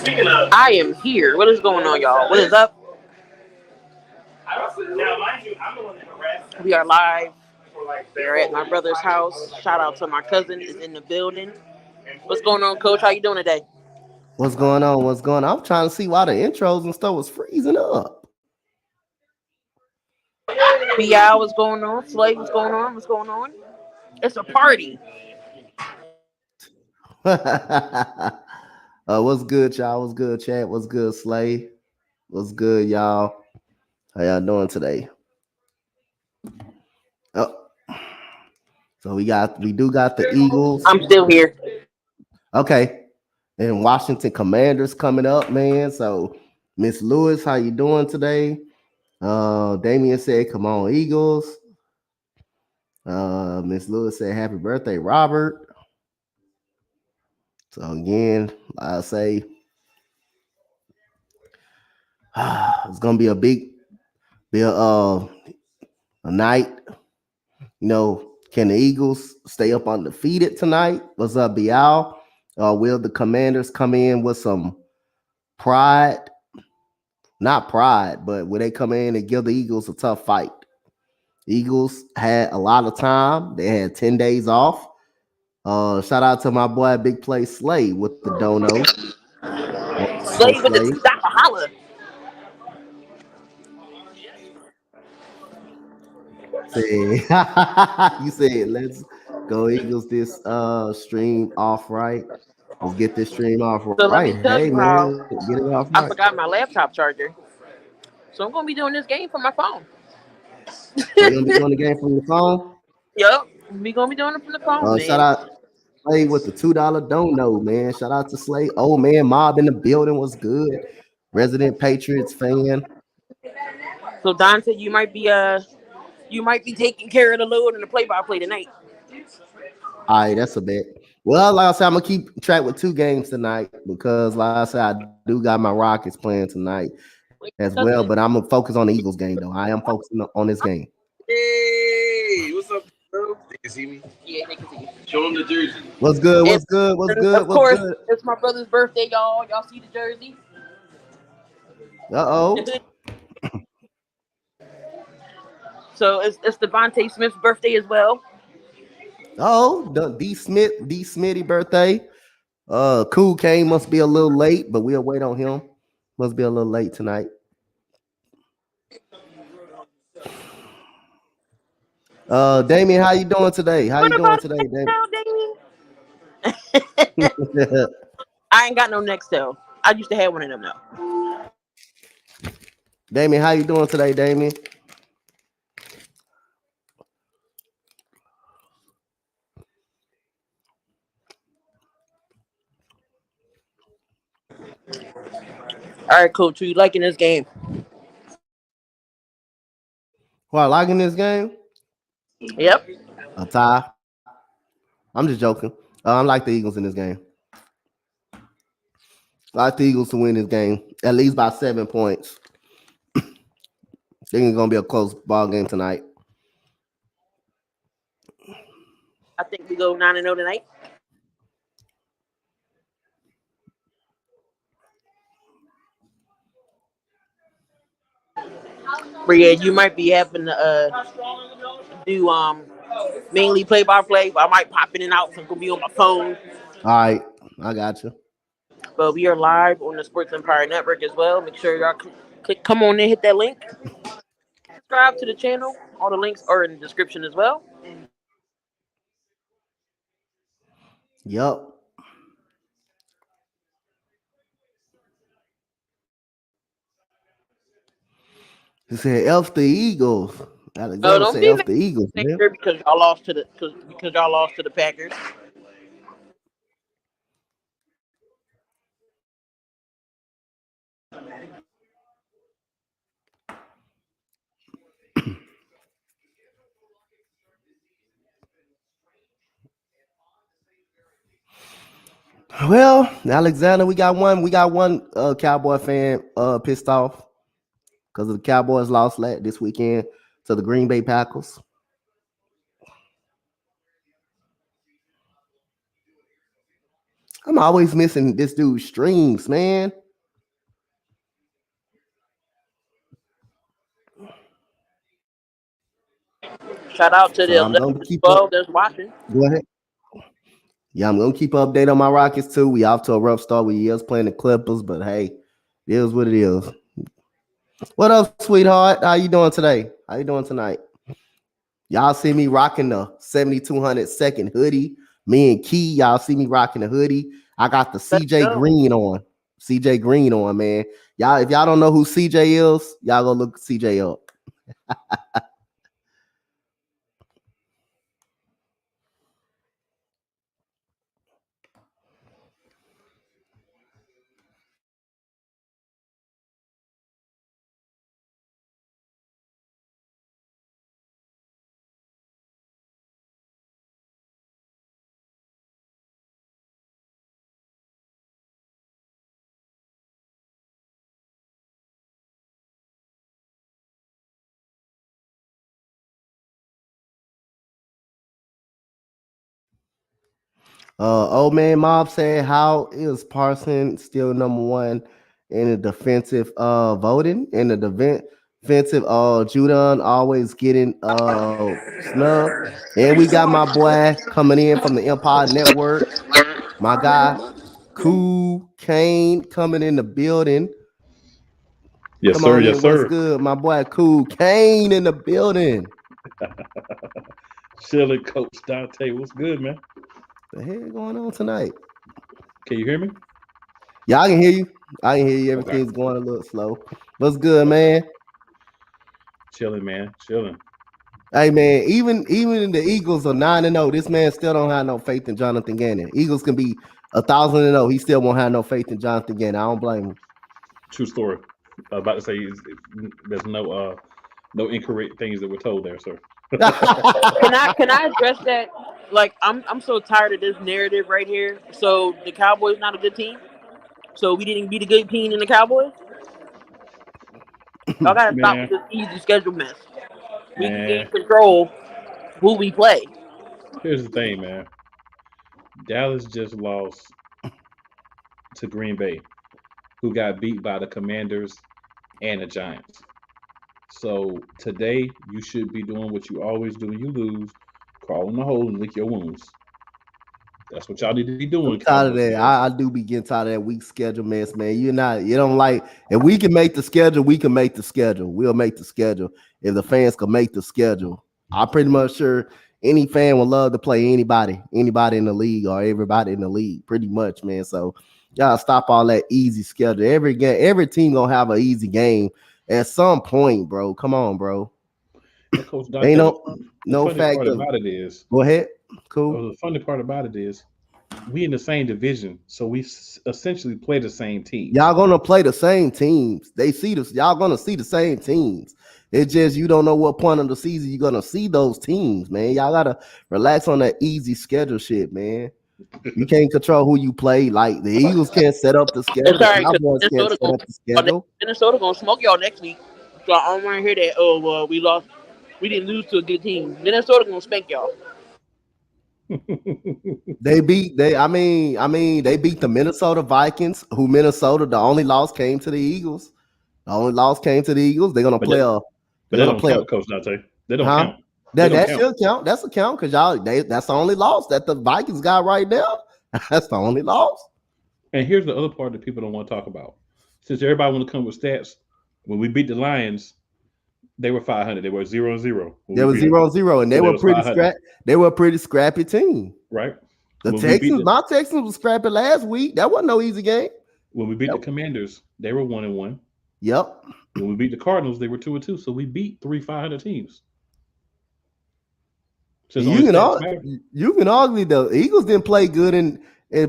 I am here. What is going on, y'all? What is up? We are live. We are at my brother's house. Shout out to my cousin is in the building. What's going on, Coach? How you doing today? What's going on? What's going on? I'm trying to see why the intros and stuff was freezing up. BI, what's going on? Slay, what's going on? What's going on? It's a party. What's good, y'all? What's good, chat? What's good, Slay? What's good, y'all? How y'all doing today? Oh, so we do got the Eagles. I'm still here. Okay, and Washington Commanders coming up, man. So Miss Lewis, how you doing today? Damian said, "Come on, Eagles." Miss Lewis said, "Happy birthday, Robert." So again, I say it's gonna be a night. You know, can the Eagles stay up undefeated tonight? What's up, Bial? Will the Commanders come in with some pride? Not pride, but will they come in and give the Eagles a tough fight? Eagles had a lot of time. They had 10 days off. Shout out to my boy Big Play Slay with the dono. Slay with the Dr. Holla. You said let's go Eagles this stream off right. Let's get this stream off So let me right. tell Hey you how man, get it off I right. forgot my laptop charger. So I'm gonna be doing this game from my phone. So you gonna be doing the game from your phone? Yep. We gonna be doing it from the phone, Shout man. out Slay with the $2 don't know, man. Shout out to Slay. Oh man, Mob in the building was good. Resident Patriots fan. So Dante, you might be taking care of the load and the play-by-play tonight. All right, that's a bet. Well, like I said, I'm gonna keep track with 2 games tonight because, like I said, I do got my Rockets playing tonight as well. But I'm gonna focus on the Eagles game, though. I am focusing on this game. Hey, what's up, bro? They can see me. Yeah, they can see you. Show them the jersey. What's good? What's And good? What's good? of What's course, good? it's my brother's birthday, y'all. Y'all see the jersey? Uh-oh. So it's Devontae Smith's birthday as well. Oh, the D Smitty birthday. Cool Kane must be a little late, but we'll wait on him. Must be a little late tonight. Damien, how you doing today? How What you doing about today, Damien? Damien? I ain't got no Nextel. I used to have one of them though. Damien, how you doing today, Damien? All right, coach. You liking this game? Well, liking this game? Yep. A tie. I'm just joking. I like the Eagles in this game. I like the Eagles to win this game, at least by 7 points. I think it's gonna be a close ball game tonight. I think we go 9-0 tonight. But yeah, you might be having to do mainly play-by-play. I might pop in and out. So I'm gonna be on my phone. All right, I got you. But we are live on the Sports Empire Network as well. Make sure y'all click, come on in, hit that link. Subscribe to the channel. All the links are in the description as well. Yup. He said, "F the Eagles." No, Alexander don't said, be "F the Eagles." mad Man. because y'all lost to the Packers. Well, Alexander, we got one. We got one Cowboy fan pissed off because the Cowboys lost this weekend to the Green Bay Packers. I'm always missing this dude's streams, man. Shout out to So the I'm 11 gonna to keep up. 12 that's watching. Go ahead. Yeah, I'm gonna keep an update on my Rockets too. We off to a rough start with years playing the Clippers, but hey, it is what it is. What up, sweetheart? How you doing today? How you doing tonight? Y'all see me rocking the 7200 second hoodie. Me and Key, y'all see me rocking the hoodie. I got the Let's CJ go. Green on. CJ Green on, man. Y'all, if y'all don't know who CJ is, y'all go look CJ up. Old man Mob said, "How is Parson still number one in the defensive voting? In the defensive, Judon always getting snubbed. And we got my boy coming in from the Empire Network. My guy, Cool Kane, coming in the building. Yes, Come sir. on Yes, in. What's sir. good, my boy? Cool Kane in the building. Chilling, Coach Dante. What's good, man? The hell going on tonight? Can you hear me? Yeah, I can hear you. I can hear you. Okay. Everything's going a little slow. What's good, man? Chilling, man. Chilling. Hey man, even the Eagles are 9-0. This man still don't have no faith in Jonathan Gannon. Eagles can be 1,000-0. He still won't have no faith in Jonathan Gannon. I don't blame him. True story. I was about to say there's no incorrect things that were told there, sir. Can I address that? Like I'm so tired of this narrative right here. So the Cowboys not a good team. So we didn't beat a good team in the Cowboys. Y'all gotta stop with Man, this easy schedule mess. We can man. control who we play. Here's the thing, man. Dallas just lost to Green Bay, who got beat by the Commanders and the Giants. So today you should be doing what you always do when you lose, crawl in the hole and lick your wounds. That's what y'all need to be I'm doing, tired of Cowboys that. fans. I do be getting tired of that weak schedule mess, man. You don't like if we can make the schedule, we can make the schedule. We'll make the schedule. If the fans can make the schedule, I'm pretty much sure any fan would love to play anybody in the league or everybody in the league, pretty much, man. So y'all stop all that easy schedule. Every game, every team gonna have an easy game at some point, bro. Come on, bro. And Coach Ain't Dante, the no funny fact part of about it is, go ahead. Cool. the funny part about it is, we in the same division, so we essentially play the same teams. Y'all gonna play the same teams. Y'all gonna see the same teams. It's just you don't know what point of the season you're gonna see those teams, man. Y'all gotta relax on that easy schedule shit, man. You can't control who you play. Like the Eagles can't set up the schedule. It's The alright because Cowboys can't set up the schedule. Minnesota gonna smoke y'all next week. So I don't want to hear that. Oh well, we lost. We didn't lose to a good team. Minnesota gonna spank y'all. They beat they beat the Minnesota Vikings, who Minnesota, the only loss came to the Eagles. The only loss came to the Eagles. They're gonna But play but they don't count, Coach Dante. They don't huh? count. They don't That count. should count. That's a count because that's the only loss that the Vikings got right now. That's the only loss. And here's the other part that people don't want to talk about. Since everybody want to come with stats, when we beat the Lions, they were 500. They were 0-0. They were 0-0, and So they were was pretty 500, They were a pretty scrappy team. right? The When we beat Texans, my Texans was scrappy last week. That wasn't no easy game. when we beat the Commanders, they were 1-1. Yep. When we beat the Cardinals, they were 2-2. So we beat 500 teams. Since You only can stats matter. you can argue the Eagles didn't play good and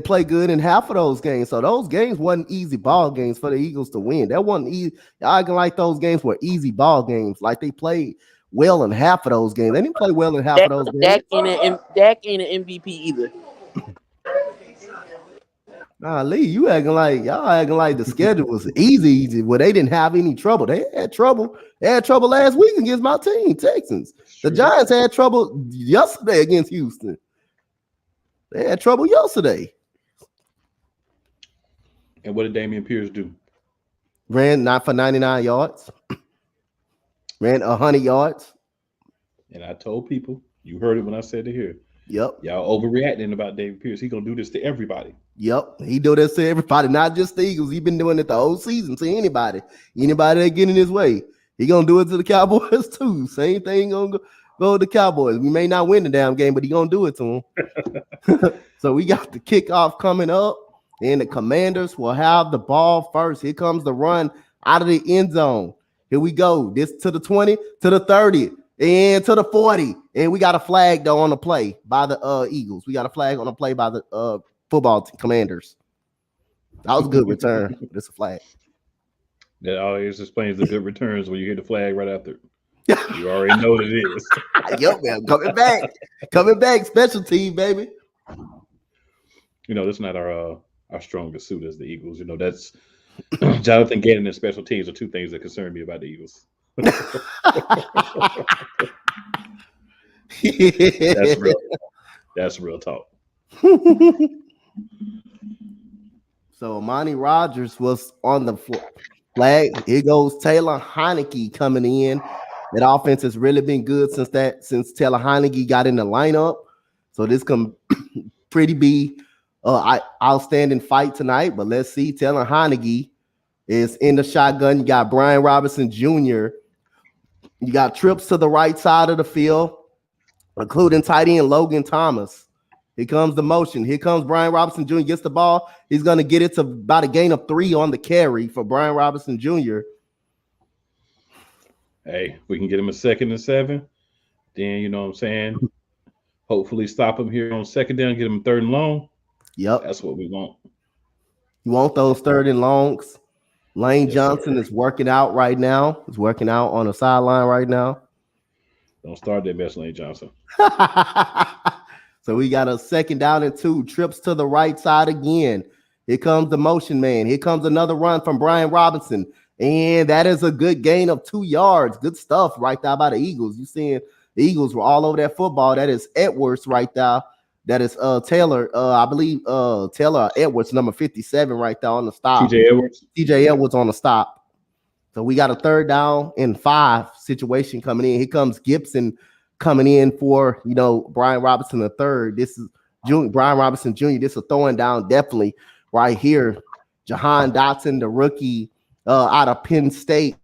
play good in half of those games. So those games wasn't easy ball games for the Eagles to win. That wasn't easy. Y'all acting like those games were easy ball games. Like they played well in half of those games. They didn't play well in half of those games. Dak ain't an MVP either. Nah, Lee, y'all acting like the schedule was easy. Well, they didn't have any trouble. They had trouble. They had trouble last week against my team, Texans. The Giants had trouble yesterday against Houston. They had trouble yesterday. And what did Dameon Pierce do? Ran not for 99 yards. Ran 100 yards. And I told people, you heard it when I said it here. Yep. Y'all overreacting about Dameon Pierce. He gonna do this to everybody. Yep. He do this to everybody, not just the Eagles. He been doing it the whole season to anybody. Anybody that get in his way. He gonna do it to the Cowboys too. Same thing gonna go to the Cowboys. We may not win the damn game, but he gonna do it to them. So we got the kickoff coming up, and the Commanders will have the ball first. Here comes the run out of the end zone. Here we go. This to the 20, to the 30, and to the 40. And we got a flag though on the play by the Eagles. We got a flag on the play by the football Commanders. That was a good return. That's a flag. That always explains the good returns when you hear the flag right after. You already know what it is. Yep, man. Coming back. Coming back. Special team, baby. You know, that's not our strongest suit as the Eagles. You know, that's Jonathan Gannon and special teams are two things that concern me about the Eagles. That's real. That's real talk. So Amani Rodgers was on the flag. Here goes Taylor Heinicke coming in. That offense has really been good since Taylor Heinicke got in the lineup. So this can pretty be outstanding fight tonight. But let's see. Taylor Heinicke is in the shotgun. You got Brian Robinson Jr. You got trips to the right side of the field, including tight end Logan Thomas. Here comes the motion. Here comes Brian Robinson Jr. Gets the ball. He's going to get it to about a gain of 3 on the carry for Brian Robinson Jr. Hey, we can get him a 2nd and 7. Then, you know what I'm saying? Hopefully stop him here on 2nd down, get him 3rd and long. Yep. That's what we want. You want those 3rd and longs. Lane Yes, Johnson sir. is working out right now. He's working out on the sideline right now. Don't start that mess, Lane Johnson. So we got a 2nd down and 2. Trips to the right side again. Here comes the motion man. Here comes another run from Brian Robinson. And that is a good gain of 2 yards. Good stuff right there by the Eagles. You seeing the Eagles were all over that football. That is Edwards right there. That is Taylor. I believe Taylor Edwards, number 57 right there on the stop. TJ Edwards. TJ Edwards on the stop. So we got a 3rd down and 5 situation coming in. Here comes Gibson coming in for, Brian Robinson the third. This is Brian Robinson Jr. This is a throwing down definitely right here. Jahan Dotson, the rookie out of Penn State,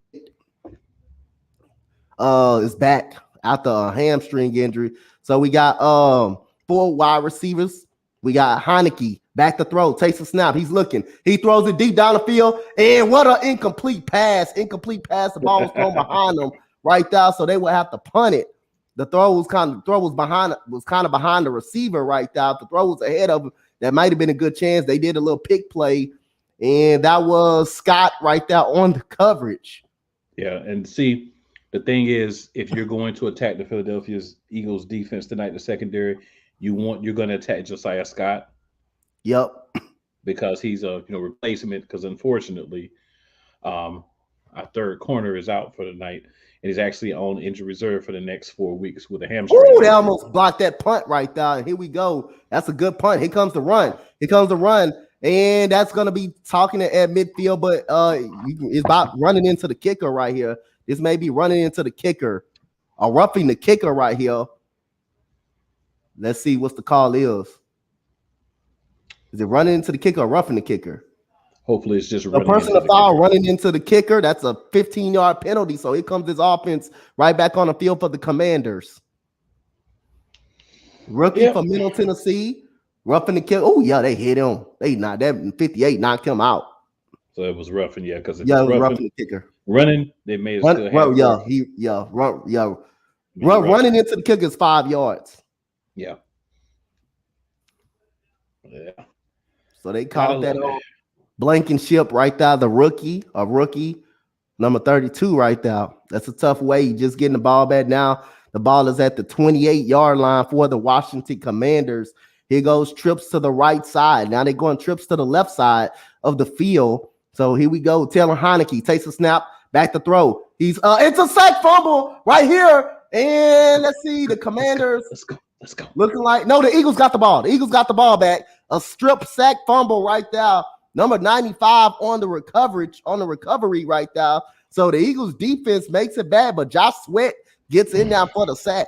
is back after a hamstring injury. So we got 4 wide receivers. We got Heinicke back to throw, takes a snap. He's looking. He throws it deep down the field. And what an incomplete pass. The ball was thrown behind them right there. So they would have to punt it. The throw was kind of behind the receiver right there. The throw was ahead of him. That might have been a good chance. They did a little pick play. And that was Scott right there on the coverage. Yeah, and see, the thing is, if you're going to attack the Philadelphia Eagles defense tonight, the secondary, you're going to attack Josiah Scott. Yep. Because he's a replacement. Because unfortunately, our 3rd corner is out for the night, and he's actually on injury reserve for the next 4 weeks with a hamstring. Oh, they almost blocked that punt right there. Here we go. That's a good punt. Here comes the run. And that's going to be talking at midfield, but it's about running into the kicker right here. This may be running into the kicker or roughing the kicker right here. Let's see what the call is. Is it running into the kicker or roughing the kicker? Hopefully it's just a personal foul running into the kicker. That's a 15-yard penalty. So here comes this offense right back on the field for the Commanders. Rookie from Middle Tennessee. Roughing the kicker. Oh, yeah, they hit him. That 58 knocked him out. So it was roughing, yeah, because it was roughing the kicker. Running, they made it still running into the kicker is 5 yards. Yeah. So they called that Blankenship right there, the rookie, number 32 right there. That's a tough way. Just getting the ball back now. The ball is at the 28-yard line for the Washington Commanders. Here goes trips to the right side. Now they're going trips to the left side of the field. So here we go. Taylor Heinicke takes a snap, back to throw. It's a sack fumble right here. And let's see, the Commanders. Let's go. Looking like the Eagles got the ball. The Eagles got the ball back. A strip sack fumble right there. Number 95 on the recovery right now. So the Eagles defense makes it bad, but Josh Sweat gets in there for the sack.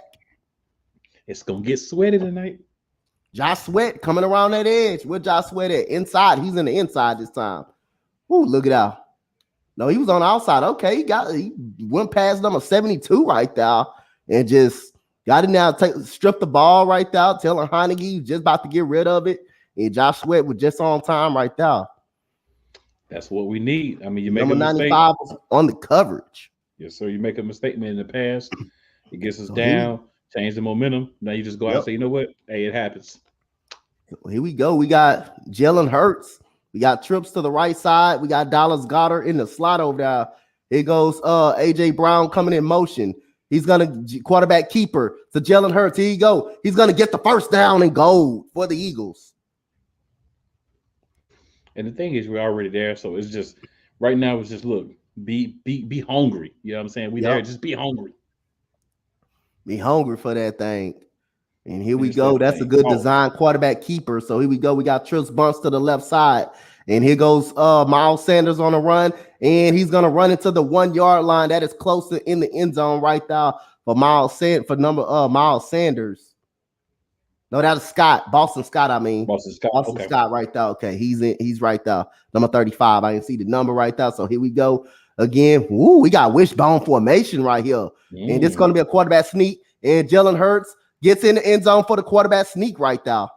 It's gonna get sweaty tonight. Josh Sweat coming around that edge. Where Josh Sweat at? Inside. He's in the inside this time. Ooh, look it out. No, he was on the outside. Okay, he went past number 72 right there and just got in there, stripped the ball right there. Taylor Heinicke just about to get rid of it. And Josh Sweat was just on time right there. That's what we need. I mean, you make number a mistake 95 was on the coverage. Yes, sir. You make a mistake in the past. It gets us down, change the momentum. Now you just go out and say, you know what? Hey, it happens. Here we go. We got Jalen Hurts. We got trips to the right side. We got Dallas Goedert in the slot over there. Here goes AJ Brown coming in motion. He's gonna quarterback keeper to Jalen Hurts. Here you go. He's gonna get the first down and goal for the Eagles. And the thing is, we're already there. So it's just right now. It's just look, be hungry. You know what I'm saying? We there. Just be hungry. Be hungry for that thing. And here we go. That's a good design quarterback keeper. So here we go. We got Trips Bunce to the left side. And here goes Miles Sanders on a run. And he's going to run into the 1 yard line. That is closer in the end zone right now for Miles Sanders. No, that is Scott. Boston Scott, I mean. Boston Scott right there. Okay, he's right there. Number 35. I didn't see the number right there. So here we go. Again, we got wishbone formation right here. And it's going to be a quarterback sneak. And Jalen Hurts gets in the end zone for the quarterback sneak right now.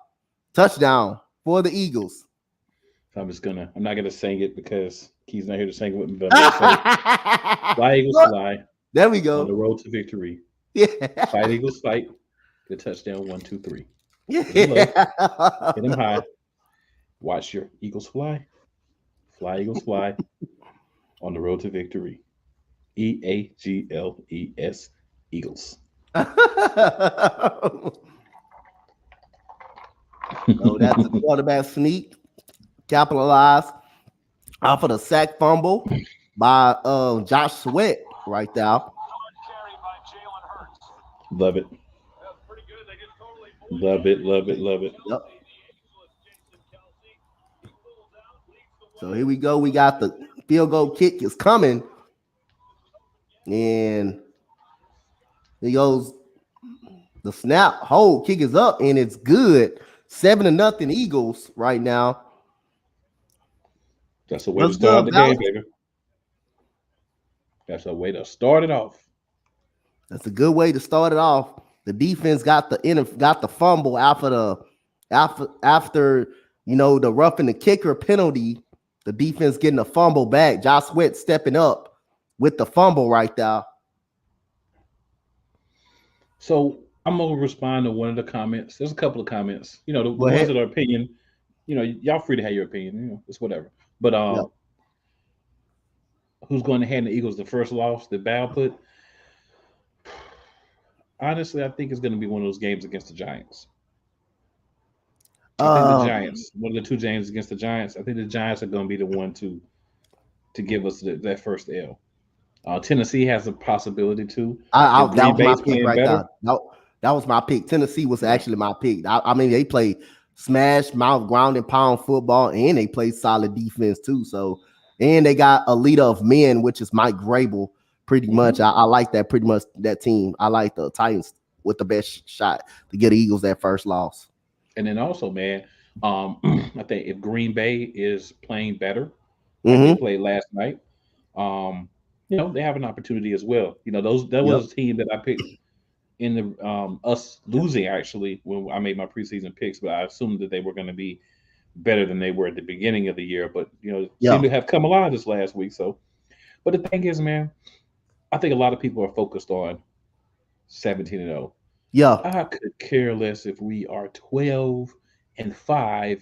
Touchdown for the Eagles. I'm not gonna sing it because Key's not here to sing it with me, but I'm gonna fly Eagles fly. There we go. On the road to victory. Yeah. Fight Eagles fight. Good touchdown. 1, 2, 3. Yeah. Hit them high. Watch your Eagles fly. Fly Eagles fly. On the road to victory. EAGLES Eagles. So that's a quarterback sneak. Capitalized off of the sack fumble by Josh Sweat right there. Love it. Love it. Yep. So here we go. We got the field goal kick is coming. And here goes the snap. Hold kick is up and it's good. 7-0 Eagles right now. That's a way to start the game, baby. That's a way to start it off. That's a good way to start it off. The defense got the fumble after the roughing the kicker penalty. The defense getting a fumble back. Josh Sweat stepping up with the fumble right there. So I'm gonna respond to one of the comments. There's a couple of comments. The ones that are opinion. Y'all free to have your opinion. It's whatever. But who's going to hand the Eagles the first loss that Bal put? Honestly, I think it's going to be one of those games against the Giants. I think the Giants, one of the two games against the Giants, I think the Giants are going to be the one to give us that first L. Tennessee has a possibility too. That was my pick right there. That was my pick. Tennessee was actually my pick. I mean, they play smash mouth ground and pound football, and they play solid defense too. So, and they got a leader of men, which is Mike Grable. Pretty much, I like that. Pretty much that team. I like the Titans with the best shot to get the Eagles that first loss. And then also, man, I think if Green Bay is playing better, like they played last night, they have an opportunity as well. That was a team that I picked in the us losing actually when I made my preseason picks, but I assumed that they were going to be better than they were at the beginning of the year. But seem to have come alive this last week. So, but the thing is, man, I think a lot of people are focused on 17-0. Yeah, I could care less if we are 12-5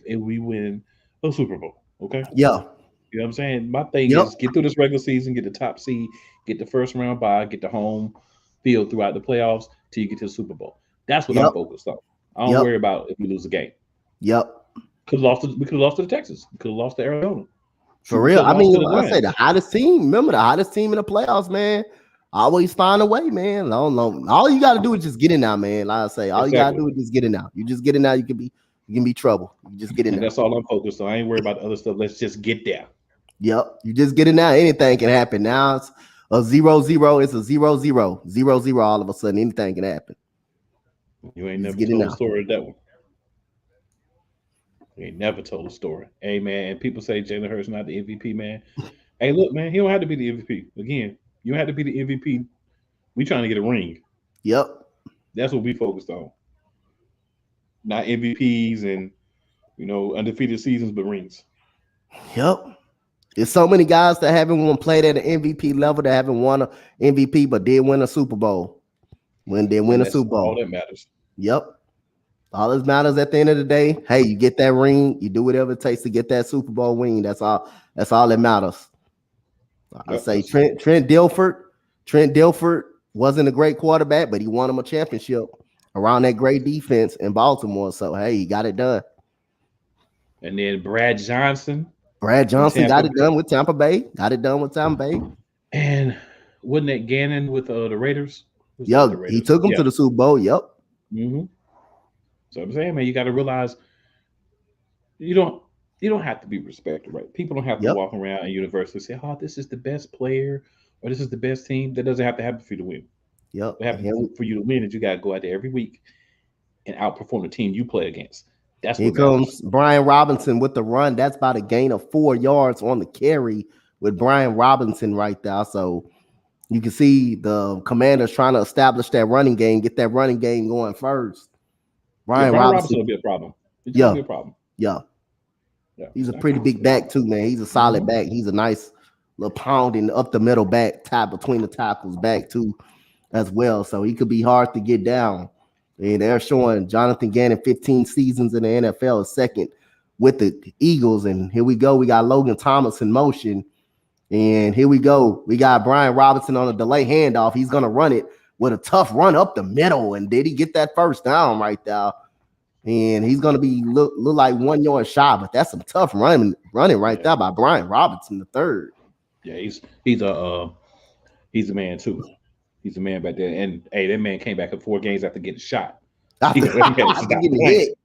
and we win a Super Bowl. Okay. Yeah. You know what I'm saying? My thing is get through this regular season, get the top seed, get the first round bye, get the home field throughout the playoffs till you get to the Super Bowl. That's what I'm focused on. I don't worry about if we lose a game. Yep. We could have lost to Texas. We could have lost to Arizona. For real. I mean, I say the hottest team. Remember the hottest team in the playoffs, man. Always find a way, man. I don't know. All you got to do is just get in now, man. Like I say, all you got to do is just get in now. You just get in now. You can you can be trouble. You just get in And there. that's all I'm focused on. I ain't worried about the other stuff. Let's just get there. Yep. You just get in there. Anything can happen. Now it's a 0-0. It's a 0-0. 0-0 all of a sudden. Anything can happen. You ain't Just never get in told a there. story of that one. You ain't never told a story. Hey, man, and people say Jalen Hurts not the MVP, man. Hey, look, man, he don't have to be the MVP. Again, you don't have to be the MVP. We trying to get a ring. Yep. That's what we focused on. Not MVPs and, undefeated seasons, but rings. Yep. There's so many guys that haven't won played at an MVP level that haven't won an MVP, but did win a Super Bowl. When they win And a that's Super Bowl. all that matters. Yep. All that matters at the end of the day. Hey, you get that ring, you do whatever it takes to get that Super Bowl ring. That's all that matters. I say Trent Dilford wasn't a great quarterback, but he won him a championship around that great defense in Baltimore. So hey, he got it done. And then Brad Johnson got it done with Tampa Bay. And wasn't that Gannon with the Raiders? Yep, he took him to the Super Bowl. Yep. Mm-hmm. So I'm saying, man, you got to realize you don't have to be respected, right? People don't have to walk around in university and say, "Oh, this is the best player," or "This is the best team." That doesn't have to happen for you to win. Yep. What happens for you to win is you got to go out there every week and outperform the team you play against. That's Here comes Brian Robinson with the run. That's about a gain of 4 yards on the carry with Brian Robinson right there. So you can see the Commanders trying to establish that running game, get that running game going first. Brian Robinson will be a problem. It's going to be a problem. Yeah. He's a pretty big back too, man. He's a solid back. He's a nice little pounding up the middle back, top between the tackles back too as well. So he could be hard to get down. And they're showing Jonathan Gannon 15 seasons in the NFL, second with the Eagles. And here we go. We got Logan Thomas in motion. And here we go. We got Brian Robinson on a delay handoff. He's going to run it with a tough run up the middle. And did he get that first down right there? And he's going to be look like 1 yard shy, but that's some tough running right there by Brian Robinson the third. Yeah, he's a man too. He's a man back there. And hey, that man came back in 4 games after getting shot. After getting hit.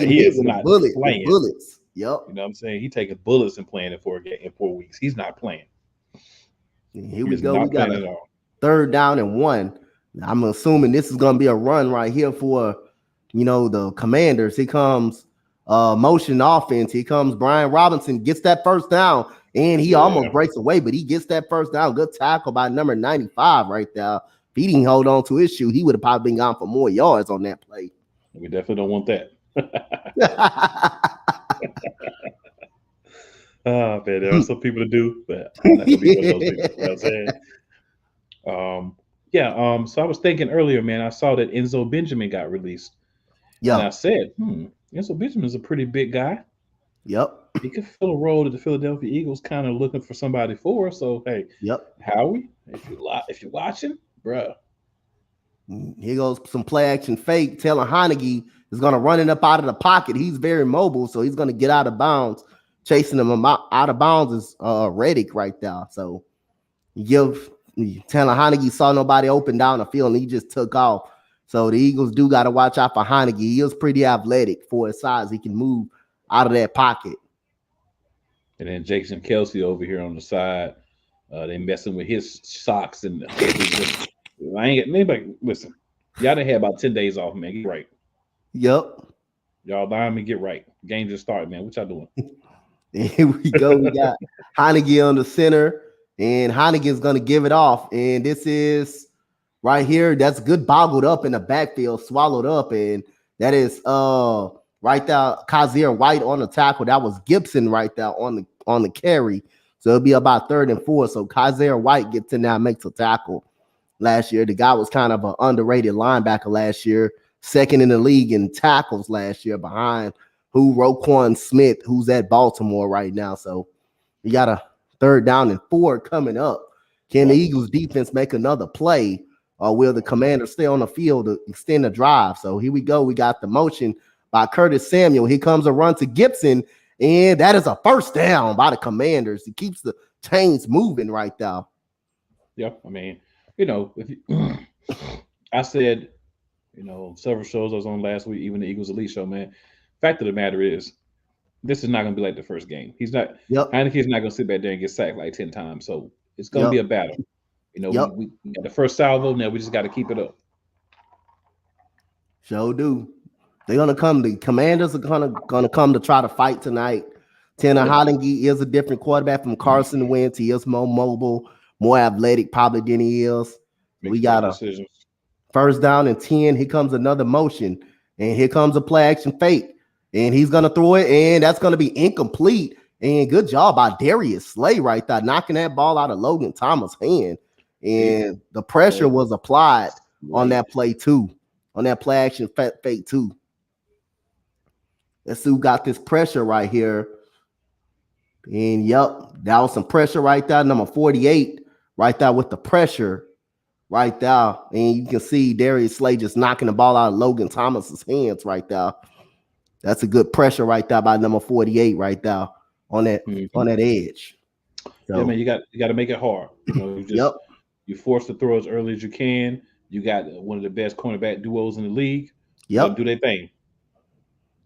He is not playing. Bullets. Yep. You know what I'm saying? He taking bullets and playing in 4 weeks. He's not playing. Here we go. We got a 3rd down and 1. I'm assuming this is going to be a run right here for the Commanders. Here comes motion offense. Here comes Brian Robinson, gets that first down, and he almost breaks away, but he gets that first down. Good tackle by number 95 right there. If he didn't hold on to his shoe, he would have probably been gone for more yards on that play. We definitely don't want that. Oh, man, there are some people to do, but I'm not going to be one of those people. You know what I'm saying? So I was thinking earlier, man, I saw that Enzo Benjamin got released. Yeah. And I said, Enzo Benjamin's a pretty big guy. Yep. He could fill a role that the Philadelphia Eagles kind of looking for somebody for. So, hey, Howie, if you're watching, bruh. Here goes some play action fake. Taylor Heinicke is going to run it up out of the pocket. He's very mobile, so he's going to get out of bounds. Chasing him out of bounds is Reddick right there. So you give Taylor Heinicke, saw nobody open down the field, and he just took off. So the Eagles do got to watch out for Heinicke. He is pretty athletic for his size. He can move out of that pocket. And then Jason Kelsey over here on the side, they messing with his socks. And I ain't anybody. Listen, y'all done had about 10 days off, man. Get right. Yep. Y'all behind me, get right. Game just started, man. What y'all doing? Here we go. We got Heinicke on the center, and Heinicke's going to give it off. And this is right here. That's good boggled up in the backfield, swallowed up. And that is right there, Kaiser White on the tackle. That was Gibson right there on the carry. So it'll be about 3rd and 4. So Kaiser White gets in there and makes a tackle. Last year, the guy was kind of an underrated linebacker last year, 2nd in the league in tackles last year behind Roquan Smith, who's at Baltimore right now. So we got a 3rd down and 4 coming up. Can the Eagles defense make another play, or will the Commanders stay on the field to extend the drive? So here we go. We got the motion by Curtis Samuel. Here comes a run to Gibson, and that is a 1st down by the Commanders. He keeps the chains moving right there. Yeah, I mean, I said, several shows I was on last week, even the Eagles Elite show, man. Fact of the matter is, this is not going to be like the first game. He's not. Yep. Heinicke's not going to sit back there and get sacked like 10 times. So it's going to be a battle. You know, Yep. we got the first salvo. Now we just got to keep it up. Sure do. They're gonna come. The Commanders are gonna come to try to fight tonight. Taylor Heinicke is a different quarterback from Carson Wentz. He is more mobile, more athletic probably than he is. We got a decisions. first down and 10. Here comes another motion, and here comes a play action fake, and he's gonna throw it, and that's gonna be incomplete. And good job by Darius Slay right there, knocking that ball out of Logan Thomas' hand. And the pressure was applied on that play too, on that play action fake too. Let's see who got this pressure right here. And yep, that was some pressure right there. Number 48 right there with the pressure right there. And you can see Darius Slay just knocking the ball out of Logan Thomas's hands right there. That's a good pressure right there by number 48 right there on that on that edge. So, yeah, man, you got to make it hard. You know, you just you force the throw as early as you can. You got one of the best cornerback duos in the league. Yep. Do their thing.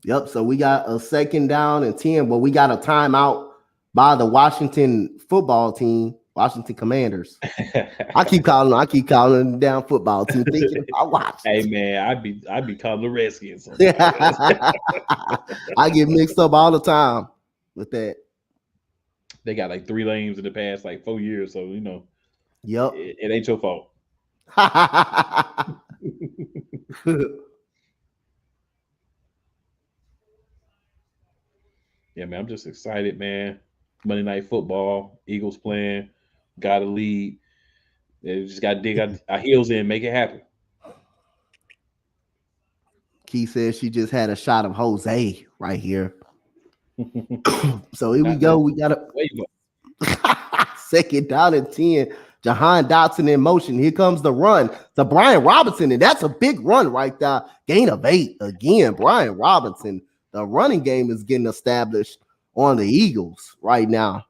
Yep. So we got a second down and 10, but we got a timeout by the Washington football team, Washington Commanders. I keep calling them down football team. Thinking I watch. Hey man, I'd be calling the Redskins. I get mixed up all the time with that. They got like 3 lanes in the past like 4 years, so you know. Yep. It ain't your fault. Yeah, man, I'm just excited, man. Monday Night Football, Eagles playing, got a lead. They just got to dig our heels in, make it happen. Key says she just had a shot of Jose right here. So here we go. We got a second down and 10. Jahan Dotson in motion. Here comes the run to Brian Robinson, and that's a big run right there. Gain of 8 again. Brian Robinson. The running game is getting established on the Eagles right now.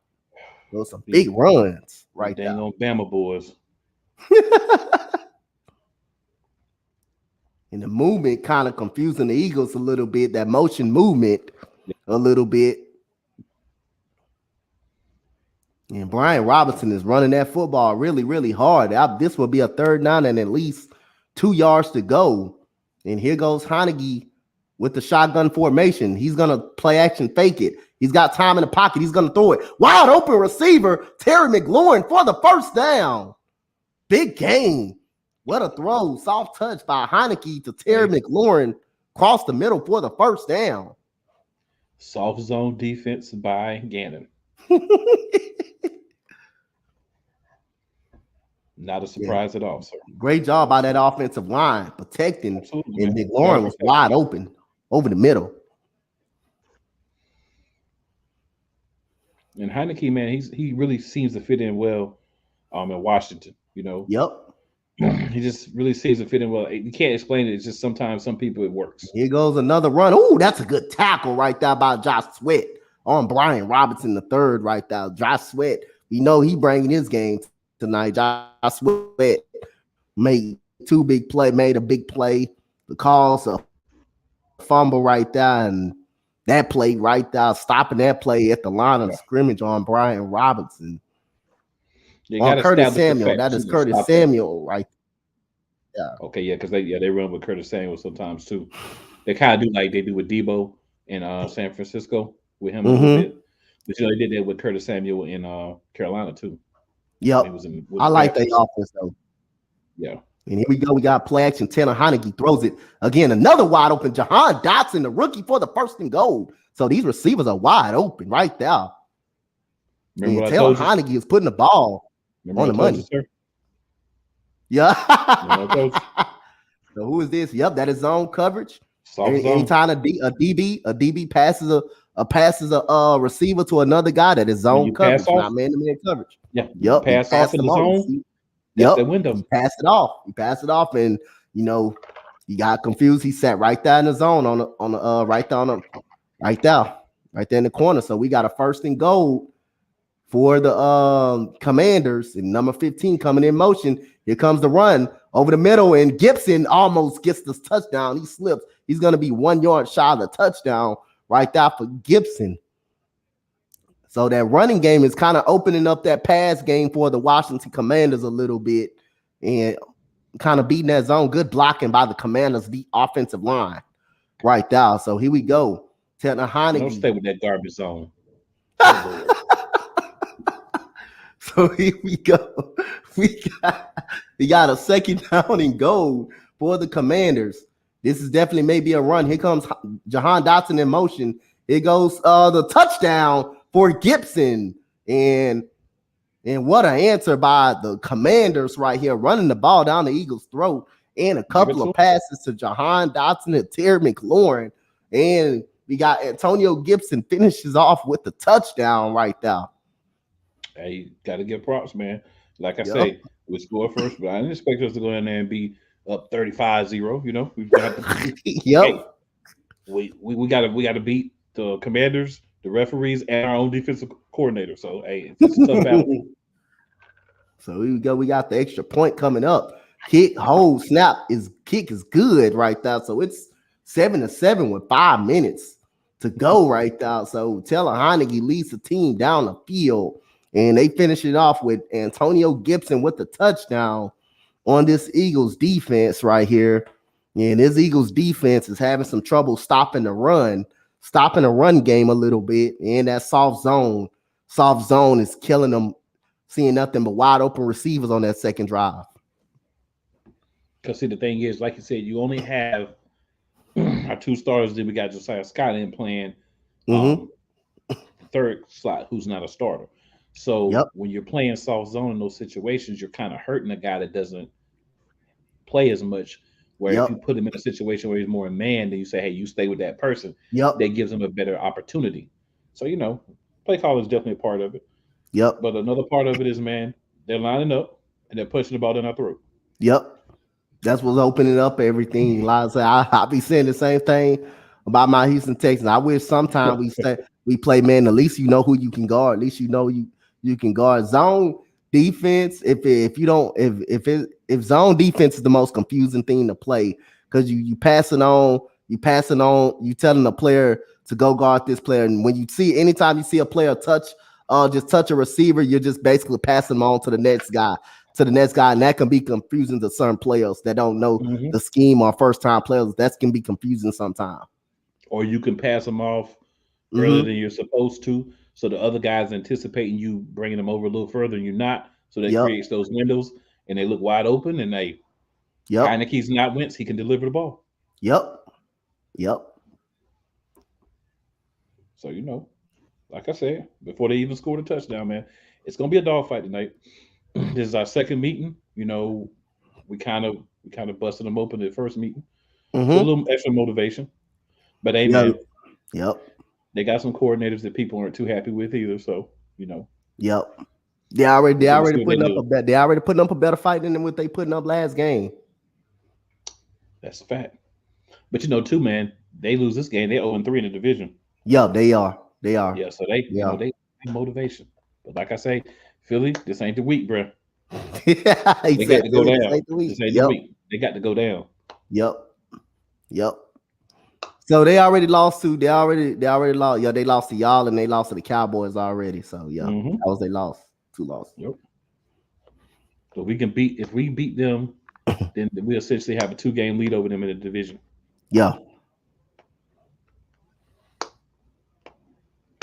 Those some big runs right there. On Bama boys. And the movement kind of confusing the Eagles a little bit. That motion movement a little bit. And Brian Robinson is running that football really, really hard. This will be a third down and at least 2 yards to go. And here goes Heinicke with the shotgun formation. He's going to play action fake it. He's got time in the pocket. He's going to throw it. Wide open receiver, Terry McLaurin for the first down. Big game. What a throw. Soft touch by Heinicke to Terry McLaurin. Cross the middle for the first down. Soft zone defense by Gannon. Not a surprise at all, sir. Great job by that offensive line protecting. Absolutely, and McLaurin was wide open over the middle. And Heinicke, man, he really seems to fit in well in Washington, you know. Yep. He just really seems to fit in well. You can't explain it. It's just sometimes some people it works. Here goes another run. Oh, that's a good tackle right there by Josh Sweat on Brian Robinson the third right there. Josh Sweat, we know he bringing his game tonight. Josh Sweat made a big play. The cause a fumble right there, and that play right there, stopping that play at the line of scrimmage on Brian Robinson. On Curtis Samuel. That is Curtis Samuel right there. Yeah. Okay, yeah, because they run with Curtis Samuel sometimes too. They kind of do like they do with Debo in San Francisco with him a little bit. But you know, they did that with Curtis Samuel in Carolina too. Yep. I like that offense though. Yeah. And here we go. We got play action. Taylor Heinicke throws it again. Another wide open. Jahan Dotson, the rookie, for the first and goal. So these receivers are wide open right there. And Taylor Heinicke is putting the ball on the money. Yeah. So who is this? Yep, that is zone coverage. Anytime a DB passes a receiver to another guy, that is zone coverage, not man-to-man coverage. Yeah. Yep. Pass off in the zone. Yep. The window. He passed it off, and you know he got confused. He sat right there in the zone right there in the corner. So we got a first and goal for the Commanders, and number 15 coming in motion. Here comes the run over the middle, and Gibson almost gets this touchdown. He slips. He's going to be 1 yard shy of the touchdown right there for Gibson. So that running game is kind of opening up that pass game for the Washington Commanders a little bit and kind of beating that zone. Good blocking by the Commanders' offensive line right there. So here we go. Taylor Heinicke. Don't stay with that garbage zone. So here we go. We got a second down and goal for the Commanders. This is definitely maybe a run. Here comes Jahan Dotson in motion. Here goes the touchdown for Gibson. And what an answer by the Commanders right here, running the ball down the Eagles' throat. And a couple of passes to Jahan Dotson and Terry McLaurin. And we got Antonio Gibson finishes off with the touchdown right there. Hey, you got to give props, man. Like I say, we scored first, but I didn't expect us to go in there and be up 35-0. You know, we've got to, hey, we got to beat the Commanders, the referees, and our own defensive coordinator. So hey, it's a tough battle. So here we go. We got the extra point coming up. Kick, hold, snap kick is good right there. So it's 7-7 with 5 minutes to go right there. So Taylor Heinicke leads the team down the field. And they finish it off with Antonio Gibson with the touchdown on this Eagles defense right here. And this Eagles defense is having some trouble stopping the run game a little bit. And that soft zone is killing them, seeing nothing but wide open receivers on that second drive. Because see, the thing is, like you said, you only have our 2 starters. Then we got Josiah Scott in playing third slot, who's not a starter. So when you're playing soft zone in those situations, you're kind of hurting a guy that doesn't play as much. Where if you put him in a situation where he's more a man, then you say, hey, you stay with that person. That gives him a better opportunity. So, you know, play call is definitely a part of it. But another part of it is, man, they're lining up and they're pushing the ball down our throat. That's what's opening up everything. Like I say, I'll be saying the same thing about my Houston Texans. I wish sometimes we play, man, at least you know who you can guard. At least you know you can guard zone defense. If zone defense is the most confusing thing to play, because you passing on, you telling the player to go guard this player. And when anytime you see a player just touch a receiver, you're just basically passing them on to the next guy. And that can be confusing to certain players that don't know the scheme, or first time players. That can be confusing sometimes. Or you can pass them off earlier than you're supposed to. So the other guy's anticipating you bringing them over a little further and you're not. So that creates those windows and they look wide open and Heinicke's not Wentz. He can deliver the ball. So, you know, like I said, before they even scored a touchdown, man, it's going to be a dogfight tonight. This is our second meeting. You know, we kind of busted them open at the first meeting. So a little extra motivation. But hey, man, they got some coordinators that people aren't too happy with either. So, you know. They already putting up a better fight than what they putting up last game. That's a fact. But you know, too, man, they lose this game, they're 0-3 in the division. They are. Yeah, so they motivation. But like I say, Philly, this ain't the week, bro. They got to go down. This ain't the week. They got to go down. So they already lost to they lost to y'all and they lost to the Cowboys already. So that was they lost. 2 losses. So if we beat them, then we essentially have a 2-game lead over them in the division.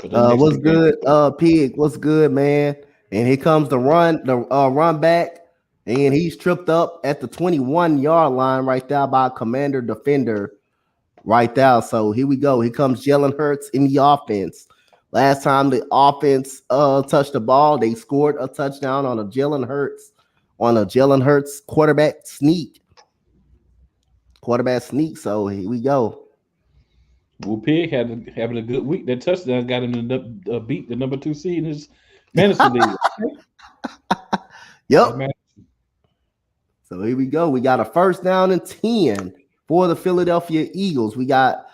What's good, Pig? What's good, man? And here comes the run back, and he's tripped up at the 21-yard line right there by a Commander defender right there. So here we go. Here comes Jalen Hurts in the offense. Last time the offense touched the ball, they scored a touchdown on a Jalen Hurts quarterback sneak. So here we go. Well, Pig having a good week. That touchdown got him to beat the number 2 seed in his fantasy league. So here we go. We got a first down and 10 for the Philadelphia Eagles. We got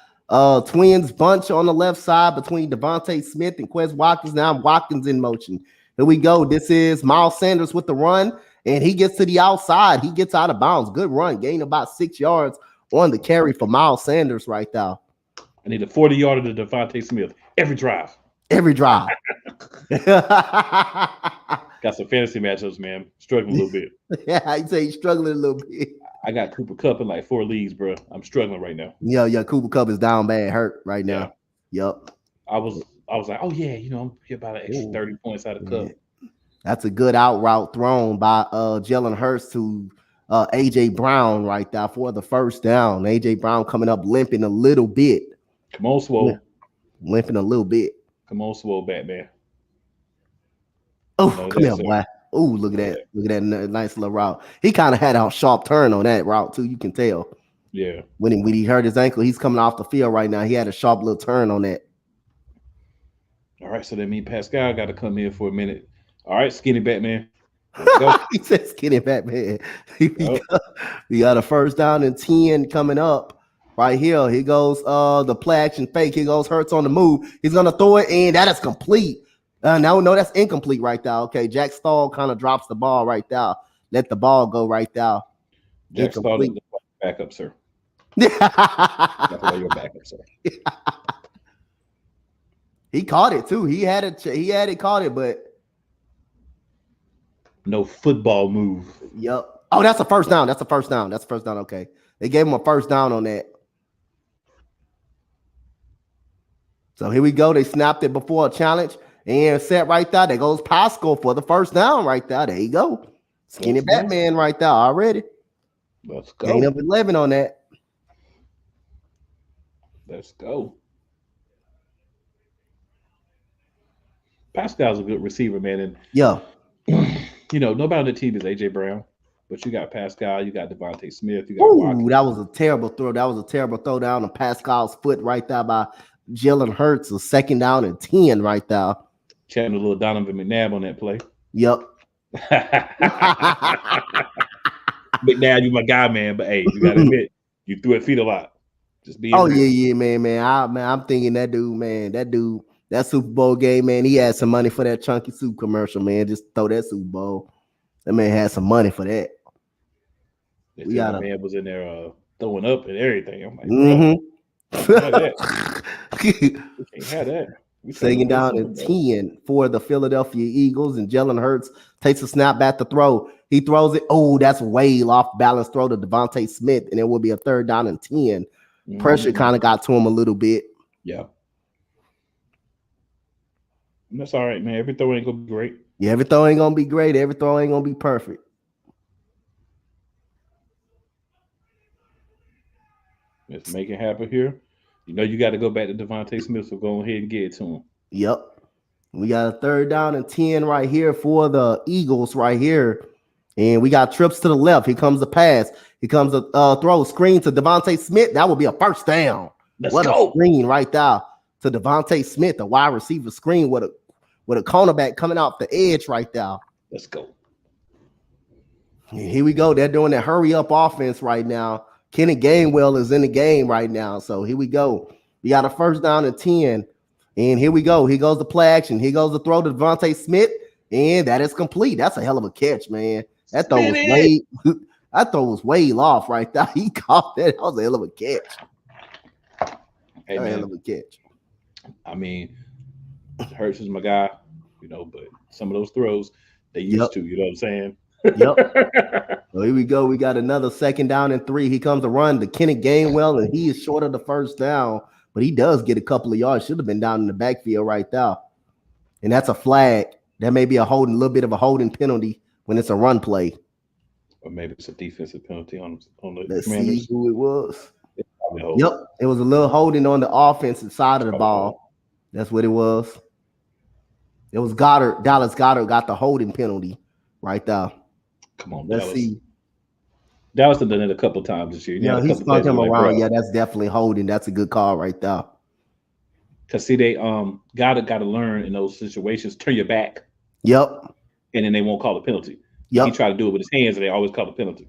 twins bunch on the left side between Devontae Smith and Quez Watkins. Now Watkins in motion. Here we go. This is Miles Sanders with the run, and he gets to the outside. He gets out of bounds. Good run. Gain about 6 yards on the carry for Miles Sanders right there. I need a 40-yarder to Devontae Smith every drive. Every drive. Got some fantasy matchups, man. Struggling a little bit. Yeah, I'd say he's struggling a little bit. I got Cooper Kupp in like 4 leagues, bro. I'm struggling right now. Yeah, Cooper Kupp is down bad, hurt right now. Yeah. Yep. I was like, oh yeah, I'm here about an extra 30 points out of Kupp. That's a good out route thrown by Jalen Hurts to AJ Brown right there for the first down. AJ Brown coming up limping a little bit. Come on, Swole. Limping a little bit. Come on, Swole, Batman. Oh, come here, boy. Oh, look at that. Look at that nice little route. He kind of had a sharp turn on that route, too. You can tell. Yeah. When he hurt his ankle, he's coming off the field right now. He had a sharp little turn on that. All right, so that means Pascal got to come in for a minute. All right, skinny Batman. He said skinny Batman. We got a first down and 10 coming up. Right here, he goes the play action fake. He goes Hurts on the move. He's gonna throw it, and that is complete. No, that's incomplete right there. Okay, Jack Stahl kind of drops the ball right there. Let the ball go right there. Jack Stahl is the backup, sir. That's why you're backup, sir. He caught it too. He had it caught it, but no football move. Yep. Oh, that's a first down. That's a first down. Okay, they gave him a first down on that. So here we go. They snapped it before a challenge and set right there. There goes Pascal for the first down right there. There you go. Skinny Batman right there already. Let's go. Gain of 11 on that. Let's go. Pascal's a good receiver, man. And nobody on the team is AJ Brown, but you got Pascal, you got Devontae Smith, you got Watkins. That was a terrible throw. That was a terrible throw down on Pascal's foot right there by Jalen Hurts. A second down and 10 right there. Chatting a little Donovan McNabb on that play. Yep. McNabb, you my guy, man. But hey, you gotta admit, you threw at feet a lot. Just be. Man. I'm thinking that dude, man. That Super Bowl game, man. He had some money for that chunky soup commercial, man. Just throw that Super Bowl. That man had some money for that. Man was in there throwing up and everything. I'm like, we can't have that. Second down and 10 for the Philadelphia Eagles, and Jalen Hurts takes a snap back to throw. He throws it. Oh, that's way off balance throw to Devontae Smith, and it will be a third down and 10. Pressure kind of got to him a little bit. Yeah. That's all right, man. Every throw ain't gonna be great. Yeah, every throw ain't gonna be great. Every throw ain't gonna be perfect. Let's make it happen here. You got to go back to Devontae Smith, so go ahead and get it to him. Yep. We got a third down and 10 right here for the Eagles right here. And we got trips to the left. Here comes the pass. Here comes a throw screen to Devontae Smith. That will be a first down. Let's what go. A screen right there to Devontae Smith, the wide receiver screen with a cornerback coming off the edge right there. Let's go. And here we go. They're doing that hurry up offense right now. Kenny Gainwell is in the game right now. So here we go. We got a first down and 10. And here we go. Here goes the play action. Here goes the throw to Devontae Smith. And that is complete. That's a hell of a catch, man. That throw was way off right there. He caught that. That was a hell of a catch. Hey, man. Hell of a catch. I mean, Hurts is my guy, but some of those throws they used to, you know what I'm saying? Yep. So here we go. We got another second down and 3. He comes to run to Kenny Gainwell, and he is short of the first down, but he does get a couple of yards. Should have been down in the backfield right there. And that's a flag. That may be a little bit of a holding penalty when it's a run play. Or maybe it's a defensive penalty on the Let's Commanders. see who it was. Yep. It was a little holding on the offensive side of the ball. That's what it was. It was Goddard. Dallas Goddard got the holding penalty right there. Come on, let's Dallas. see. Dallas has done it a couple times this year. Yeah, he spun him around. Yeah, that's definitely holding. That's a good call right there. Because see, they got to learn in those situations. Turn your back. Yep. And then they won't call a penalty. Yep. He tried to do it with his hands, and they always call a penalty.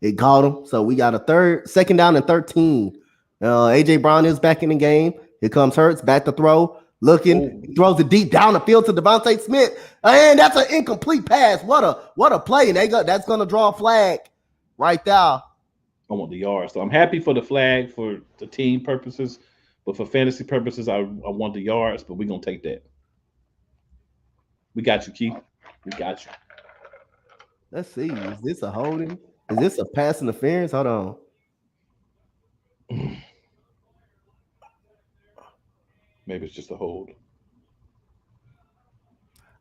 It called him. So we got a second down and 13. AJ Brown is back in the game. Here comes Hurts back to throw. Looking, he throws it deep down the field to Devontae Smith, and that's an incomplete pass. What a play! And that's gonna draw a flag right there. I want the yards. So I'm happy for the flag for the team purposes, but for fantasy purposes, I want the yards. But we're gonna take that. We got you, Keith. We got you. Let's see. Is this a holding? Is this a pass interference? Hold on. Maybe it's just a hold.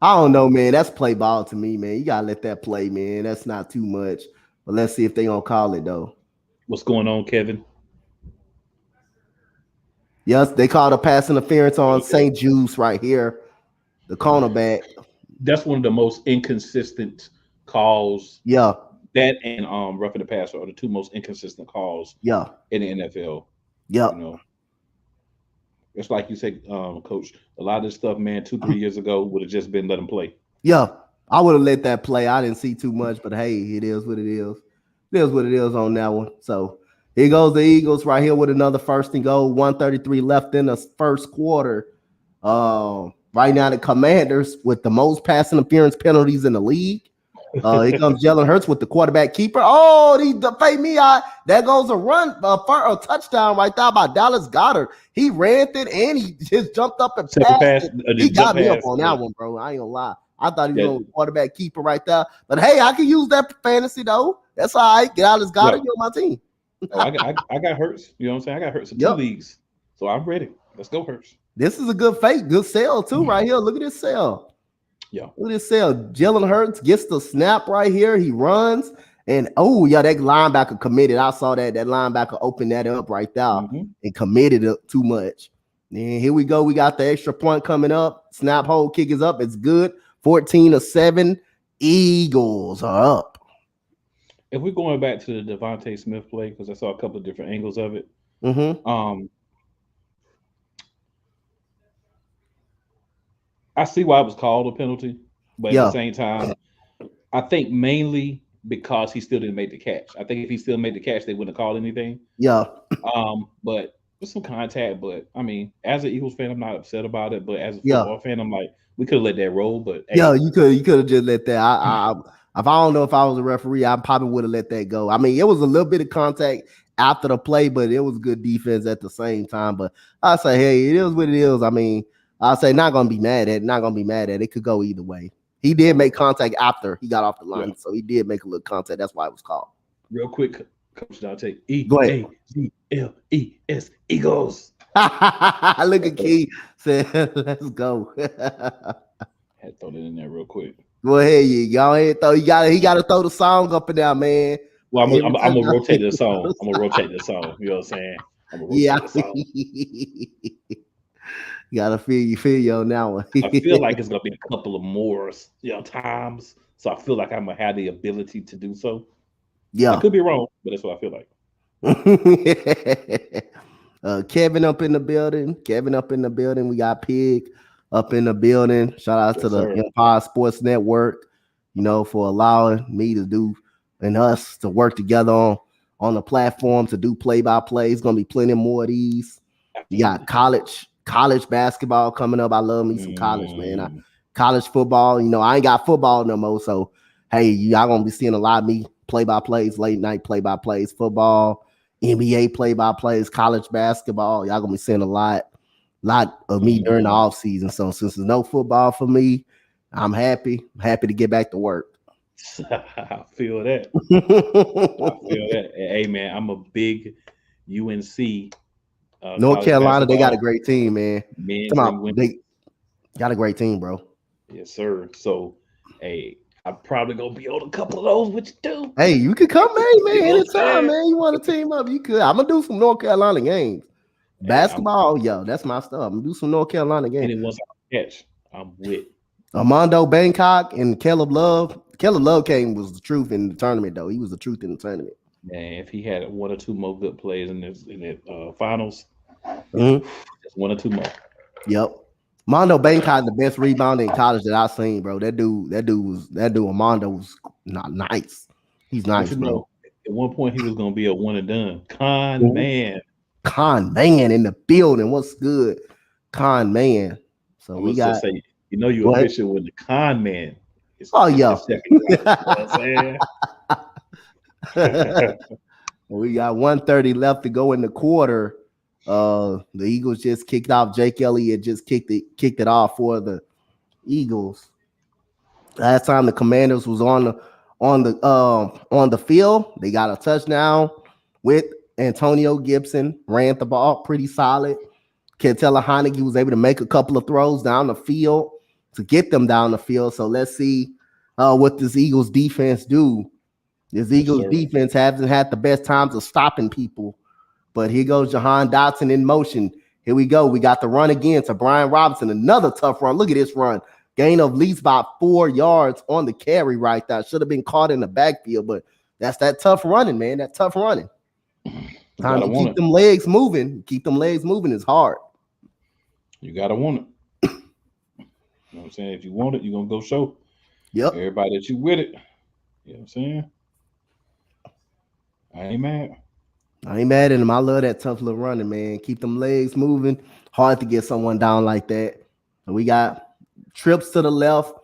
I don't know, man. That's play ball to me, man. You gotta let that play, man. That's not too much. But let's see if they gonna call it though. What's going on, Kevin? Yes, they called a pass interference on St. Jude's right here, the cornerback. That's one of the most inconsistent calls. Yeah. That and roughing the passer are the two most inconsistent calls. Yeah. In the NFL. Yeah. You know, it's like you said, Coach. A lot of this stuff, man, 2-3 years ago would have just been let them play. Yeah, I would have let that play. I didn't see too much, but hey, it is what it is. It is what it is on that one. So here goes the Eagles right here with another first and goal. 1:33 left in the first quarter. Right now, the Commanders with the most pass interference penalties in the league. Here comes Jalen Hurts with the quarterback keeper. Oh, he paid me out. There goes a run, a touchdown right there by Dallas Goedert. He ran it and he just jumped up and passed it. He got me up on that one, bro. I ain't gonna lie. I thought he was on the quarterback keeper right there. But hey, I can use that for fantasy though. That's all right. Dallas Goedert, you're on my team. I got Hurts. You know what I'm saying? I got Hurts in 2 leagues. So I'm ready. Let's go, Hurts. This is a good fake, good sell too, right here. Look at this sell. Yeah. Look at this sell. Jalen Hurts gets the snap right here. He runs. And oh, yeah, that linebacker committed. I saw that. That linebacker opened that up right there and committed it too much. And here we go. We got the extra point coming up. Snap, hold, kick is up. It's good. 14-7. Eagles are up. If we're going back to the Devontae Smith play, because I saw a couple of different angles of it. I see why it was called a penalty, but at the same time, I think mainly because he still didn't make the catch. I think if he still made the catch, they wouldn't have called anything. Yeah. But with some contact, but I mean, as an Eagles fan, I'm not upset about it. But as a football fan, I'm like, we could have let that roll. But hey. You could have just let that. If I don't know if I was a referee, I probably would have let that go. I mean, it was a little bit of contact after the play, but it was good defense at the same time. But I say, hey, it is what it is. I mean, I say not gonna be mad at it. Not gonna be mad at it. It could go either way. He did make contact after he got off the line, so he did make a little contact. That's why it was called. Real quick, Coach Dante. E-A-G-L-E-S, Eagles. Look at Key said, "Let's go." Had to throw that in there real quick. Go ahead, y'all. Throw. He got to throw the song up and down, man. Well, I'm gonna rotate the song. I'm gonna rotate the song. You know what I'm saying? I'm gonna rotate the song. You gotta feel you on that one. I feel like it's gonna be a couple of more times, so I feel like I'm gonna have the ability to do so. Yeah, I could be wrong, but that's what I feel like. Kevin up in the building. We got Pig up in the building. Shout out to the Empire Sports Network, for allowing me to do and us to work together on the platform to do play-by-play. It's gonna be plenty more of these. You got college basketball coming up. I love me some college, man. College football, I ain't got football no more. So, hey, y'all gonna be seeing a lot of me play-by-plays, late night play-by-plays, football, NBA play-by-plays, college basketball. Y'all gonna be seeing a lot of me during the off season. So since there's no football for me, I'm happy. I'm happy to get back to work. I feel that. Hey, man, I'm a big UNC. North Carolina, they got a great team, man. Come on, they got a great team, bro. Yes, sir. So, hey, I'm probably gonna be on a couple of those with you too. Hey, you can come, man. Anytime, man. You want to team up? You could. I'm gonna do some North Carolina games. Basketball, that's my stuff. I'm gonna do some North Carolina games. And once I catch, I'm with Armando Bangkok and Caleb Love. Caleb Love was the truth in the tournament, though. He was the truth in the tournament. Man, if he had 1 or 2 more good plays in the finals, just 1 or 2 more. Yep. Mondo Bangkok, the best rebounder in college that I've seen, bro. That dude, Armando was not nice. He's nice, bro. At one point, he was gonna be a one and done. Con man in the building. What's good, Con man? So we got. Say, you're official with the Con man. Oh yeah. We got 1:30 left to go in the quarter. The Eagles just kicked off. Jake Elliott just kicked it off for the Eagles. Last time the Commanders was on the field, they got a touchdown with Antonio Gibson, ran the ball pretty solid. Taylor Heinicke was able to make a couple of throws down the field to get them down the field. So let's see what this Eagles defense do. This Eagles defense hasn't had the best times of stopping people. But here goes Jahan Dotson in motion. Here we go. We got the run again to Brian Robinson. Another tough run. Look at this run. Gain of at least about 4 yards on the carry right there. Should have been caught in the backfield, but that's that tough running, man. That tough running. Time to keep them legs moving. Keep them legs moving is hard. You got to want it. You know what I'm saying? If you want it, you're going to go show everybody that you with it. You know what I'm saying? I ain't mad at him. I love that tough little running, man. Keep them legs moving. Hard to get someone down like that. And we got trips to the left.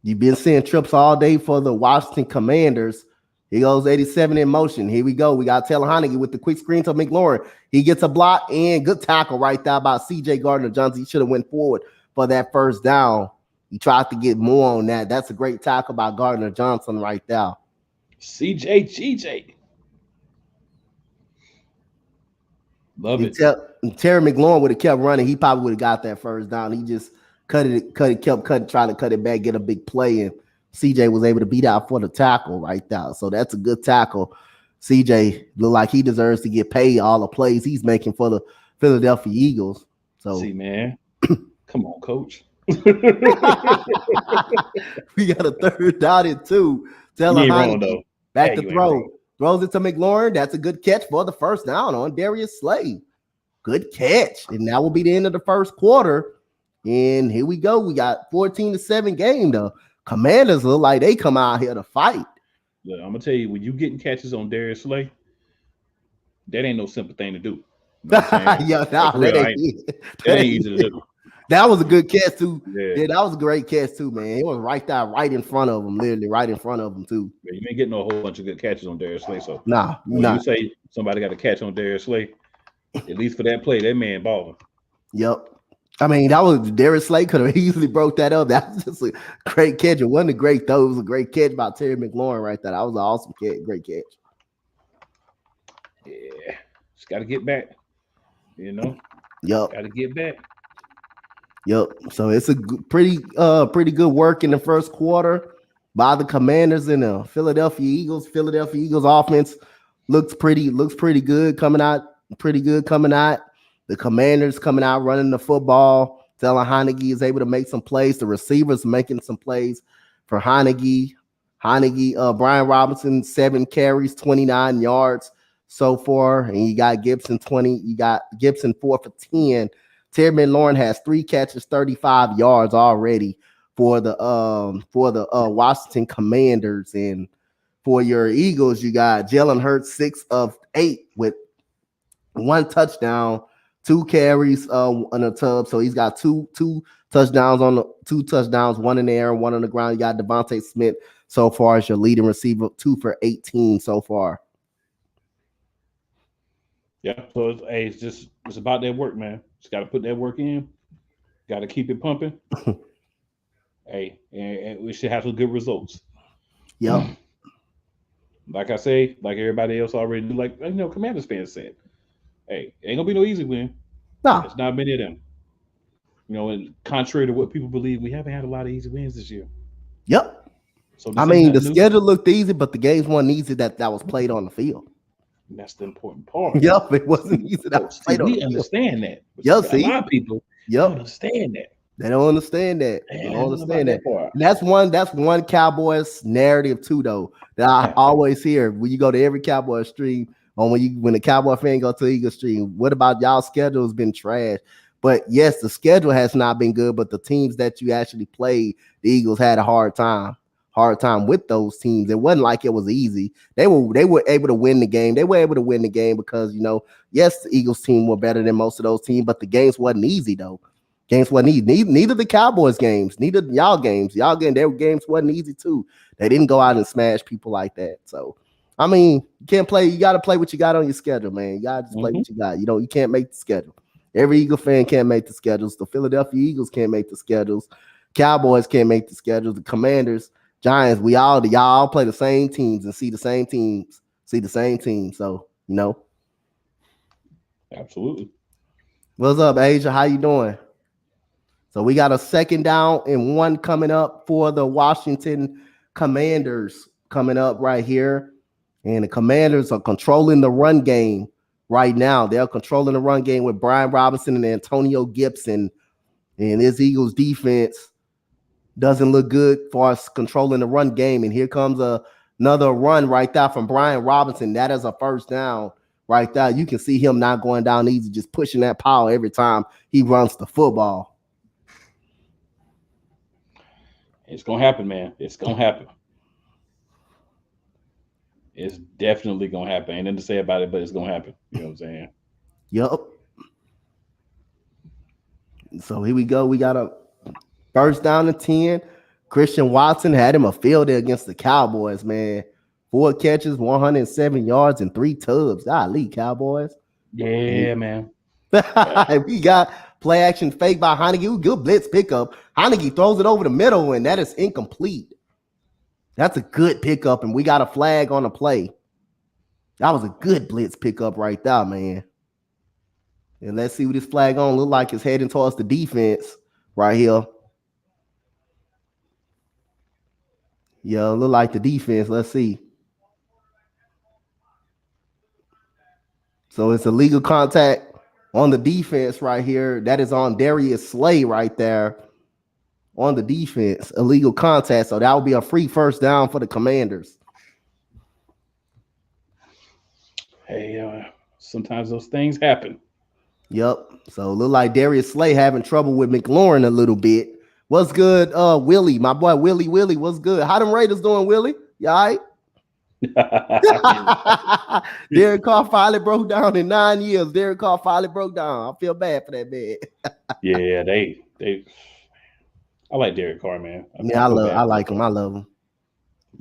You've been seeing trips all day for the Washington Commanders. He goes 87 in motion. Here we go. We got Taylor Heinicke with the quick screen to McLaurin. He gets a block and good tackle right there by C.J. Gardner-Johnson. He should have went forward for that first down. He tried to get more on that. That's a great tackle by Gardner-Johnson right there. C.J. G.J. Love it. Terry McLaurin would have kept running. He probably would have got that first down. He just kept trying to cut it back, get a big play, and CJ was able to beat out for the tackle right there. So that's a good tackle. CJ look like he deserves to get paid all the plays he's making for the Philadelphia Eagles. So see, man, come on, coach. We got a third down and 2. Taylor Heinicke back to throw. Throws it to McLaurin. That's a good catch for the first down on Darius Slay. Good catch. And that will be the end of the first quarter. And here we go. We got 14-7 game. The Commanders look like they come out here to fight. Yeah, I'm gonna tell you, when you getting catches on Darius Slay, that ain't no simple thing to do. You know that ain't easy to do. That was a good catch too. Yeah, that was a great catch too, man. It was right there, right in front of him, literally right in front of him too. Yeah, you ain't getting a whole bunch of good catches on Darius Slay. So when you say somebody got a catch on Darius Slay, at least for that play, that man balling. Yep. I mean, that was Darius Slay could have easily broke that up. That was just a great catch. It wasn't a great throw. It was a great catch by Terry McLaurin right there. That was an awesome catch. Great catch. Yeah. Just got to get back. You know? Yep. Got to get back. Yep. So it's a pretty good work in the first quarter by the Commanders and the Philadelphia Eagles. Philadelphia Eagles offense looks pretty good coming out. The Commanders coming out running the football. Taylor Heinicke is able to make some plays. The receivers making some plays for Heinicke. Brian Robinson, 7 carries, 29 yards so far. And you got Gibson 20. You got Gibson 4 for 10. Terry McLaurin has 3 catches, 35 yards already for the Washington Commanders. And for your Eagles, you got Jalen Hurts 6 of 8 with 1 touchdown, 2 carries on a tub. So he's got two touchdowns on 2 touchdowns, 1 in the air, 1 on the ground. You got Devontae Smith so far as your leading receiver, 2 for 18 so far. Yeah, so it's about that work, man. Just got to put that work in. Got to keep it pumping. Hey, and we should have some good results. Yep. Like I say, like everybody else already do, like Commanders fans said, hey, ain't gonna be no easy win. No, it's not many of them. And contrary to what people believe, we haven't had a lot of easy wins this year. Yep. So I mean, the schedule looked easy, but the games weren't easy that was played on the field. And that's the important part. Yep, it wasn't easy that was played on the field. We understand that. Yep, a lot of people don't understand that. They don't understand that. They don't understand that. And that's one Cowboys narrative too, though, that I always hear when you go to every Cowboys stream, or when the Cowboy fan go to Eagle stream. What about y'all schedule has been trash? But yes, the schedule has not been good, but the teams that you actually played, the Eagles had a hard time with those teams. It wasn't like it was easy. They were able to win the game. They were able to win the game because, yes, the Eagles team were better than most of those teams, but the games wasn't easy though. Games wasn't easy. Neither the Cowboys games, neither y'all games. Their games wasn't easy too. They didn't go out and smash people like that. So I mean, you can't play. You got to play what you got on your schedule, man. You got to just play Mhm. what you got. You can't make the schedule. Every Eagle fan can't make the schedules. The Philadelphia Eagles can't make the schedules. Cowboys can't make the schedules. The Commanders, Giants, y'all all play the same teams and see the same teams. So, Absolutely. what's up, Asia? How you doing? So we got a 2nd down and 1 coming up for the Washington Commanders coming up right here. And the Commanders are controlling the run game right now. They're controlling the run game with Brian Robinson and Antonio Gibson. And this Eagles defense doesn't look good for us controlling the run game. And here comes another run right there from Brian Robinson. That is a 1st down right there. You can see him not going down easy, just pushing that power every time he runs the football. It's gonna happen, man. It's gonna happen. It's definitely gonna happen. Ain't nothing to say about it, but it's gonna happen. You know what I'm saying? Yup. So here we go. We got a 1st down and 10. Christian Watson had him a field day against the Cowboys, man. 4 catches, 107 yards, and 3 tubs. Golly, Cowboys. Yeah, man. We got play action fake by Heinicke. Good blitz pickup. Heinicke throws it over the middle, and that is incomplete. That's a good pickup, and we got a flag on the play. That was a good blitz pickup right there, man. And let's see what this flag on look like. It's heading towards the defense right here. Yeah, look like the defense. Let's see. So it's illegal contact on the defense right here. That is on Darius Slay right there on the defense. Illegal contact. So that will be a free 1st down for the Commanders. Hey, sometimes those things happen. Yep. So look like Darius Slay having trouble with McLaurin a little bit. What's good, Willie? My boy Willie. What's good? How them Raiders doing, Willie? You all right? Derek Carr finally broke down in 9 years. Derek Carr finally broke down. I feel bad for that man. Yeah, they. I like Derek Carr, man. I like him. I love him.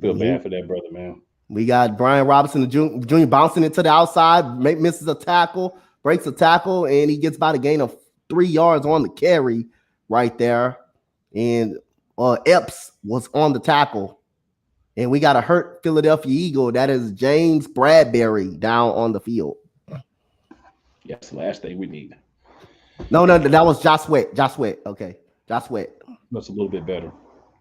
Feel bad for that brother, man. We got Brian Robinson Jr. bouncing into the outside, misses a tackle, breaks a tackle, and he gets about a gain of 3 yards on the carry right there. And Epps was on the tackle. And we got a hurt Philadelphia Eagle. That is James Bradbury down on the field. Yes, the last thing we need. No, that was Josh Sweat. Okay, Josh Sweat. That's a little bit better.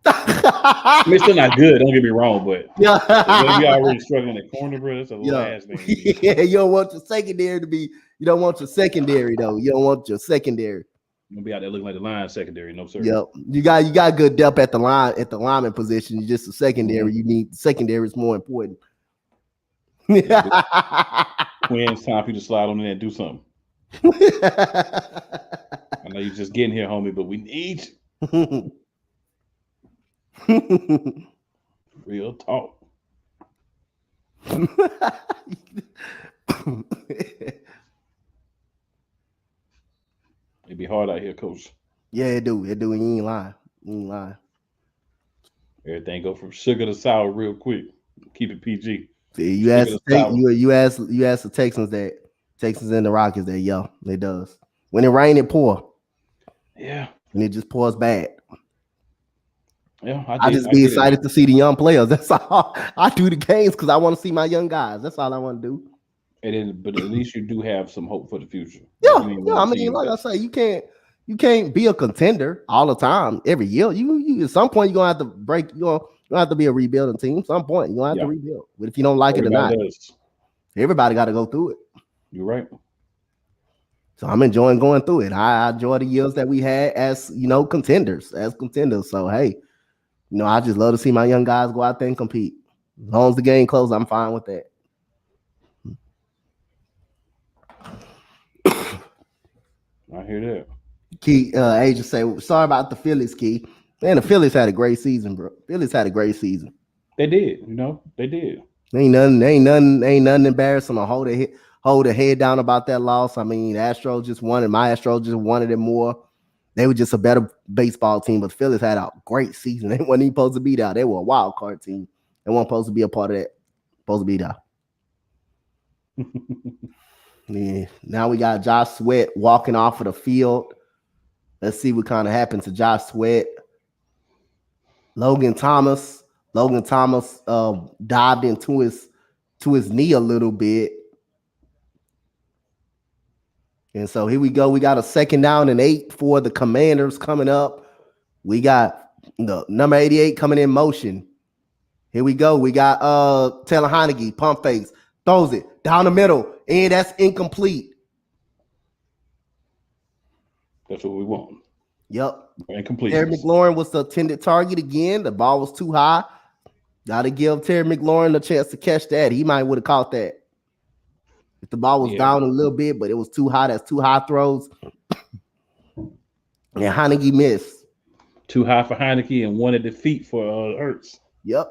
I mean, it's still not good. Don't get me wrong, but yeah, we already struggling at corner, bro. That's the last thing. Yeah, you don't want your secondary to be. You don't want your secondary though. You don't want your secondary. You're gonna be out there looking like the line secondary, no sir. Yep, you got good depth at the lineman position. You just a secondary. You need secondary is more important. Twins, time for you to slide on in there and do something. I know you're just getting here, homie, but we need real talk. It'd be hard out here, coach. Yeah, it do. You ain't lying. Everything go from sugar to sour real quick. Keep it PG. See, you ask the Texans and the Rockets that it does. When it rain, it pour. Yeah. And it just pours bad. Yeah, I just be excited to see the young players. That's all. I do the games because I want to see my young guys. That's all I want to do. But at least you do have some hope for the future. Yeah. I mean, like I say, you can't be a contender all the time every year. You at some point you're gonna have to break. You're gonna have to be a rebuilding team. At some point you're gonna have to rebuild. But if you don't like it or not, everybody got to go through it. You're right. So I'm enjoying going through it. I enjoy the years that we had as contenders. So hey, I just love to see my young guys go out there and compete. As long as the game closes, I'm fine with that. I hear that. Key, Agent say, sorry about the Phillies, Key. Man, the Phillies had a great season, bro. Phillies had a great season. They did, they did. Ain't nothing embarrassing to hold their head down about that loss. I mean, the Astros just wanted, my Astros just wanted it more. They were just a better baseball team, but the Phillies had a great season. They weren't even supposed to be there. They were a wild card team. They weren't supposed to be a part of that. Supposed to be there. Yeah. Now we got Josh Sweat walking off of the field. Let's see what kind of happened to Josh Sweat. Logan Thomas dived into his knee a little bit. And so here we go. We got a 2nd down and 8 for the Commanders coming up. We got the number 88 coming in motion. Here we go. We got Taylor Heinicke, pump fakes, throws it down the middle, and that's incomplete. That's what we want. Yep. Incomplete. Terry McLaurin was the intended target again. The ball was too high. Got to give Terry McLaurin a chance to catch that. He might would have caught that if the ball was down a little bit, but it was too high. That's 2 high throws. And Heinicke missed. Too high for Heinicke and 1 at the feet for Ertz. Yep.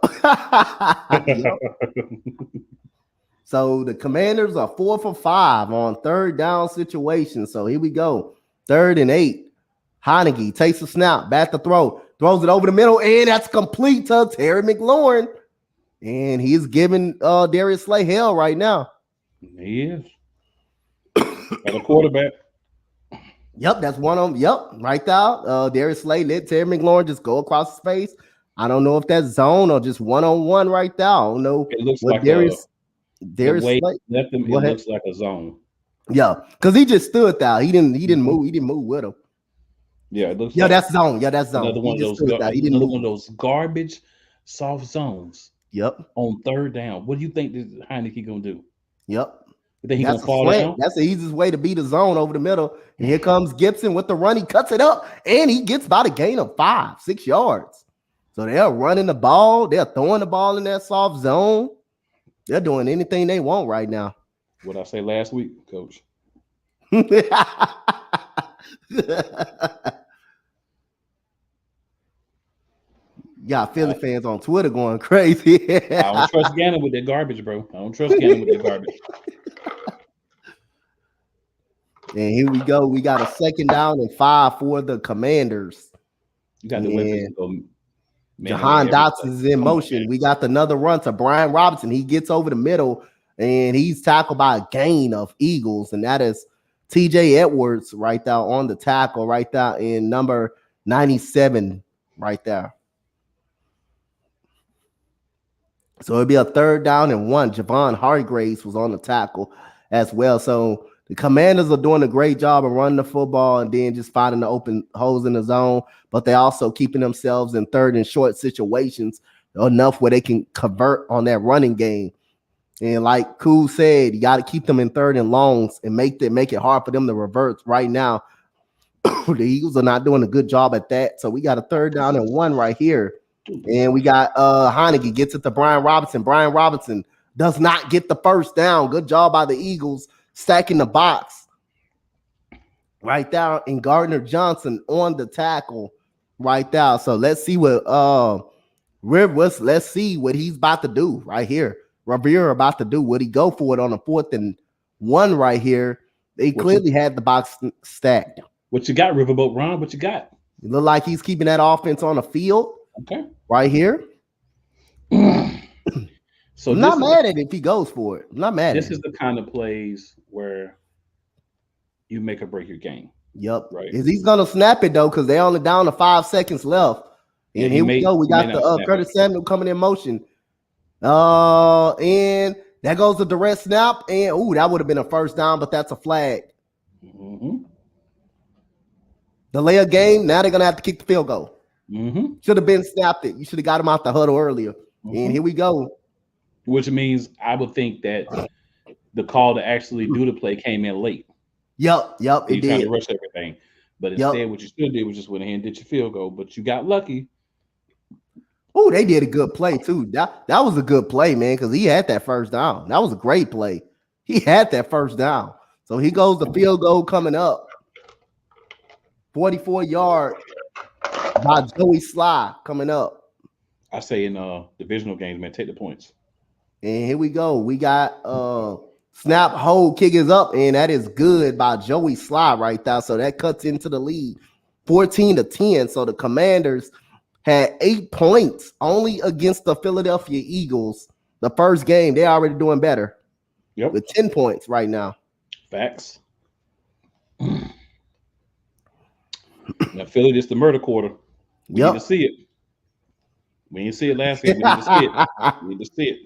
Yep. So the Commanders are 4 for 5 on 3rd down situations. So here we go. 3rd and 8. Heinicke takes a snap, back to throw, throws it over the middle, and that's complete to Terry McLaurin. And he's giving Darius Slay hell right now. He is. Got a quarterback. Yep, that's one of them. Yep, right there. Darius Slay let Terry McLaurin just go across the space. I don't know if that's zone or just one-on-one right there. I don't know. It looks what like Darius Slay left him. It Go ahead. looks like a zone. Yeah, because he just stood there. He didn't move. He didn't move with him. Yeah, it looks. Yeah, like that's zone. Yeah, that's zone. another one of those. Another one of those garbage soft zones. Yep. On 3rd down, what do you think this Heinicke gonna do? Yep. You think he's That's gonna fall down? That's the easiest way to beat a zone over the middle. And here comes Gibson with the run. He cuts it up, and he gets about a gain of 5-6 yards. So they're running the ball. They're throwing the ball in that soft zone. They're doing anything they want right now. What I say last week, Coach? Got Philly fans on Twitter going crazy. I don't trust Gannon with that garbage, bro. I don't trust Gannon with that garbage. And here we go. We got a 2nd down and 5 for the Commanders. You got to win. Jahan Dotson is in motion. We got another run to Brian Robinson. He gets over the middle, and he's tackled by a gain of Eagles, and that is TJ Edwards right there on the tackle, right there in number 97 right there. So it'll be a 3rd down and 1. Javon Hargraves was on the tackle as well. So the Commanders are doing a great job of running the football and then just finding the open holes in the zone, but they're also keeping themselves in 3rd and short situations enough where they can convert on that running game. And like Cool said, you got to keep them in 3rd and longs and make it hard for them to revert. Right now, the Eagles are not doing a good job at that. So we got a 3rd down and 1 right here. And we got Heinicke gets it to Brian Robinson. Brian Robinson does not get the 1st down. Good job by the Eagles stacking the box right there. And Gardner Johnson on the tackle right there. So let's see what let's see what he's about to do right here. Rivera about to do. Would he go for it on a 4th and 1 right here? They clearly had the box stacked. What you got, Riverboat Ron? What you got? It look like he's keeping that offense on the field. Okay. Right here. So I'm not mad at it if he goes for it. I'm not mad. This is the kind of plays where you make or break your game. Yep. Right. Is he's gonna snap it though? Because they're only down to 5 seconds left. And here we go. We got the Curtis Samuel coming in motion. And that goes the direct snap. And that would have been a 1st down, but that's a flag. Mm-hmm. Delay a game. Now they're gonna have to kick the field goal. Mm-hmm. Should have been snapped it. You should have got him out the huddle earlier. Mm-hmm. And here we go. Which means I would think that the call to actually do the play came in late. Yep. You trying to rush everything. But instead, what you should do was just went ahead and did your field goal. But you got lucky. Oh, they did a good play too. That was a good play, man, because he had that 1st down. That was a great play. He had that 1st down. So he goes the field goal coming up. 44-yard by Joey Sly coming up. I say in divisional games, man, take the points. And here we go. We got snap, hold, kick is up, and that is good by Joey Sly right there. So that cuts into the lead, 14-10. So the Commanders had 8 points only against the Philadelphia Eagles the first game, they're already doing better. Yep. With 10 points right now. Facts. Now, Philly, this the murder quarter. We need to see it. We didn't see it last game. We need to see it. We need to see it.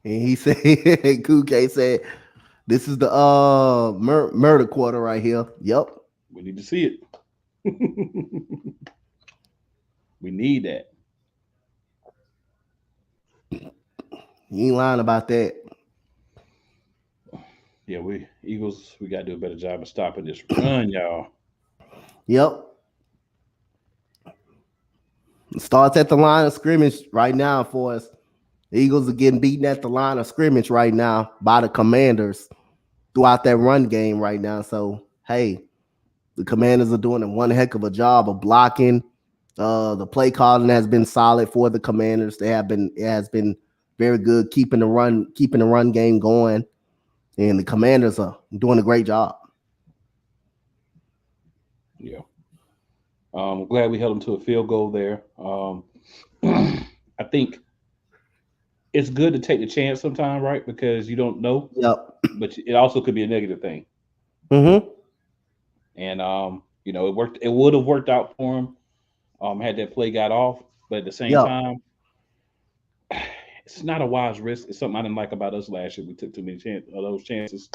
And he said, Kuke said, this is the murder quarter right here. Yep. We need to see it. We need that. You ain't lying about that. Yeah, we Eagles, we gotta do a better job of stopping this run, y'all. Yep. It starts at the line of scrimmage right now for us. The Eagles are getting beaten at the line of scrimmage right now by the Commanders throughout that run game right now. So, hey, the Commanders are doing one heck of a job of blocking. The play calling has been solid for the Commanders. It has been very good keeping the run game going. And the Commanders are doing a great job. Yeah. I'm glad we held them to a field goal there. I think it's good to take the chance sometime, right? Because you don't know. Yep. But it also could be a negative thing. Mm-hmm. And it worked. It would have worked out for him had that play got off. But at the same time, it's not a wise risk. It's something I didn't like about us last year. We took too many of those chances.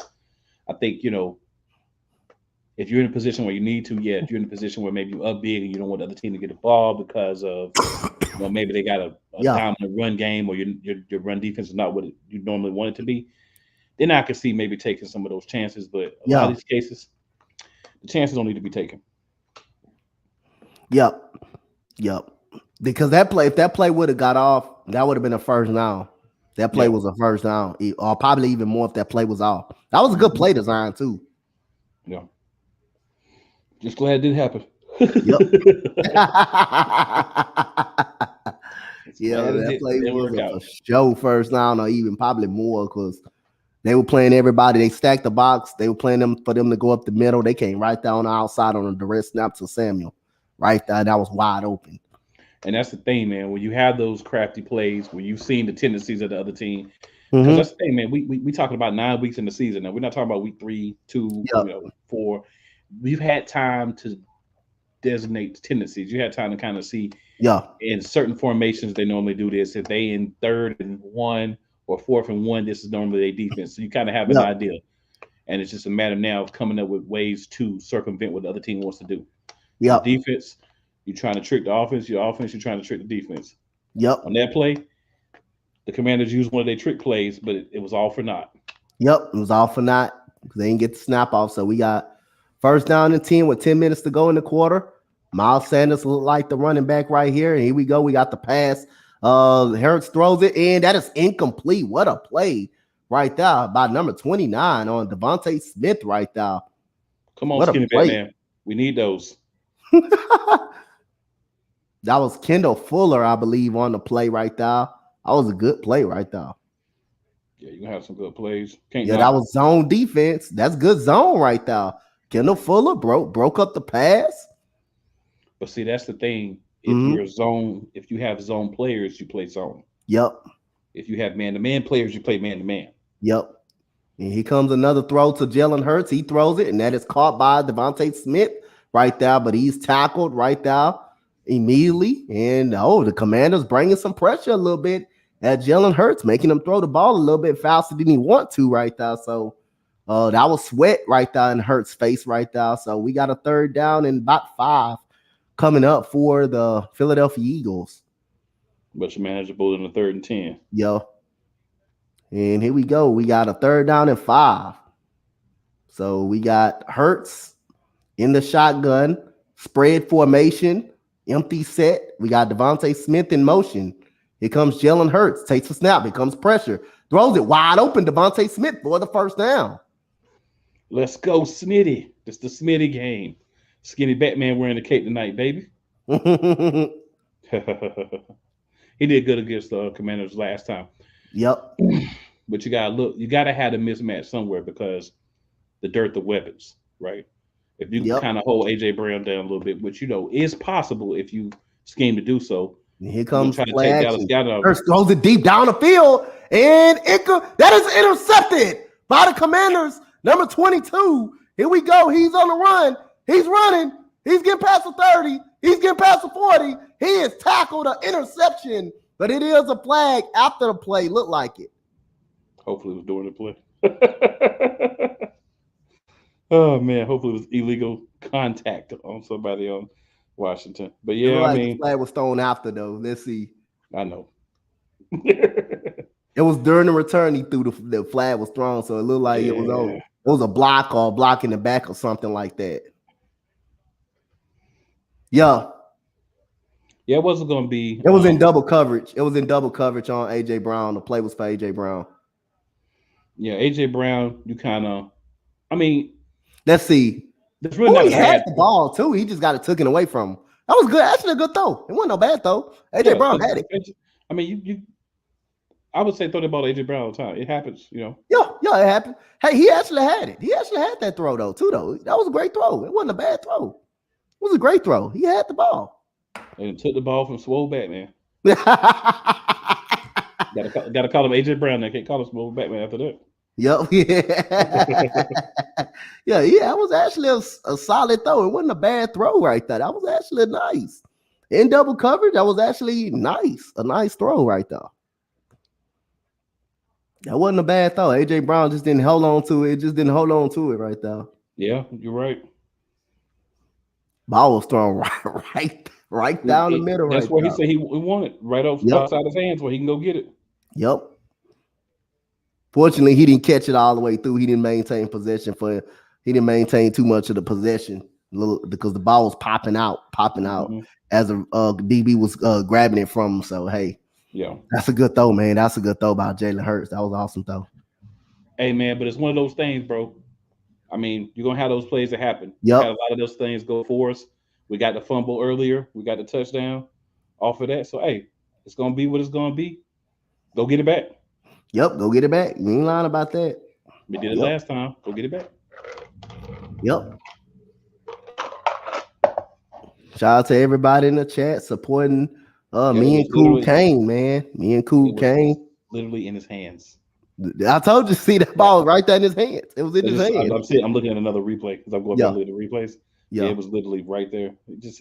I think, if you're in a position where you need to, if you're in a position where maybe you're up big and you don't want the other team to get the ball because of, maybe they got a dominant run game or your run defense is not what you normally want it to be, then I could see maybe taking some of those chances. But a lot of these cases, the chances don't need to be taken. Yep. Because if that play would have got off, that would have been a first down. That play was a first down, or probably even more if that play was off. That was a good play design too. Yeah. Just glad it didn't happen. Yep. That play was a show first down, or even probably more, because they were playing everybody. They stacked the box. They were playing them for them to go up the middle. They came right down the outside on a direct snap to Samuel. Right there, that was wide open. And that's the thing, man. When you have those crafty plays, when you've seen the tendencies of the other team, because that's the thing, man. We talking about 9 weeks in the season now. We're not talking about week 3, 2, 4. We've had time to designate tendencies. You had time to kind of see, in certain formations they normally do this. If they in 3rd and 1 or 4th and 1, this is normally their defense. So you kind of have an idea, and it's just a matter now of coming up with ways to circumvent what the other team wants to do. Yeah, defense. You're trying to trick the offense. Your offense, you're trying to trick the defense. Yep. On that play, the Commanders used one of their trick plays, but it was all for naught. Yep, it was all for naught. They didn't get the snap off. So we got first down and 10 with 10 minutes to go in the quarter. Miles Sanders looked like the running back right here. And here we go. We got the pass. Hurts throws it in. That is incomplete. What a play right there by number 29 on Devontae Smith right there. Come on, skinny Batman. We need those. That was Kendall Fuller, I believe, on the play right there. That was a good play right there. Yeah, you have some good plays. That was zone defense. That's good zone right there. Kendall Fuller broke up the pass. But see, that's the thing. If you have zone players, you play zone. Yep. If you have man-to-man players, you play man-to-man. Yep. And here comes another throw to Jalen Hurts. He throws it, and that is caught by Devontae Smith right there, but he's tackled right there immediately. And the Commanders bringing some pressure a little bit at Jalen Hurts, making him throw the ball a little bit faster than he want to right there. So that was sweat right there in Hurts' face right there. So we got a third down and about 5 coming up for the Philadelphia Eagles. But your manageable in the 3rd and 10. Yo. And here we go. We got a third down and 5. So we got Hurts in the shotgun, spread formation, empty set. We got Devontae Smith in motion. Here comes Jalen Hurts, takes a snap. Here comes pressure, throws it wide open. Devontae Smith for the first down. Let's go, Smitty. It's the Smitty game. Skinny Batman wearing the cape tonight, baby. He did good against the Commanders last time. Yep. But you gotta have a mismatch somewhere because the dearth of weapons, right? If you kind of hold AJ Brown down a little bit, which is possible if you scheme to do so. Here We're gonna comes try to play take Dallas action. Goedert. Hurts throws it deep down the field, and that is intercepted by the Commanders. Number 22. Here we go. He's on the run. He's running. He's getting past the 30. He's getting past the 40. He is tackled, an interception, but it is a flag after the play. Looked like it. Hopefully it was during the play. Oh man, hopefully it was illegal contact on somebody on Washington. But yeah, I mean, the flag was thrown after though. Let's see. I know. It was during the return he threw the flag was thrown, so it looked like it was over. It was a block or a block in the back or something like that. Yeah. Yeah, it wasn't going to be. It was in double coverage. It was in double coverage on A.J. Brown. The play was for A.J. Brown. Yeah, A.J. Brown, you kind of, I mean. Let's see. That's really not he had the ball, too. He just got it taken away from him. That was good. Actually, a good throw. It wasn't no bad throw. A.J. Brown had it. I mean, I would say throw the ball to A.J. Brown all the time. It happens, you know. Yeah, it happened. Hey, he actually had it. He actually had that throw, though, too, though. That was a great throw. It wasn't a bad throw. It was a great throw. He had the ball. And took the ball from Swole Batman. Gotta call him A.J. Brown. I can't call him Swole Batman after that. Yep. Yeah. That was actually a solid throw. It wasn't a bad throw right there. That was actually nice. In double coverage, that was actually nice. A nice throw right there. That wasn't a bad throw. A.J. Brown just didn't hold on to it. Right there. Yeah, you're right. Ball was thrown right down the middle. That's where he said he wanted, right outside his hands where he can go get it. Yep. Fortunately, he didn't catch it all the way through. He didn't maintain possession he didn't maintain too much of the possession because the ball was popping out as a DB was grabbing it from him. So hey, yeah, that's a good throw, man. That's a good throw by Jalen Hurts. That was awesome throw. Hey man, but it's one of those things, bro. I mean, you're gonna have those plays that happen. Yep. Had a lot of those things go for us. We got the fumble earlier. We got the touchdown off of that. So hey, it's gonna be what it's gonna be. Go get it back. Yep, go get it back. You ain't lying about that. We did it last time. Go get it back. Yep. Shout out to everybody in the chat supporting me and Cool Kane, man. Me and Cool Kane. Literally in his hands. I told you, see that ball right there in his hands. It was in his hands. I'm looking at another replay because I'm going back to the replays. Yeah, it was literally right there.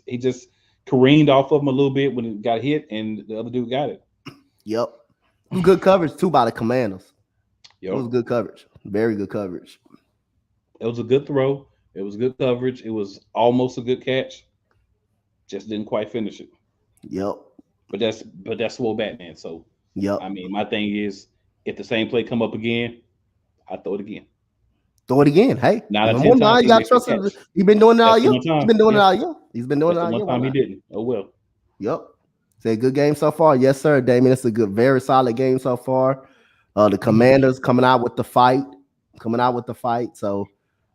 He just careened off of him a little bit when it got hit, and the other dude got it. Yep. Good coverage too by the Commanders. Yep. It was good coverage. Very good coverage. It was a good throw. It was good coverage. It was almost a good catch. Just didn't quite finish it. Yep. But that's Swole Batman. So yep. I mean, my thing is, if the same play come up again, I throw it again. Throw it again. Hey, now you got to trust him. He's been doing it all year. He's been doing it all year. He's been doing it all year. One time he didn't. Oh well. Yep. Say good game so far. Yes, sir, Damien. It's a good, very solid game so far. The Commanders coming out with the fight. So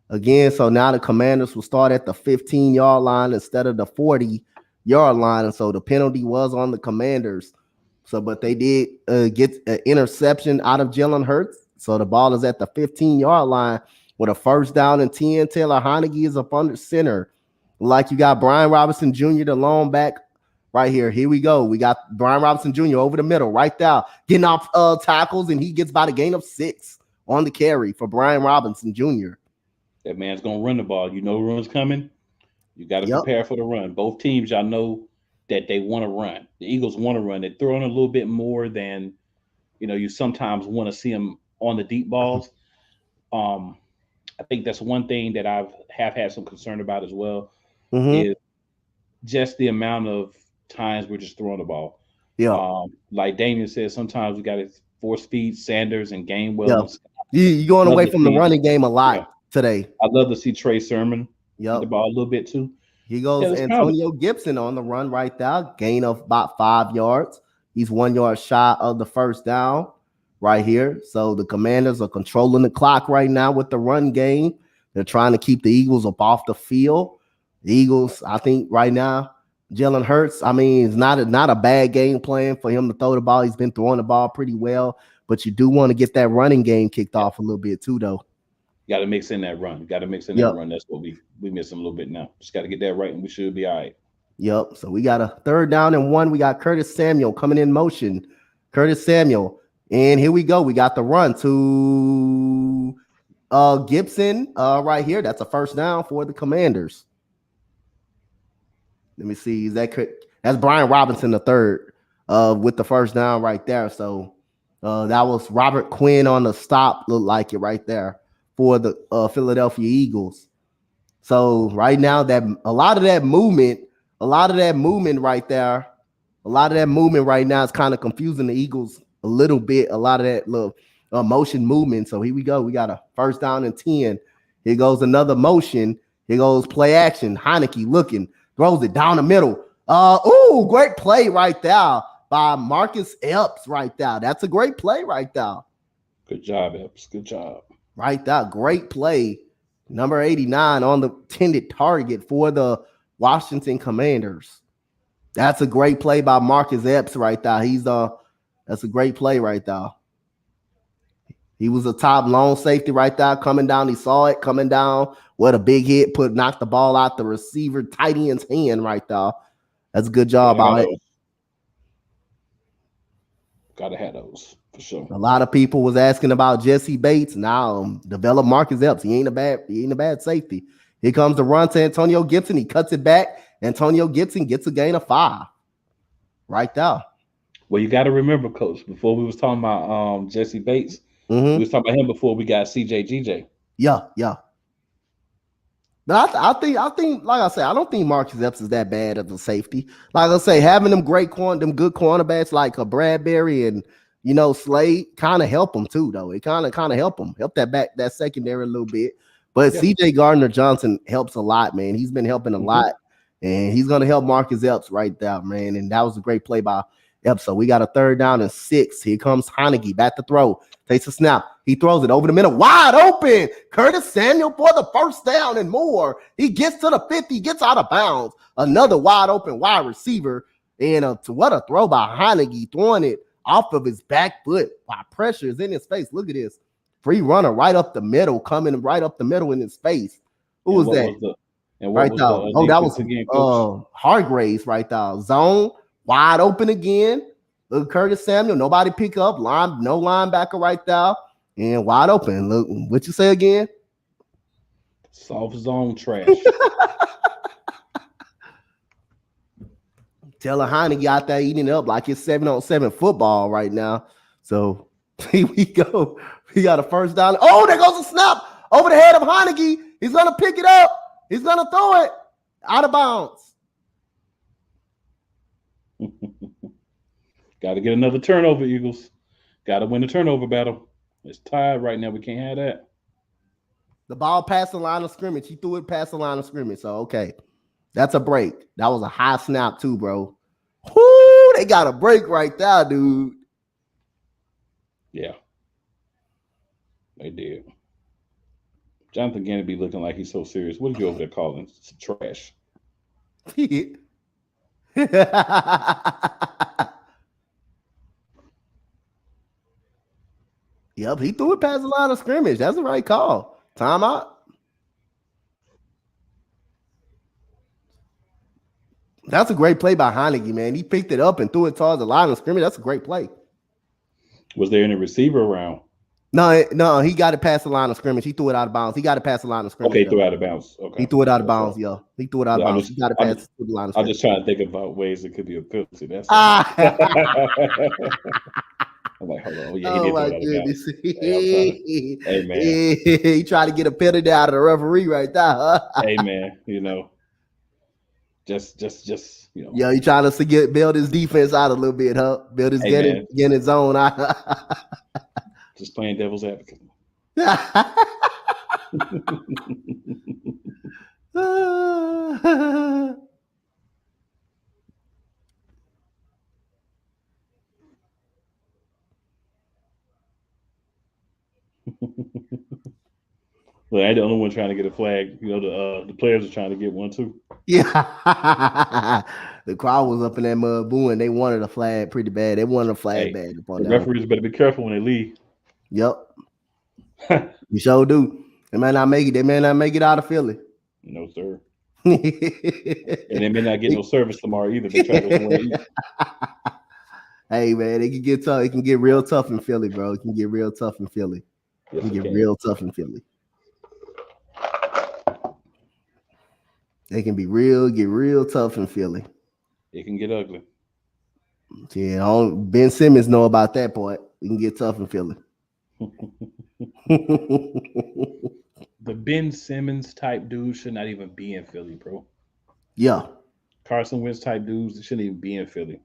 again, now the Commanders will start at the 15-yard line instead of the 40-yard line. And so the penalty was on the Commanders. So, but they did get an interception out of Jalen Hurts. So the ball is at the 15-yard line with a first down and 10. Taylor Heinicke is up under center. Like you got Brian Robinson Jr., the lone back. Right here. Here we go. We got Brian Robinson Jr. over the middle, right there, getting off tackles, and he gets about a gain of 6 on the carry for Brian Robinson Jr. That man's going to run the ball. You know run's coming. You got to prepare for the run. Both teams, y'all know that they want to run. The Eagles want to run. They're throwing a little bit more than, you sometimes want to see them on the deep balls. I think that's one thing that have had some concern about as well is just the amount of times we're just throwing the ball. Yeah. Like Damien said, sometimes we got to force feed Sanders and Gainwell. Yeah. You're going away from the running game a lot today. I'd love to see Trey Sermon get the ball a little bit too. He goes Antonio Gibson on the run right there. Gain of about 5 yards. He's 1 yard shy of the first down right here. So the Commanders are controlling the clock right now with the run game. They're trying to keep the Eagles up off the field. The Eagles, I think right now, Jalen Hurts, I mean, it's not a bad game plan for him to throw the ball. He's been throwing the ball pretty well, but you do want to get that running game kicked off a little bit too, though. Got to mix in that run. That's what we miss a little bit now. Just got to get that right, and we should be all right. Yep. So we got a 3rd down and 1. We got Curtis Samuel coming in motion. Curtis Samuel. And here we go. We got the run to Gibson right here. That's a 1st down for the Commanders. Let me see. That's Brian Robinson the 3rd with the 1st down right there. So that was Robert Quinn on the stop. Looked like it right there for the Philadelphia Eagles. So right now that a lot of that movement right there, a lot of that movement right now is kind of confusing the Eagles a little bit. A lot of that little motion movement. So here we go. We got a 1st down and 10. Here goes another motion. Here goes play action. Heinicke looking, throws it down the middle. Great play right there by Marcus Epps right there. That's a great play right there. Good job, Epps. Good job. Right there. Great play. Number 89 on the intended target for the Washington Commanders. That's a great play by Marcus Epps right there. That's a great play right there. He was a top lone safety right there coming down. He saw it coming down. What a big hit. Knocked the ball out the receiver tight end's hand right there. That's a good job by it. Gotta have those for sure. A lot of people was asking about Jesse Bates. Now develop Marcus Epps. He ain't a bad safety. Here comes the run to Antonio Gibson. He cuts it back. Antonio Gibson gets a gain of 5. Right there. Well, you got to remember, Coach, before we was talking about Jesse Bates, we was talking about him before we got CJ. Yeah. But I think, like I said, I don't think Marcus Epps is that bad of a safety. Like I say, having them good cornerbacks like a Bradbury and Slade kind of help them too, though. It kind of help that secondary a little bit. But CJ Gardner-Johnson helps a lot, man. He's been helping a lot, and he's gonna help Marcus Epps right there, man. And that was a great play by Epps. So we got a 3rd down and 6. Here comes Heinicke back to throw. Takes a snap. He throws it over the middle, wide open. Curtis Samuel for the 1st down and more. He gets to the 50, gets out of bounds. Another wide open wide receiver. And what a throw by Heinicke, throwing it off of his back foot while pressure is in his face. Look at this. Free runner right up the middle, coming right up the middle in his face. Who was that? Right there. That was Hargraves right there. Zone, wide open again. Look, Curtis Samuel, nobody pick up. No linebacker right there. And wide open. Look, what you say again? Soft zone trash. Taylor Heinicke out there eating it up like it's 7-on-7 football right now. So here we go. We got a 1st down. Oh, there goes a snap over the head of Heinicke. He's going to pick it up. He's going to throw it out of bounds. Got to get another turnover, Eagles. Got to win the turnover battle. It's tied right now. We can't have that. The ball past the line of scrimmage. He threw it past the line of scrimmage. So, okay. That's a break. That was a high snap too, bro. Whoo, they got a break right there, dude. Yeah. They did. Jonathan Gannon be looking like he's so serious. What did you over there calling? It's trash. Yep, he threw it past the line of scrimmage. That's the right call. Timeout. That's a great play by Heinicke, man. He picked it up and threw it towards the line of scrimmage. That's a great play. Was there any receiver around? No, he got it past the line of scrimmage. He threw it out of bounds. He got it past the line of scrimmage. Okay, he threw it out of bounds. Okay. He threw it out of bounds, yeah. He threw it out of bounds. He got it past the line of scrimmage. I'm just trying to think about ways it could be a penalty. That's I'm like, hold on. Oh, yeah, he did my throw it goodness. Hey, man. He tried to get a penalty out of the referee right there. Hey, man, just Yeah, he trying to build his defense out a little bit, huh? Build his get his zone out. Just playing devil's advocate. Well, I ain't the only one trying to get a flag. The players are trying to get one too. Yeah. The crowd was up in that mud booing. They wanted a flag pretty bad. They wanted a flag bad. The referees better be careful when they leave. Yep. You sure do. They may not make it. They may not make it out of Philly. No, sir. And they may not get no service tomorrow either. They try to go somewhere to eat. Hey man, it can get tough. It can get real tough in Philly, bro. It can get real tough in Philly. Yes, It can it get can. real tough in Philly. They can get real tough in Philly. It can get ugly. Yeah, Ben Simmons know about that part. It can get tough in Philly. The Ben Simmons type dudes should not even be in Philly, bro. Yeah. Carson Wentz type dudes, they shouldn't even be in Philly.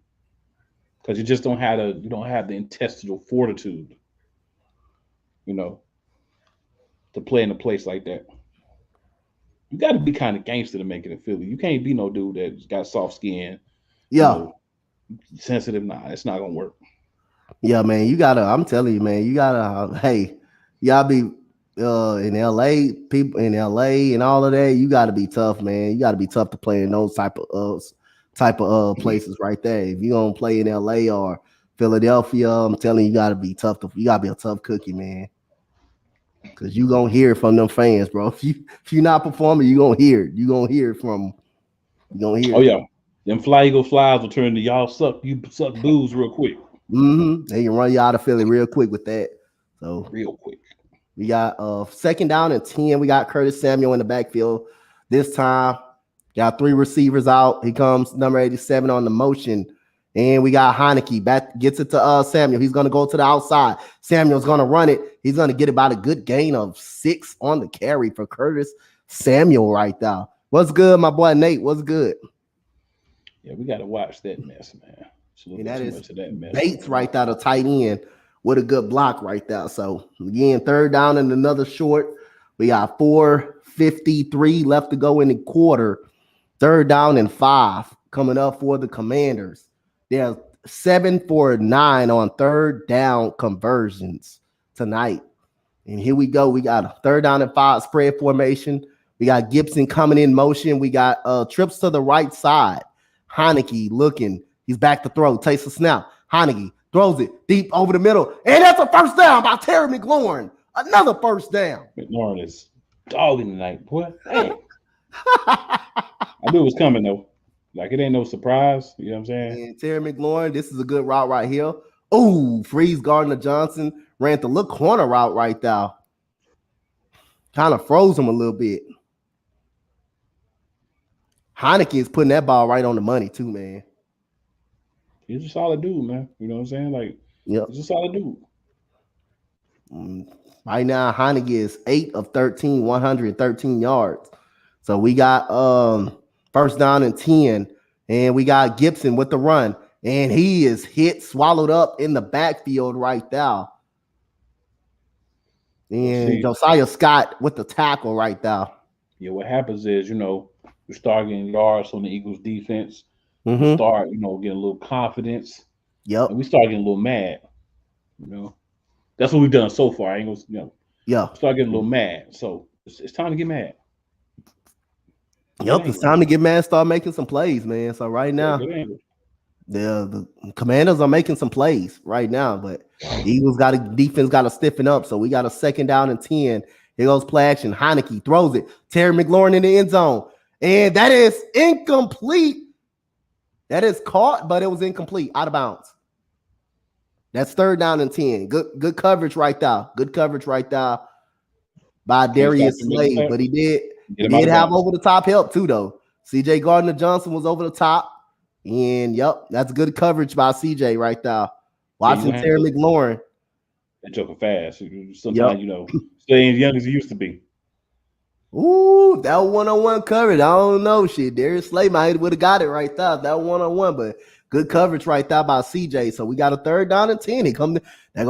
Because you just don't have the intestinal fortitude, to play in a place like that. You got to be kind of gangster to make it in Philly. You can't be no dude that's got soft skin, Yeah. sensitive. Nah, it's not gonna work. Yeah, man. I'm telling you, man, y'all be in LA, people in LA and all of that. You gotta be tough, man. You gotta be tough to play in those type of places right there. If you don't play in LA or Philadelphia, I'm telling you, you gotta be tough. You gotta be a tough cookie, man. Cause you gonna hear it from them fans, bro. If you're not performing, you gonna hear it. You gonna hear it. Oh yeah, them Fly Eagle Flies will turn to y'all suck. You suck dudes real quick. They can run you out of Philly real quick with that. So real quick. We got 2nd down and 10. We got Curtis Samuel in the backfield. This time, got 3 receivers out. He comes number 87 on the motion. And we got Heinicke back, gets it to Samuel. He's going to go to the outside. Samuel's going to run it. He's going to get about a good gain of 6 on the carry for Curtis Samuel right now. What's good, my boy Nate? What's good? Yeah, we got to watch that mess, man. And that is Bates right there, the tight end, with a good block right there. So, again, 3rd down and another short. We got 4:53 left to go in the quarter. 3rd down and 5 coming up for the Commanders. They're 7 for 9 on 3rd down conversions tonight. And here we go. We got a 3rd down and 5 spread formation. We got Gibson coming in motion. We got trips to the right side. Heinicke looking. He's back to throw. Takes a snap. Heinicke throws it deep over the middle. And that's a first down by Terry McLaurin. Another first down. McLaurin is dogging tonight. What? I knew it was coming, though. Like, it ain't no surprise. You know what I'm saying? And Terry McLaurin, this is a good route right here. Oh, freeze Gardner-Johnson. Ran the little corner route right there. Kind of froze him a little bit. Heinicke is putting that ball right on the money, too, man. He's a solid dude, man. You know what I'm saying? Like, he's a solid dude. Right now, Heinicke is 8 of 13, 113 yards. So we got 1st down and 10, and we got Gibson with the run, and he is swallowed up in the backfield right now. And Josiah Scott with the tackle right there. Yeah, what happens is, you start getting yards on the Eagles defense. We start, getting a little confidence. Yep. And we start getting a little mad. That's what we've done so far. I ain't gonna, start getting a little mad. So it's time to get mad. Yep, it's time to get mad, start making some plays, man. So right now, the Commanders are making some plays right now, but Eagles defense got to stiffen up. So we got a 2nd down and 10. Here goes play action. Heinicke throws it. Terry McLaurin in the end zone. And that is incomplete. That is caught, but it was incomplete, out of bounds. That's 3rd down and 10. Good coverage right there. Good coverage right there by Darius Slade, but he did have over the top help too, though. CJ Gardner-Johnson was over the top, and that's good coverage by CJ right there. Watching Terry McLaurin. That joker fast. Sometimes stay as young as he used to be. Ooh, that one-on-one coverage. I don't know. Shit, Darius Slade might would have got it right there. That one-on-one, but good coverage right there by CJ. So we got a 3rd down and 10. They go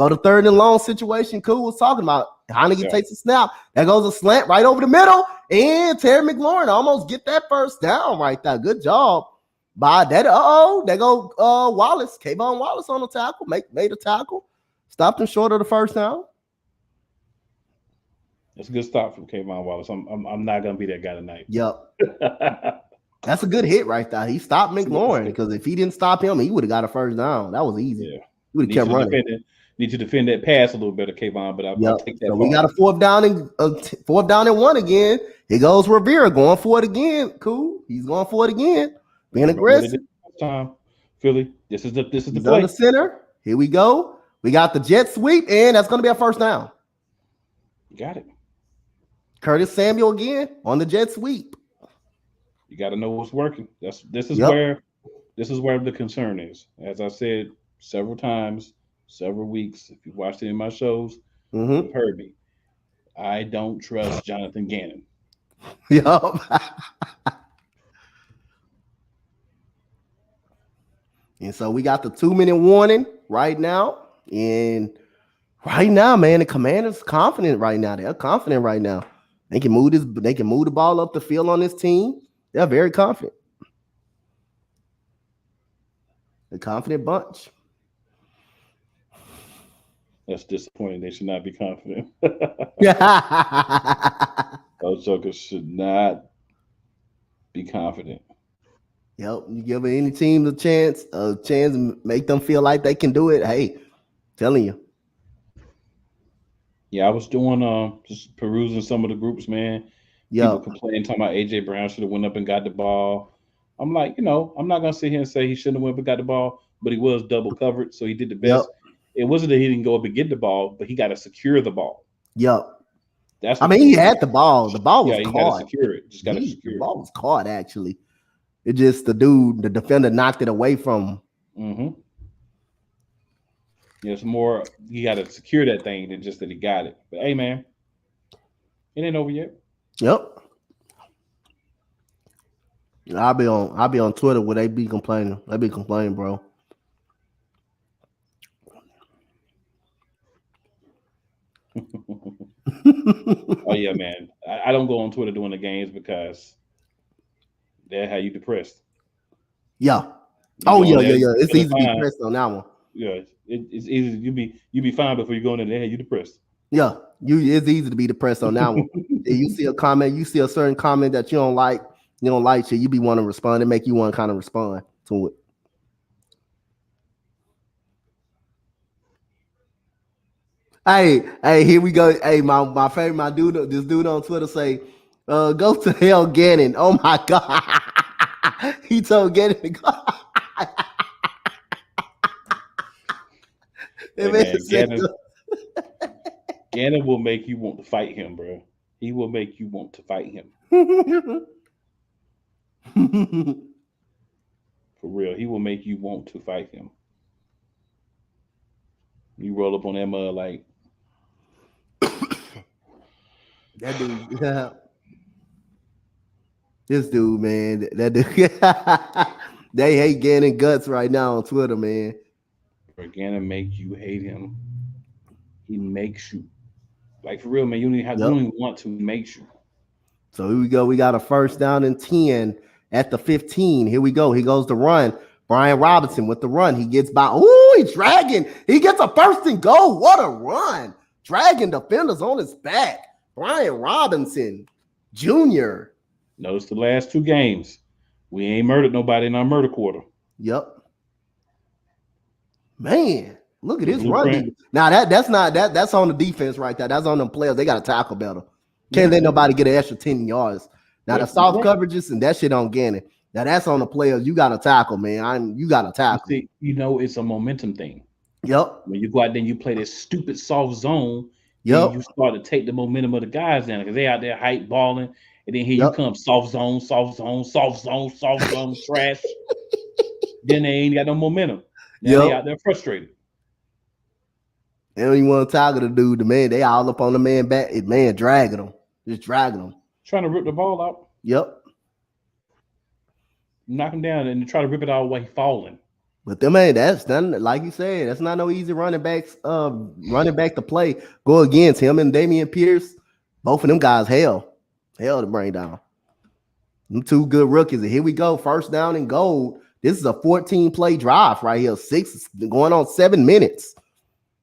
to 3rd and long situation. Cool was talking about. Heinicke takes a snap. There goes a slant right over the middle. And Terry McLaurin almost get that first down right there. Good job by that. There go Wallace. Kayvon Wallace on the tackle. Made a tackle. Stopped him short of the first down. That's a good stop from Kayvon Wallace. I'm not gonna be that guy tonight. Yep. That's a good hit right there. He stopped McLaurin because if he didn't stop him, he would have got a first down. That was easy. Yeah. He would have kept running. Need to defend that pass a little better, Kayvon, but I'll take that. So we got a fourth down and 1 again. Here goes Rivera going for it again. Cool. He's going for it again. Being aggressive. Time, Philly. This is the He's play. on the center. Here we go. We got the jet sweep, and that's going to be a first down. Got it. Curtis Samuel again on the jet sweep. You got to know what's working. This is where the concern is. As I said several times, several weeks. If you watched any of my shows, you've heard me. I don't trust Jonathan Gannon. Yup. And so we got the 2-minute warning right now. And right now, man, the Commanders confident right now. They're confident right now. They can move the ball up the field on this team. They're very confident. A confident bunch. That's disappointing. They should not be confident. Yeah. Those jokers should not be confident. Yep. You give any team a chance and make them feel like they can do it. Hey, telling you. Yeah, I was doing just perusing some of the groups, man. Yeah. People complaining, talking about AJ Brown should have went up and got the ball. I'm like, I'm not gonna sit here and say he shouldn't have went up and got the ball, but he was double covered, so he did the best. Yep. It wasn't that he didn't go up and get the ball, but he got to secure the ball. Yep. He had the ball. The ball was he caught. got to secure it. Just got to secure it. The ball was caught, actually. It just the defender knocked it away from him. Yeah, it's more you got to secure that thing than just that he got it. But hey, man, it ain't over yet. Yep. I'll be on Twitter where they be complaining. They be complaining, bro. Oh yeah, man. I don't go on Twitter during the games because that how you depressed. Yeah. Yeah. It's easy to be depressed on that one. Yeah, it's easy. You be fine before you go in there. You depressed. Yeah, it's easy to be depressed on that one. You see a comment, you see a certain comment that you don't like shit, you be want to respond and make you want to kind of respond to it. Hey, here we go. Hey, my favorite, this dude on Twitter say, go to hell, Gannon. Oh my God. He told Gannon to go. Hey, man, Gannon will make you want to fight him, bro. He will make you want to fight him. For real, he will make you want to fight him. You roll up on that mud like that dude. Yeah. This dude, man. That dude. They hate Gannon guts right now on Twitter, man. Gannon make you hate him. He makes you. Like for real, man. You don't even want to. He makes you. So here we go. We got a first down and 10 at the 15. Here we go. He goes to run. Brian Robinson with the run. He gets by. Ooh, he's dragging. He gets a first and goal. What a run. Dragging defenders on his back. Brian Robinson Jr. Notice the last two games. We ain't murdered nobody in our murder quarter. Yep. Man, look at this run. Now that's on the defense right there. That's on them players. They got to tackle better. Can't let nobody get an extra 10 yards. Now the soft coverages and that shit on Gannon. Now that's on the players. You got to tackle, man. You got to tackle. See, it's a momentum thing. Yep. When you go out there and you play this stupid soft zone, yep, you start to take the momentum of the guys down because they out there hype balling, and then here you come soft zone, trash. Then they ain't got no momentum. Now they out there frustrated. They don't even want to tackle the dude. The man, they all up on the man back. Man, dragging him, just dragging him, trying to rip the ball out. Yep. Knock him down and try to rip it all away, falling. But them man, that's done. Like you said, that's not no easy running back to play. Go against him and Damian Pierce. Both of them guys, hell to bring down. Them two good rookies. And here we go, first down and goal. This is a 14-play drive right here. 6 going on 7 minutes.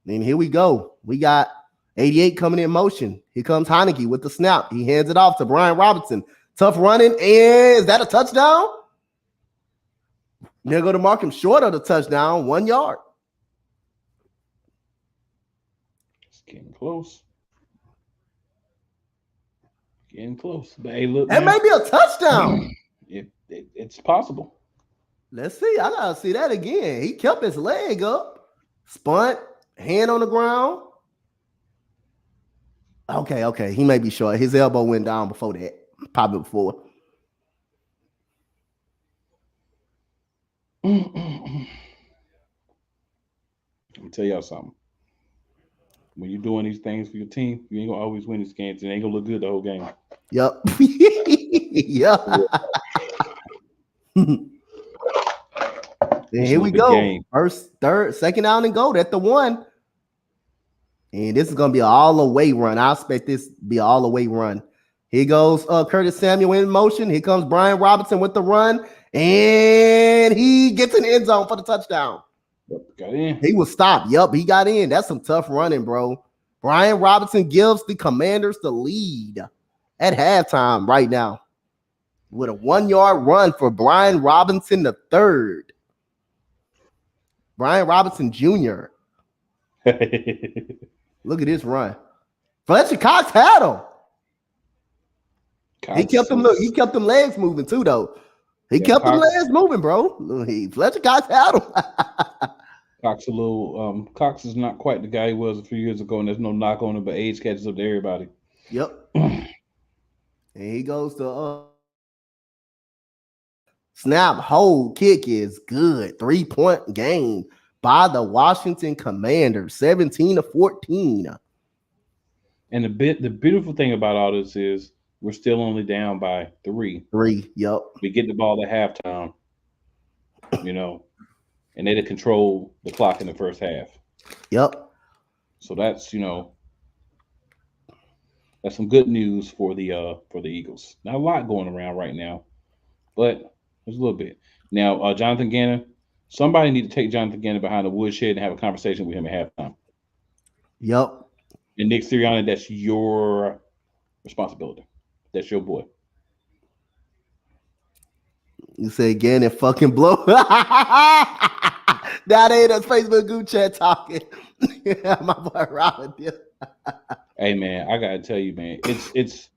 And here we go. We got 88 coming in motion. Here comes Heinicke with the snap. He hands it off to Brian Robinson. Tough running. And is that a touchdown? They're going to mark him short of the touchdown, 1 yard. Getting close. Getting close. But hey, look, That man. may be a touchdown. It's possible. Let's see. I gotta see that again. He kept his leg up, spunt, hand on the ground. Okay. He may be short. His elbow went down before that. Probably before. Let me tell y'all something. When you're doing these things for your team, you ain't gonna always win these games. It ain't gonna look good the whole game. Yep. Yeah. And here we go. Game. First, third, second down and go. That's the one. And this is gonna be an all-the-way run. I expect this to be an all-the-way run. Here goes Curtis Samuel in motion. Here comes Brian Robinson with the run. And he gets in the end zone for the touchdown. Got in. He was stopped. Yup, he got in. That's some tough running, bro. Brian Robinson gives the Commanders the lead at halftime right now with a 1-yard run for Brian Robinson the third. Brian Robinson Jr. Look at this run. Fletcher Cox had him. He kept them legs moving too, though. He kept them legs moving, bro. Fletcher Cox had him. Cox is not quite the guy he was a few years ago, and there's no knock on him, but age catches up to everybody. Yep. And he goes to snap, hold, kick is good. 3-point game by the Washington Commanders, 17-14. And the beautiful thing about all this is we're still only down by 3. Yep. We get the ball at halftime, and they control the clock in the first half. Yep. So that's that's some good news for the Eagles. Not a lot going around right now, but there's a little bit. Now, Jonathan Gannon, somebody need to take Jonathan Gannon behind the woodshed and have a conversation with him at halftime. Yep. And Nick Sirianni, that's your responsibility. That's your boy. You say Gannon fucking blow. That ain't us Facebook group chat talking. My boy Robin. Hey man, I gotta tell you, man, it's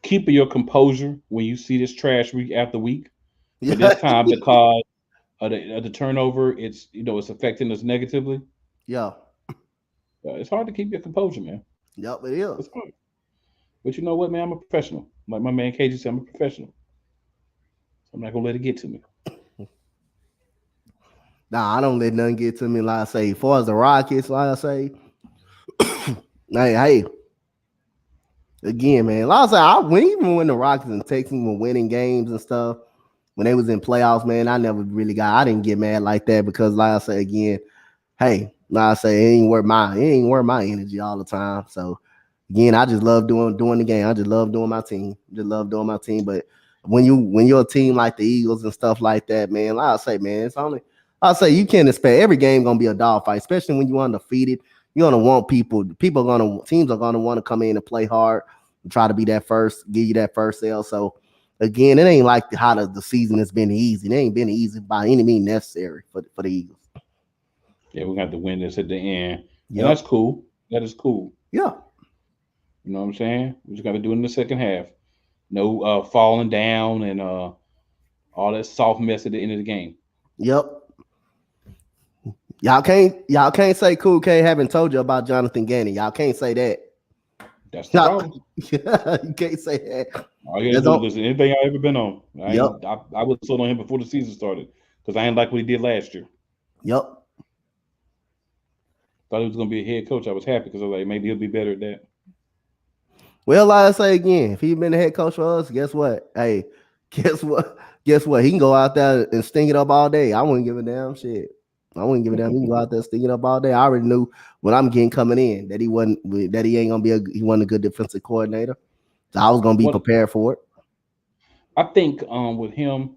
keeping your composure when you see this trash week after week. But this time, because of the turnover, it's affecting us negatively. Yeah. It's hard to keep your composure, man. Yep, it is. It's hard. But you know what, man? I'm a professional. Like my man KG said, I'm a professional. I'm not gonna let it get to me. Nah, I don't let nothing get to me. Like I say, as far as the Rockets, like I say, hey, again, man. Like I say, even when the Rockets and Texans were winning games and stuff, when they was in playoffs, man, I didn't get mad like that because, like I say again, hey, like I say, it ain't worth my energy all the time. So again, I just love doing the game. I just love doing my team. But when you're a team like the Eagles and stuff like that, man, like I say, man, you can't expect every game gonna be a dogfight, especially when you're undefeated. You're gonna want teams are gonna want to come in and play hard and try to be that first, give you that first sale. So again, it ain't like how the season has been easy. It ain't been easy by any means necessary for the Eagles. Yeah, we got to win this at the end. Yeah, that's cool. That is cool. Yeah. You know what I'm saying? We just got to do it in the second half. No falling down and all that soft mess at the end of the game. Yep. Y'all can't say Cool K haven't told you about Jonathan Gannon. Y'all can't say that. That's the problem. You can't say that. All you gotta do is listen. Anything I ever been on, I would have sold on him before the season started because I ain't like what he did last year. Yep. Thought he was gonna be a head coach. I was happy because I was like, maybe he'll be better at that. Well, like I say again, if he'd been the head coach for us, guess what? Hey, guess what? He can go out there and sting it up all day. I wouldn't give a damn shit. I wouldn't give a damn. He can go out there sting it up all day. I already knew what I'm getting coming in that he ain't gonna be he wasn't a good defensive coordinator. So I was gonna be prepared for it. I think with him,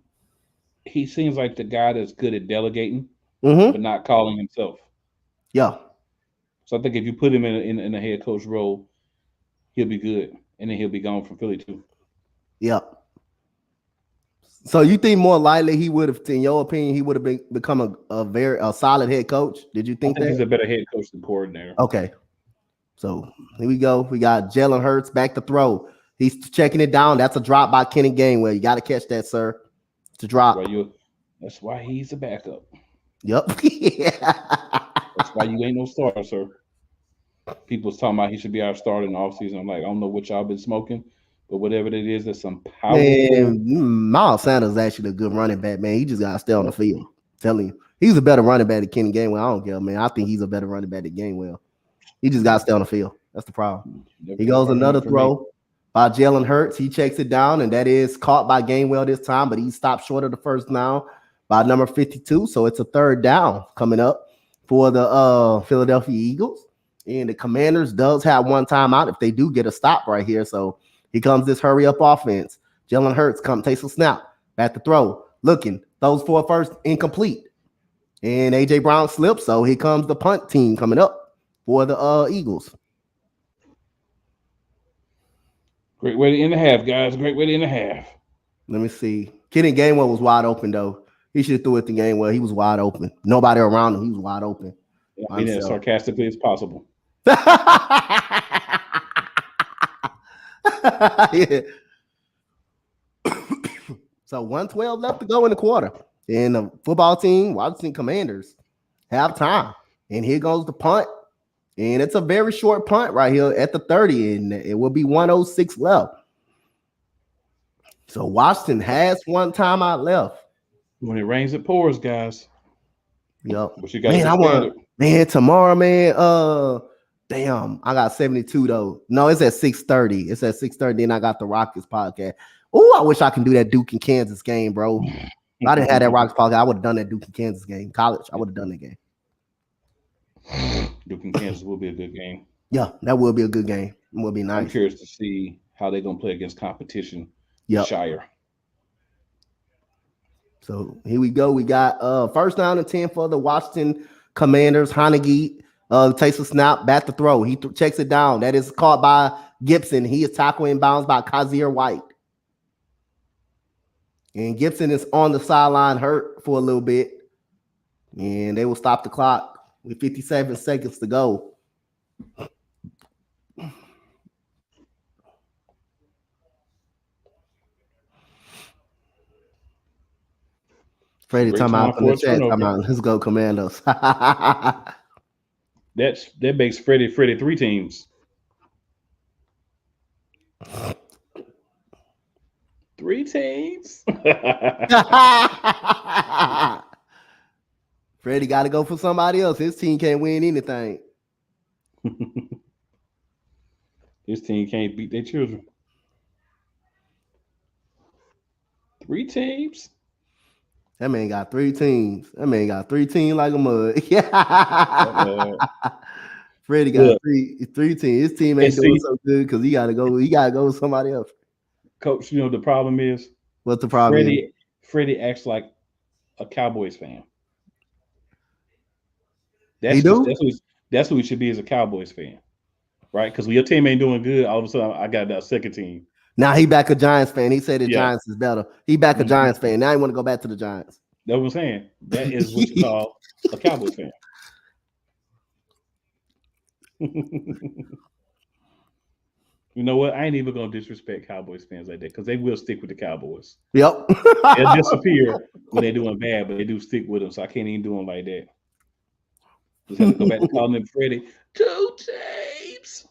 he seems like the guy that's good at delegating, but not calling himself. Yeah. So I think if you put him in a head coach role, he'll be good, and then he'll be gone from Philly too. Yep. So you think more likely he would have, in your opinion, he would have become a solid head coach? Did you I think think that? he's a better head coach than coordinator. Okay. So here we go. We got Jalen Hurts back to throw. He's checking it down. That's a drop by Kenny Gainwell. You got to catch that, sir. It's a drop. That's why he's a backup. Yep. That's why you ain't no starter, sir. People was talking about he should be our starter in the offseason. I'm like, I don't know what y'all been smoking, but whatever it is, there's some powerful. Man, Miles Sanders is actually a good running back, man. He just got to stay on the field. I'm telling you. He's a better running back than Kenny Gainwell. I don't care, man. I think he's a better running back than Gainwell. He just got to stay on the field. That's the problem. He goes another throw by Jalen Hurts. He checks it down, and that is caught by Gainwell this time, but he stopped short of the first down by number 52. So it's a third down coming up for the Philadelphia Eagles. And the Commanders does have one timeout if they do get a stop right here. So here comes this hurry up offense. Jalen Hurts takes a snap, back to throw, looking, throws for a first, incomplete. And A.J. Brown slips, so here comes the punt team coming up for the Eagles. Great way to end the half, guys. Great way to end the half. Let me see. Kenny Gainwell was wide open, though. He should have threw it to Gainwell. He was wide open. Nobody around him. He was wide open. I mean, as sarcastically as possible. Yeah. So 1:12 left to go in the quarter. And the football team, Washington Commanders, have time. And here goes the punt. And it's a very short punt right here at the 30. And it will be 1:06 left. So Washington has one timeout left. When it rains, it pours, guys. Yep. But you got tomorrow, man. Damn, I got 72 though. No, it's at 6:30. It's at 6:30. Then I got the Rockets podcast. Oh, I wish I can do that Duke and Kansas game, bro. If I didn't have that Rockets podcast, I would have done that Duke and Kansas game. College, I would have done that game. Duke and Kansas will be a good game. Yeah, that will be a good game. It will be nice. I'm curious to see how they're gonna play against competition. Yep. Shire. So here we go. We got first down and 10 for the Washington Commanders. Heinicke takes a snap, back to throw. He checks it down. That is caught by Gibson. He is tackled inbounds by Kazir White. And Gibson is on the sideline hurt for a little bit. And they will stop the clock with 57 seconds to go. Freddie, time out from the chat. Come on, let's go, Commandos. That makes Freddie 3 teams. 3 teams. Freddie got to go for somebody else. His team can't win anything. His team can't beat their children. 3 teams. That man got 3 teams. That man got 3 teams like a mud. Yeah. Freddie got three teams. His team ain't doing so good because he gotta go. He gotta go with somebody else. Coach, you know the problem is? What's the problem? Freddie acts like a Cowboys fan. That's who he should be as a Cowboys fan, right? Because when your team ain't doing good, all of a sudden I got that second team. Now he back a Giants fan. He said the Giants is better. He back a Giants fan. Now he want to go back to the Giants. That's what I'm saying. That is what you call a Cowboys fan. You know what? I ain't even gonna disrespect Cowboys fans like that because they will stick with the Cowboys. Yep. They'll disappear when they're doing bad, but they do stick with them. So I can't even do them like that. Just have to go back to calling them Freddie. 2 teams.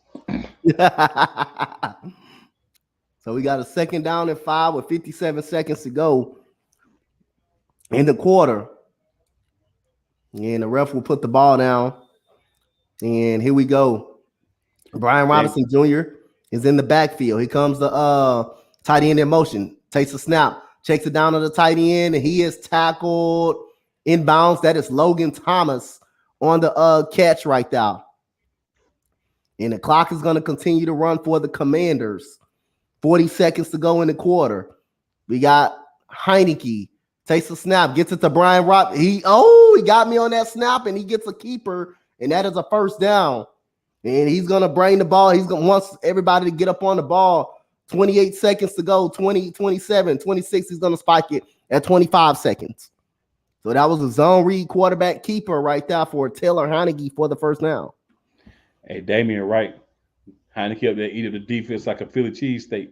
So we got a second down and 5 with 57 seconds to go in the quarter. And the ref will put the ball down. And here we go. Brian Robinson Jr. is in the backfield. Here comes the tight end in motion. Takes a snap. Checks it down to the tight end. And he is tackled inbounds. That is Logan Thomas on the catch right now. And the clock is going to continue to run for the Commanders. 40 seconds to go in the quarter. We got Heinicke. Takes a snap. Gets it to Brian Rob. He got me on that snap, and he gets a keeper. And that is a first down. And he's going to bring the ball. Wants everybody to get up on the ball. 28 seconds to go, 20, 27, 26. He's going to spike it at 25 seconds. So that was a zone read quarterback keeper right there for Taylor Heinicke for the first down. Hey, Damian Wright. Heinicke up there eating the defense like a Philly cheesesteak.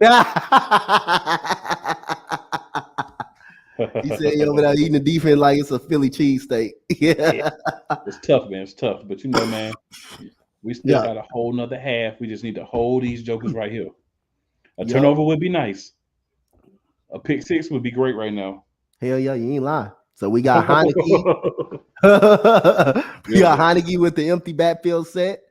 He said he over there eating the defense like it's a Philly cheesesteak. Yeah. It's tough, man. It's tough. But you know, man, we still got a whole nother half. We just need to hold these jokers right here. A turnover would be nice. A pick six would be great right now. Hell yeah, you ain't lying. So we got Heinicke. We got Heinicke with the empty backfield set.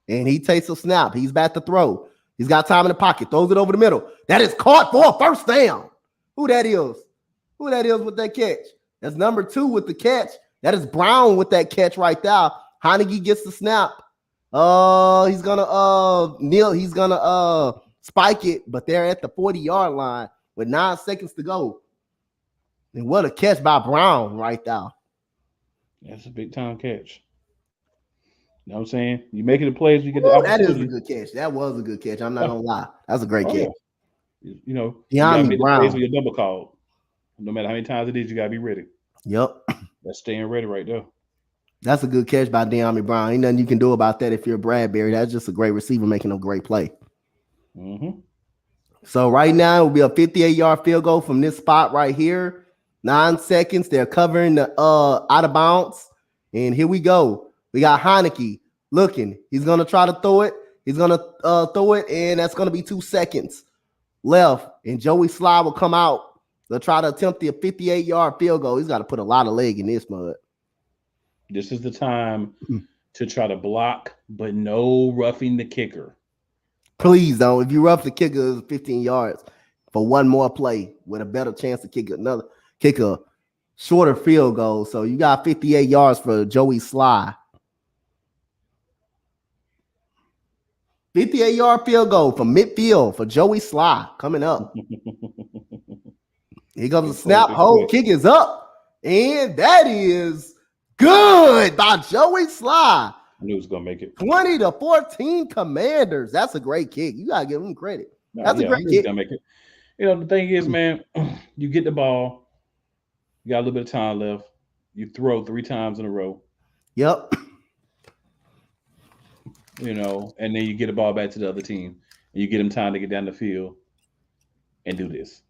And he takes a snap. He's back to throw. He's got time in the pocket. Throws it over the middle. That is caught for a first down. Who that is? Who that is with that catch? That's number 2 with the catch. That is Brown with that catch right there. Heinicke gets the snap. He's gonna kneel. He's gonna spike it, but they're at the 40-yard line with 9 seconds to go. And what a catch by Brown right there. That's a big time catch. You know what I'm saying? You making the plays, you get the opportunity. That is a good catch. That was a good catch. I'm not gonna lie. That's a great catch. Yeah. You know, De'Ami Brown. Plays with your double call. No matter how many times it is, you gotta be ready. Yep. That's staying ready right there. That's a good catch by De'Ami Brown. Ain't nothing you can do about that if you're Bradbury. That's just a great receiver making a great play. Mm-hmm. So right now it will be a 58-yard field goal from this spot right here. 9 seconds. They're covering the out of bounds. And here we go. We got Heinicke looking. He's going to try to throw it. He's going to throw it, and that's going to be 2 seconds left. And Joey Sly will come out. They'll try to attempt the 58-yard field goal. He's got to put a lot of leg in this mud. This is the time to try to block, but no roughing the kicker. Please don't. If you rough the kicker, it's 15 yards for one more play with a better chance to kick a shorter field goal. So you got 58 yards for Joey Sly. 58-yard field goal from midfield for Joey Sly coming up. Here comes the snap. Hold, kick is up. And that is good by Joey Sly. I knew he was going to make it. 20-14 Commanders. That's a great kick. You got to give him credit. That's a great kick. Gonna make it. You know, the thing is, man, you get the ball. You got a little bit of time left. You throw 3 times in a row. Yep. You know, and then you get the ball back to the other team, and you get them time to get down the field and do this.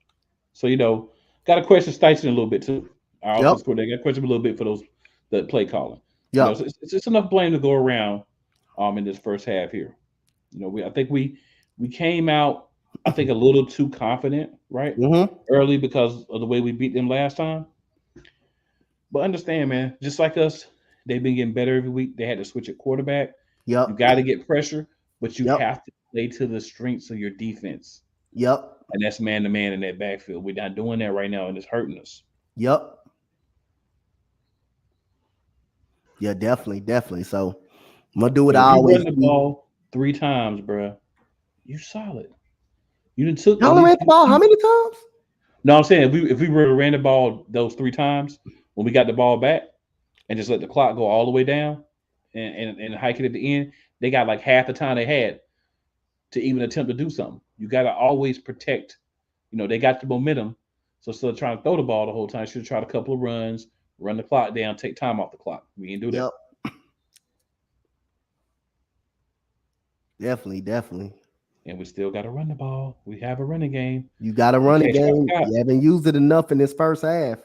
So, you know, got to question Steichen a little bit too. Our offense coordinator, got to question him a little bit for the play calling. Yeah, you know, so it's enough blame to go around in this first half here. You know, I think we came out, I think, a little too confident, right? Early because of the way we beat them last time. But understand, man, just like us, they've been getting better every week. They had to switch at quarterback. Yep. You got to get pressure, but you have to play to the strengths of your defense. Yep. And that's man-to-man in that backfield. We're not doing that right now, and it's hurting us. Yep. Yeah, definitely. So I'm gonna do what I always do. Run the ball 3 times, bro. You solid. You didn't took. Y'all ran the ball how many times? No, I'm saying if we ran the ball those 3 times when we got the ball back and just let the clock go all the way down and hike it at the end, they got like half the time they had to even attempt to do something. You got to always protect. You know, they got the momentum, so instead of trying to throw the ball the whole time, you should try a couple of runs, run the clock down, take time off the clock. We didn't do that. Definitely. And we still got to run the ball. We have a running game. You got to run the game. You haven't used it enough in this first half.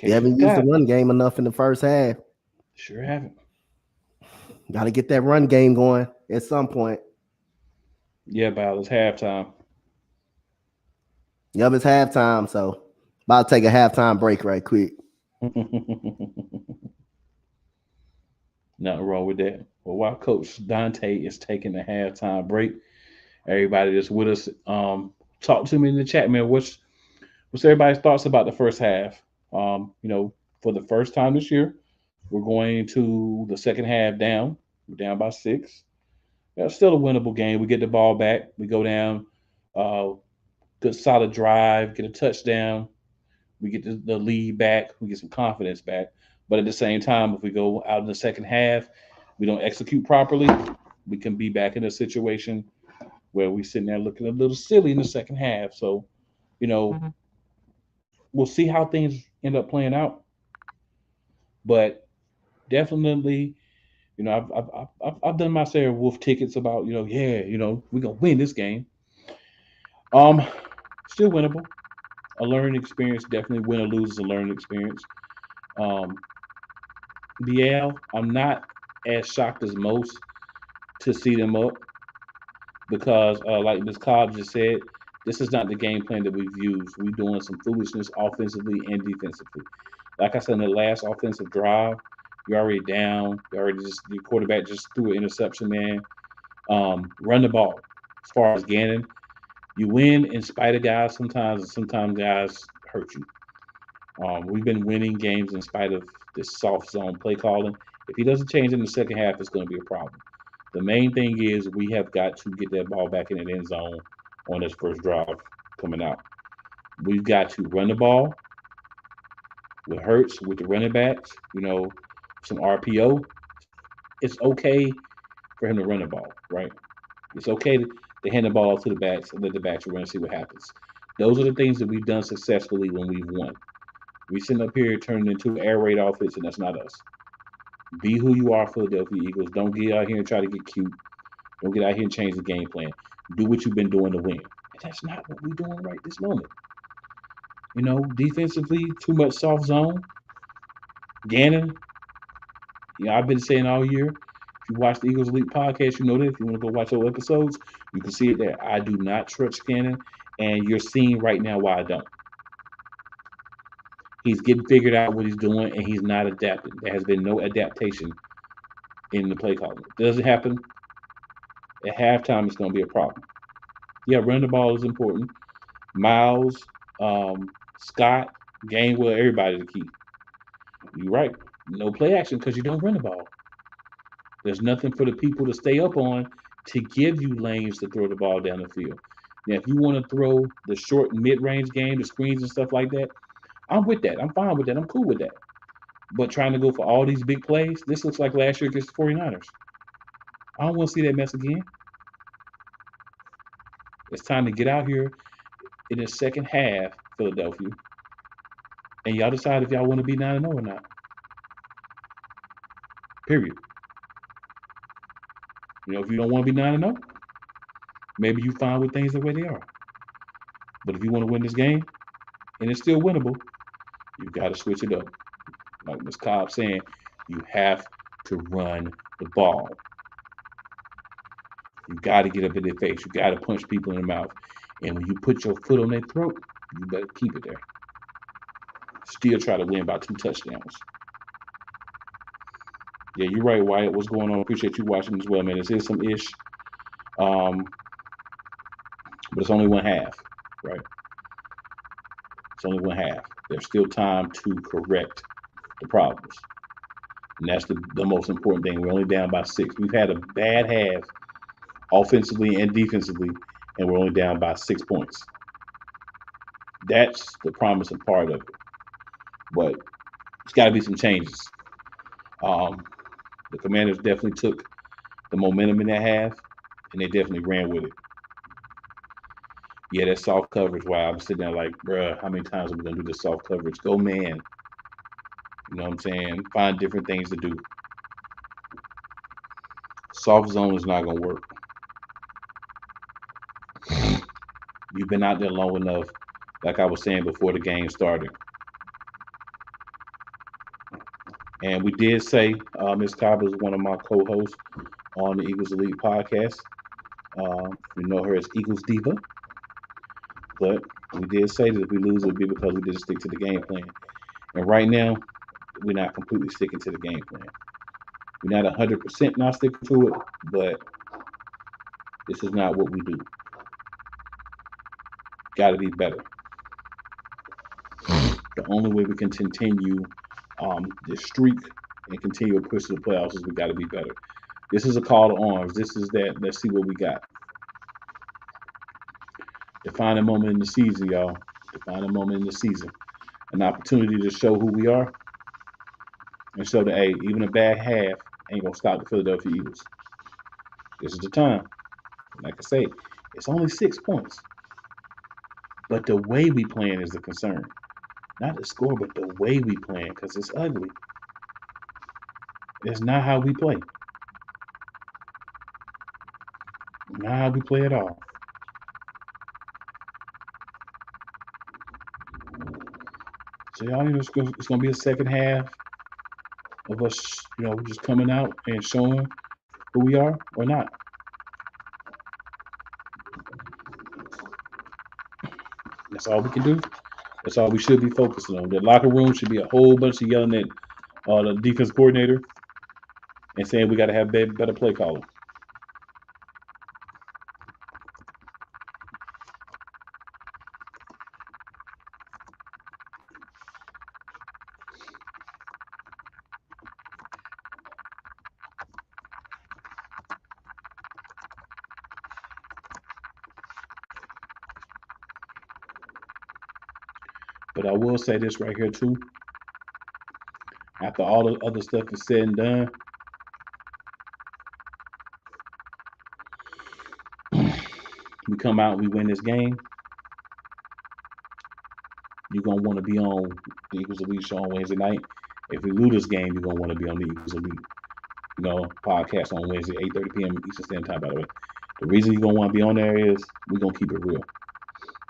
You haven't used the run game enough in the first half. Sure haven't. Got to get that run game going at some point. Yeah, Val, it's halftime. Yep, it's halftime. So about to take a halftime break right quick. Nothing wrong with that. Well, while Coach Dante is taking a halftime break, everybody that's with us, talk to me in the chat, man. What's everybody's thoughts about the first half? You know, for the first time this year, we're going to the second half down. We're down by 6. That's still a winnable game. We get the ball back. We go down, good solid drive, get a touchdown. We get the lead back. We get some confidence back. But at the same time, if we go out in the second half, we don't execute properly, we can be back in a situation where we sitting there looking a little silly in the second half. So, you know, we'll see how things end up playing out. But definitely, you know, I've done my share of wolf tickets about, we're gonna win this game. Um, Still winnable. A learning experience, definitely win or lose is a learning experience. Um, BL, I'm not as shocked as most to see them up because, like Ms. Cobb just said, this is not the game plan that we've used. We're doing some foolishness offensively and defensively. Like I said, in the last offensive drive, you're already down. Your quarterback just threw an interception, man. Run the ball. As far as Gannon, you win in spite of guys sometimes, and sometimes guys hurt you. We've been winning games in spite of this soft zone play calling. If he doesn't change in the second half, it's going to be a problem. The main thing is we have got to get that ball back in the end zone on this first drive coming out. We've got to run the ball with Hurts, with the running backs, some RPO. It's okay for him to run the ball, right? It's okay to hand the ball off to the backs and let the backs run and see what happens. Those are the things that we've done successfully when we've won. We sitting up here turning into air raid offense, and that's not us. Be who you are, Philadelphia Eagles. Don't get out here and try to get cute. Don't get out here and change the game plan. Do what you've been doing to win. And that's not what we're doing right this moment. Defensively, too much soft zone. Gannon, I've been saying all year, if you watch the Eagles Elite podcast, you know that. If you want to go watch old episodes, you can see it there. I do not trust Gannon, and you're seeing right now why I don't. He's getting figured out what he's doing, and he's not adapting. There has been no adaptation in the play calling. Does it happen? At halftime, it's going to be a problem. Yeah, running the ball is important. Miles, Scott, Gainwell, everybody the key. You're right. No play action because you don't run the ball. There's nothing for the people to stay up on to give you lanes to throw the ball down the field. Now, if you want to throw the short mid-range game, the screens and stuff like that, I'm with that. I'm fine with that. I'm cool with that. But trying to go for all these big plays, this looks like last year against the 49ers. I don't want to see that mess again. It's time to get out here in the second half, Philadelphia, and y'all decide if y'all want to be 9-0 or not. Period. If you don't want to be 9-0, maybe you fine with things the way they are. But if you want to win this game, and it's still winnable, you've got to switch it up. Like Ms. Cobb saying, you have to run the ball. You got to get up in their face. You got to punch people in the mouth. And when you put your foot on their throat, you better keep it there. Still try to win by 2 touchdowns. Yeah, you're right, Wyatt. What's going on? Appreciate you watching as well, man. This is some ish. But it's only one half, right? It's only one half. There's still time to correct the problems. And that's the most important thing. We're only down by 6. We've had a bad half offensively and defensively, and we're only down by 6 points. That's the promising part of it. But it's got to be some changes. The Commanders definitely took the momentum in that half, and they definitely ran with it. Yeah, that soft coverage. Wow, I'm sitting there like, bruh, how many times are we going to do this soft coverage? Go man. You know what I'm saying? Find different things to do. Soft zone is not going to work. You've been out there long enough, like I was saying before the game started. And we did say Ms. Cobb is one of my co-hosts on the Eagles Elite podcast. We know her as Eagles Diva. But we did say that if we lose, it would be because we didn't stick to the game plan. And right now, we're not completely sticking to the game plan. We're not 100% not sticking to it, but this is not what we do. Got to be better. The only way we can continue this streak and continue to push to the playoffs is we got to be better. This is a call to arms. This is that. Let's see what we got. Define a moment in the season, y'all. Define a moment in the season. An opportunity to show who we are and show that, hey, even a bad half ain't going to stop the Philadelphia Eagles. This is the time. Like I say, It's only 6 points. But the way we playing is the concern. Not the score, but the way we playing, because it's ugly. It's not how we play. Not how we play at all. So y'all, it's gonna be a second half of us, just coming out and showing who we are or not. That's all we can do. That's all we should be focusing on. The locker room should be a whole bunch of yelling at the defense coordinator and saying we got to have better play calling. But I will say this right here too. After all the other stuff is said and done, we come out and we win this game, you're going to want to be on the Eagles Elite show on Wednesday night. If we lose this game, you're going to want to be on the Eagles Elite, podcast on Wednesday, 8:30 p.m. Eastern Standard Time, by the way. The reason you're going to want to be on there is we're going to keep it real.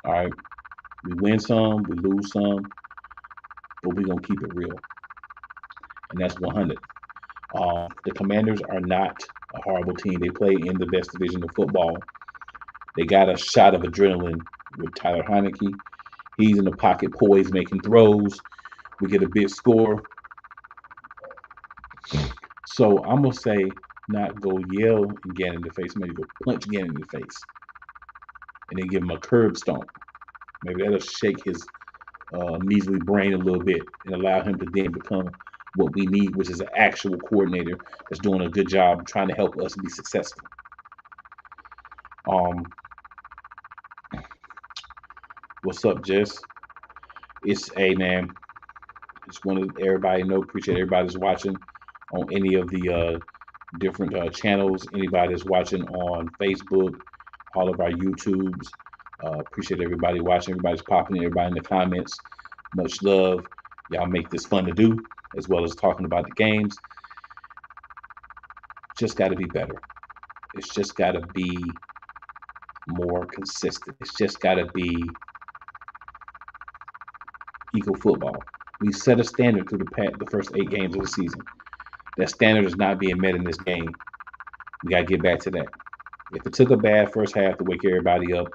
All right? We win some, we lose some, but we're going to keep it real. And that's 100. The Commanders are not a horrible team. They play in the best division of football. They got a shot of adrenaline with Taylor Heinicke. He's in the pocket, poised, making throws. We get a big score. So I'm going to say not go yell and get in the face. Maybe go punch Gannon in the face. And then give him a curb stomp. Maybe that'll shake his measly brain a little bit and allow him to then become what we need, which is an actual coordinator that's doing a good job trying to help us be successful. What's up, Jess? It's man. Just want to everybody know, appreciate everybody that's watching on any of the different channels. Anybody that's watching on Facebook, all of our YouTubes. Appreciate everybody watching, everybody's popping in, everybody in the comments. Much love. Y'all make this fun to do, as well as talking about the games. Just got to be better. It's just got to be more consistent. It's just got to be Eagle football. We set a standard through the first 8 games of the season. That standard is not being met in this game. We got to get back to that. If it took a bad first half to wake everybody up,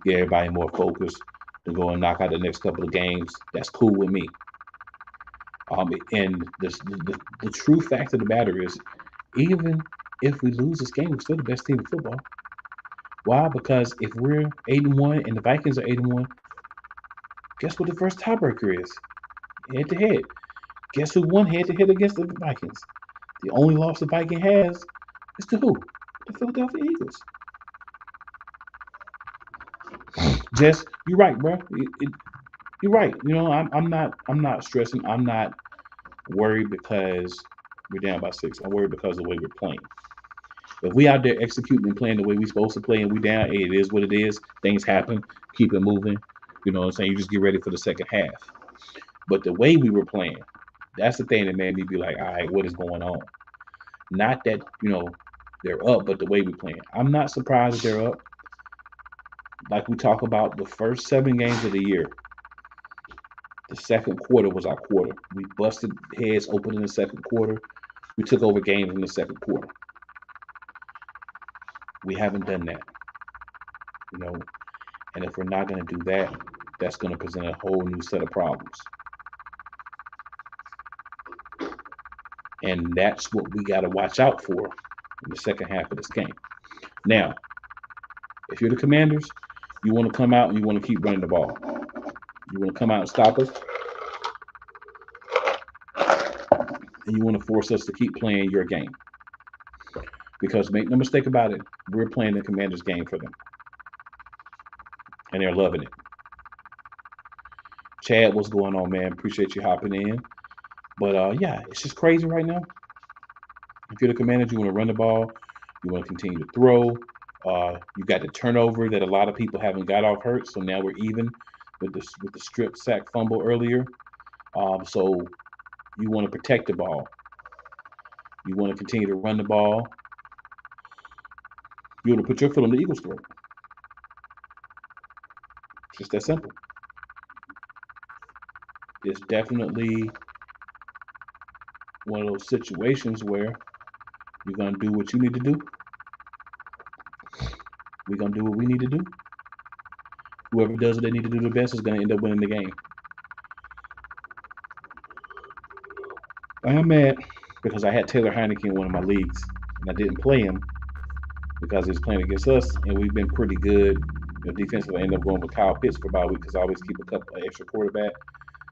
get everybody more focused, to go and knock out the next couple of games, that's cool with me. And the true fact of the matter is, even if we lose this game, we're still the best team in football. Why? Because if we're 8-1 and the Vikings are 8-1, guess what the first tiebreaker is? Head to head. Guess who won head to head against the Vikings? The only loss the Viking has is to who? The Philadelphia Eagles. Jess, you're right, bro. You're right. I'm not stressing. I'm not worried because we're down by 6. I'm worried because of the way we're playing. If we out there executing and playing the way we're supposed to play and we down, hey, it is what it is. Things happen. Keep it moving. You know what I'm saying? You just get ready for the second half. But the way we were playing, that's the thing that made me be like, all right, what is going on? Not that, they're up, but the way we're playing. I'm not surprised they're up. Like we talk about the first 7 games of the year, the second quarter was our quarter. We busted heads open in the second quarter. We took over games in the second quarter. We haven't done that, and if we're not going to do that, that's going to present a whole new set of problems. And that's what we got to watch out for in the second half of this game. Now, if you're the Commanders, you want to come out and you want to keep running the ball. You want to come out and stop us. And you want to force us to keep playing your game. Because make no mistake about it, we're playing the Commanders game for them. And they're loving it. Chad, what's going on, man? Appreciate you hopping in. But it's just crazy right now. If you're the Commanders, you want to run the ball. You want to continue to throw. You got the turnover that a lot of people haven't got off hurt, so now we're even with the strip sack fumble earlier. So you want to protect the ball. You want to continue to run the ball. You want to put your foot on the Eagles' throat. Just that simple. It's definitely one of those situations where you're going to do what you need to do. We're going to do what we need to do. Whoever does what they need to do the best is going to end up winning the game. I am mad because I had Taylor Heinicke in one of my leagues, and I didn't play him because he was playing against us, and we've been pretty good. Defensively, I ended up going with Kyle Pitts for about a week because I always keep a couple of extra quarterback,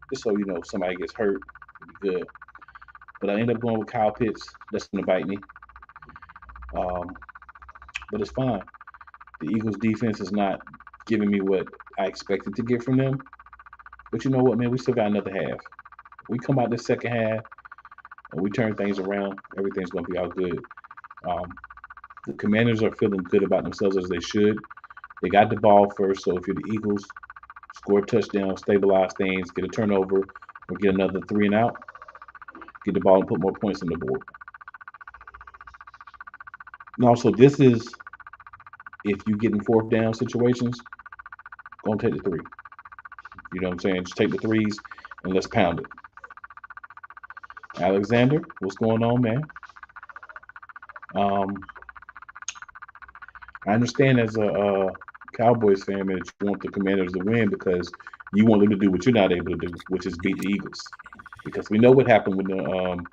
just so if somebody gets hurt, it'd be good. But I ended up going with Kyle Pitts. That's going to bite me. But it's fine. The Eagles' defense is not giving me what I expected to get from them. But you know what, man? We still got another half. We come out this second half and we turn things around. Everything's going to be all good. The Commanders are feeling good about themselves as they should. They got the ball first, so if you're the Eagles, score a touchdown, stabilize things, get a turnover, or get another 3 and out. Get the ball and put more points on the board. And also, this is if you get in fourth down situations, go and take the 3. You know what I'm saying? Just take the 3s and let's pound it. Alexander, what's going on, man? I understand as a Cowboys fan that you want the Commanders to win because you want them to do what you're not able to do, which is beat the Eagles. Because we know what happened when the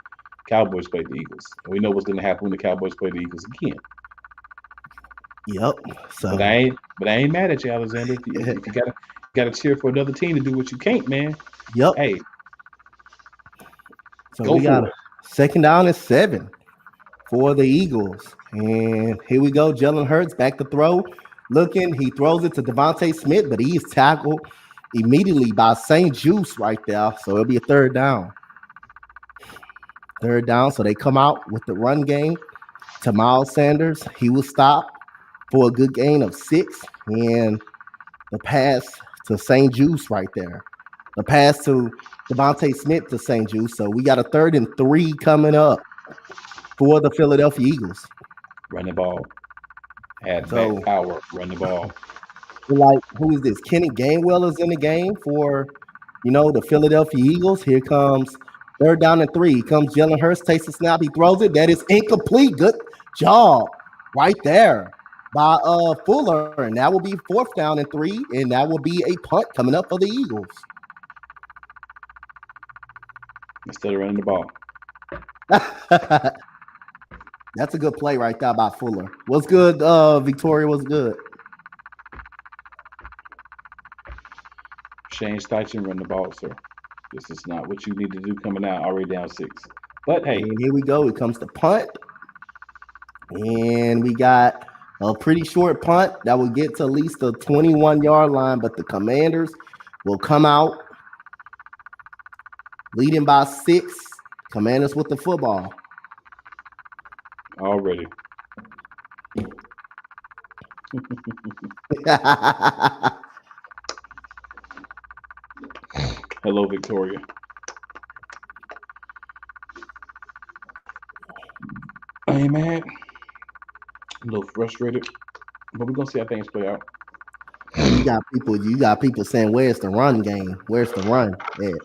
Cowboys played the Eagles. And we know what's going to happen when the Cowboys play the Eagles again. Yep. So, but I ain't mad at you, Alexander. If you gotta cheer for another team to do what you can't, man. Yep. Hey. So we got 2nd down and 7 for the Eagles. And here we go. Jalen Hurts back to throw. Looking, he throws it to Devontae Smith, but he's tackled immediately by St. Juice right there. So it'll be a 3rd down. 3rd down. So they come out with the run game to Miles Sanders. He will stop for a good gain of 6. And the pass to St. Juice right there. The pass to Devontae Smith to St. Juice. So we got a 3rd and 3 coming up for the Philadelphia Eagles. Run the ball. Add back power. Run the ball. Like, who is this? Kenny Gainwell is in the game for, the Philadelphia Eagles. Here comes 3rd down and 3. Here comes Jalen Hurts, takes the snap. He throws it. That is incomplete. Good job right there by Fuller. And that will be 4th down and 3. And that will be a punt coming up for the Eagles. Instead of running the ball. That's a good play right there by Fuller. What's good, Victoria? What's good? Shane Steichen, run the ball, sir. This is not what you need to do coming out already down 6. But hey. And here we go. It comes to punt. And we got a pretty short punt that will get to at least the 21-yard line, but the Commanders will come out leading by 6. Commanders with the football. Already. Hello, Victoria. I ain't mad. A little frustrated, but we're gonna see how things play out. You got people saying, "Where's the run game? Where's the run?" Yeah.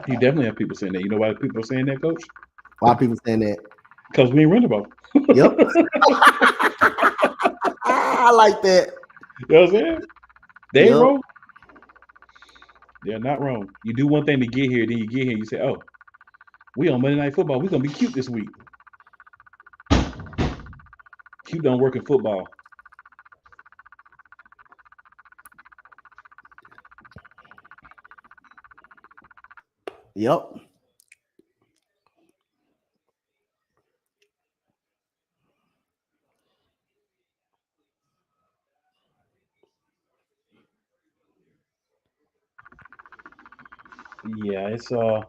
You definitely have people saying that. You know why people are saying that, Coach? Why are people saying that? Because we ain't run the ball. Yep. I like that. You know what I'm saying? They ain't wrong. They're not wrong. You do one thing to get here, then you get here, you say, "Oh, we on Monday Night Football. We're gonna be cute this week." Cute don't work in football. Yep. Yeah, it's gonna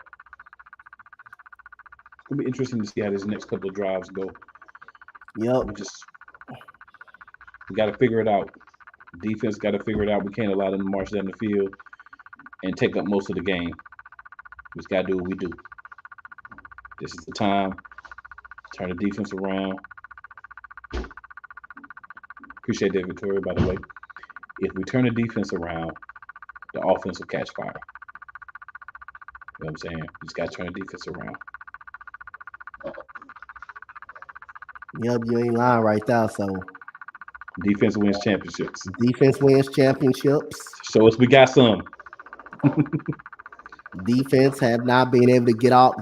be interesting to see how these next couple of drives go. Yep. We got to figure it out. Defense got to figure it out. We can't allow them to march down the field and take up most of the game. We just got to do what we do. This is the time. Turn the defense around. Appreciate that, Victoria, by the way. If we turn the defense around, the offense will catch fire. You know what I'm saying? We just got to turn the defense around. Yep, you ain't lying right there. So Defense wins championships. defense wins championships. Show us we got some. Defense have not been able to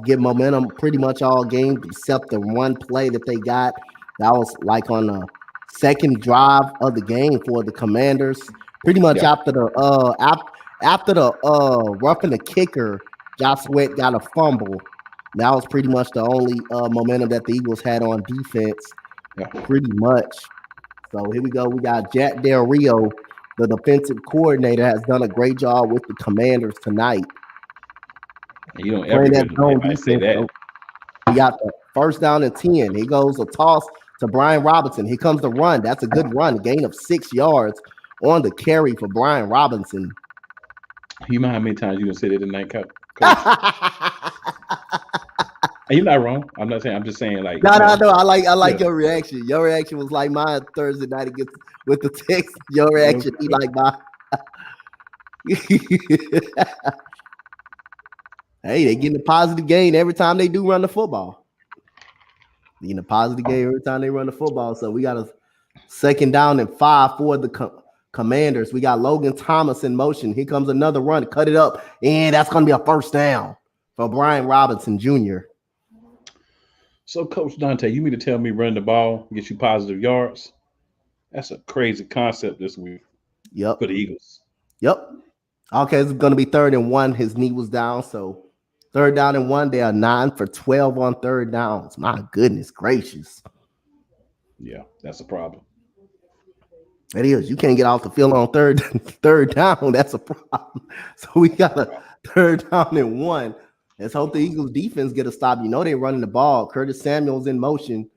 get momentum pretty much all game, except the one play that they got. That was like on the second drive of the game for the Commanders. Pretty much after the roughing the kicker, Josh Sweat got a fumble. That was pretty much the only momentum that the Eagles had on defense. Yeah. Pretty much. So here we go. We got Jack Del Rio, the defensive coordinator, has done a great job with the Commanders tonight. You don't ever hear anybody say that. We got the first down and 10. He goes a toss to Brian Robinson. Here comes the run. That's a good run. Gain of 6 yards on the carry for Brian Robinson. You know how many times you done said it tonight, Coach? You're not wrong. I'm not saying. I'm just saying, like. No. I like your reaction. Your reaction was like mine Thursday night against with the text. Your reaction, he like mine. Hey, they getting a positive gain every time they do run the football. They getting a positive gain every time they run the football. So we got a second down and 5 for the Commanders. We got Logan Thomas in motion. Here comes another run. Cut it up. And that's going to be a first down for Brian Robinson Jr. So, Coach Dante, you mean to tell me running the ball gets you positive yards? That's a crazy concept this week. Yep. For the Eagles. Yep. Okay, it's going to be 3rd and 1. His knee was down, so 3rd down and 1. They are 9 for 12 on 3rd downs. My goodness gracious. Yeah, that's a problem. It is. You can't get off the field on third down. That's a problem. So we got a 3rd down and 1. Let's hope the Eagles defense get a stop. You know they're running the ball. Curtis Samuel's in motion.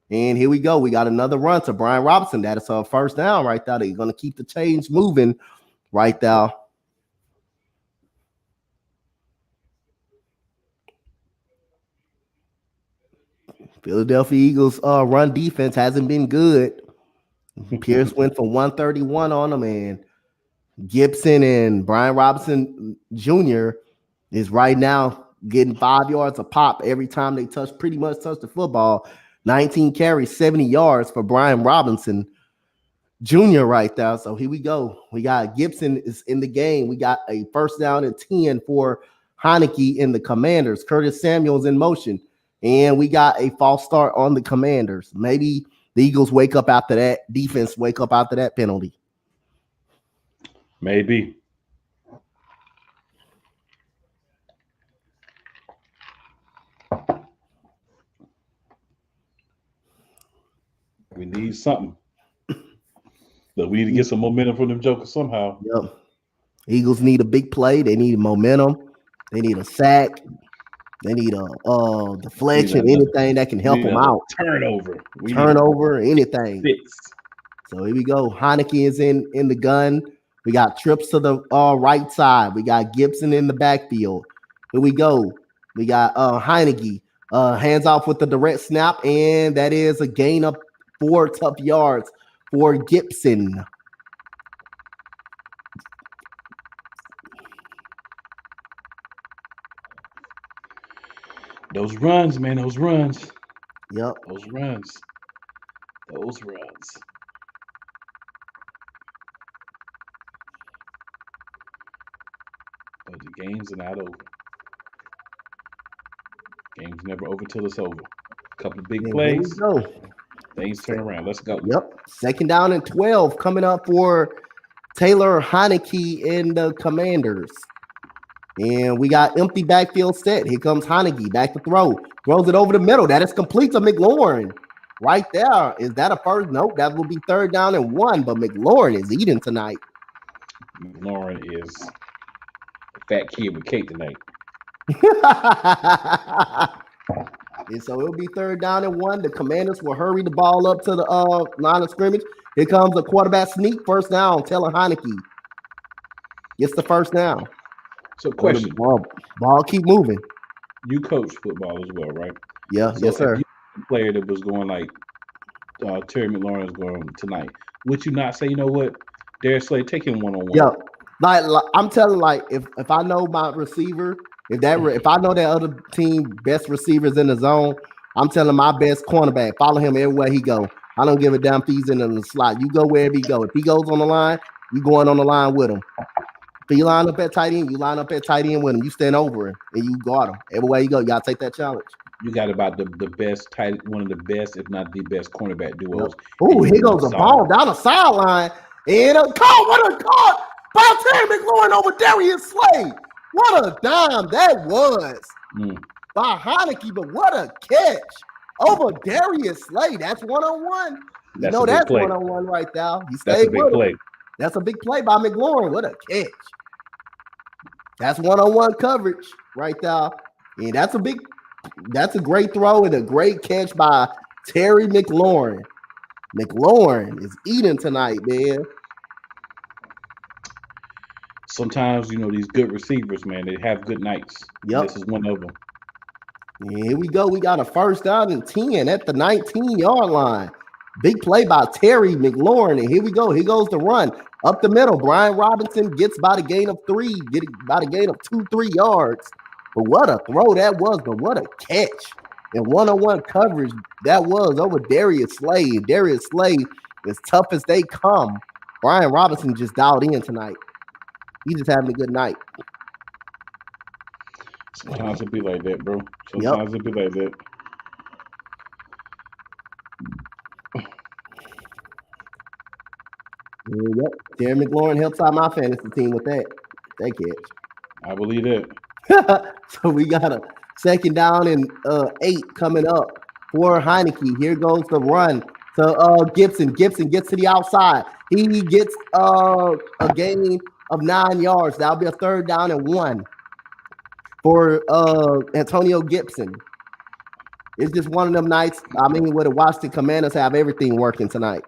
And here we go. We got another run to Brian Robinson. That is a first down right there. They're going to keep the change moving right there. Philadelphia Eagles run defense hasn't been good. Pierce went for 131 on them, and Gibson and Brian Robinson Jr. is right now getting 5 yards a pop every time they pretty much touch the football. 19 carries, 70 yards for Brian Robinson Jr. right there. So here we go. We got Gibson is in the game. We got a first down and 10 for Heinicke in the Commanders. Curtis Samuel's in motion. And we got a false start on the Commanders. Maybe the Eagles wake up after that. Defense wake up after that penalty. Maybe. We need something. But we need to get some momentum from them jokers somehow. Yep. Eagles need a big play. They need momentum. They need a sack. They need a deflection, anything that can help them out. Turnover. Anything. So here we go. Heinicke is in the gun. We got trips to the right side. We got Gibson in the backfield. Here we go. We got Heinicke. Hands off with the direct snap, and that is a gain of 4 tough yards for Gibson. Those runs, man, those runs. Yep. Those runs. But the games are not over. Game's never over till it's over. A couple of big plays. Go. Things turn around. Let's go. Yep. 2nd down and 12 coming up for Taylor Heinicke and the Commanders. And we got empty backfield set. Here comes Heinicke back to throw. Throws it over the middle. That is complete to McLaurin. Right there. Is that a first? Nope. That will be 3rd down and 1. But McLaurin is eating tonight. McLaurin is a fat kid with cake tonight. And so it'll be 3rd down and 1. The Commanders will hurry the ball up to the line of scrimmage. Here comes a quarterback sneak. First down. Taylor Heinicke gets the first down. So, question: ball keep moving. You coach football as well, right? Yeah, So yes, sir. If you were a player that was going like Terry McLaurin is going tonight, would you not say, you know what, Darius Slay, take him one-on-one? Yeah, like I'm telling, like if I know my receiver, if I know that other team best receivers in the zone, I'm telling my best cornerback, follow him everywhere he go. I don't give a damn if he's in the slot. You go wherever he go. If he goes on the line, you going on the line with him. If you line up at tight end, you line up at tight end with him. You stand over him and you guard him. Everywhere you go, you gotta take that challenge. You got about the best one of the best, if not the best, cornerback duos. Yep. Oh, here goes a ball down the sideline. And a call. What a call by Terry McLaurin over Darius Slay. What a dime that was by Heinicke, but what a catch over Darius Slay. That's one-on-one. You know that's one-on-one right there. He stayed That's a big play. That's a big play by McLaurin. What a catch. That's one-on-one coverage right there. And that's a great throw and a great catch by Terry McLaurin. McLaurin is eating tonight, man. Sometimes, these good receivers, man, they have good nights. Yep. This is one of them. And here we go. We got a first down and 10 at the 19-yard line. Big play by Terry McLaurin. And here we go. Here goes the run up the middle. Brian Robinson gets by the gain of 3, getting by the gain of 2-3 yards. But what a throw that was, but what a catch. And one-on-one coverage that was over Darius Slay. Darius Slay, as tough as they come, Brian Robinson just dialed in tonight. He's just having a good night. Sometimes it be like that, bro. Sometimes it be like that. Yep. Terry McLaurin helps out my fantasy team with that catch. I believe it. So we got a second down and 8 coming up for Heinicke. Here goes the run to Gibson. Gibson gets to the outside. He gets a gain of 9 yards. That'll be a third down and 1 for Antonio Gibson. It's just one of them nights. I mean, where the Washington Commanders have everything working tonight.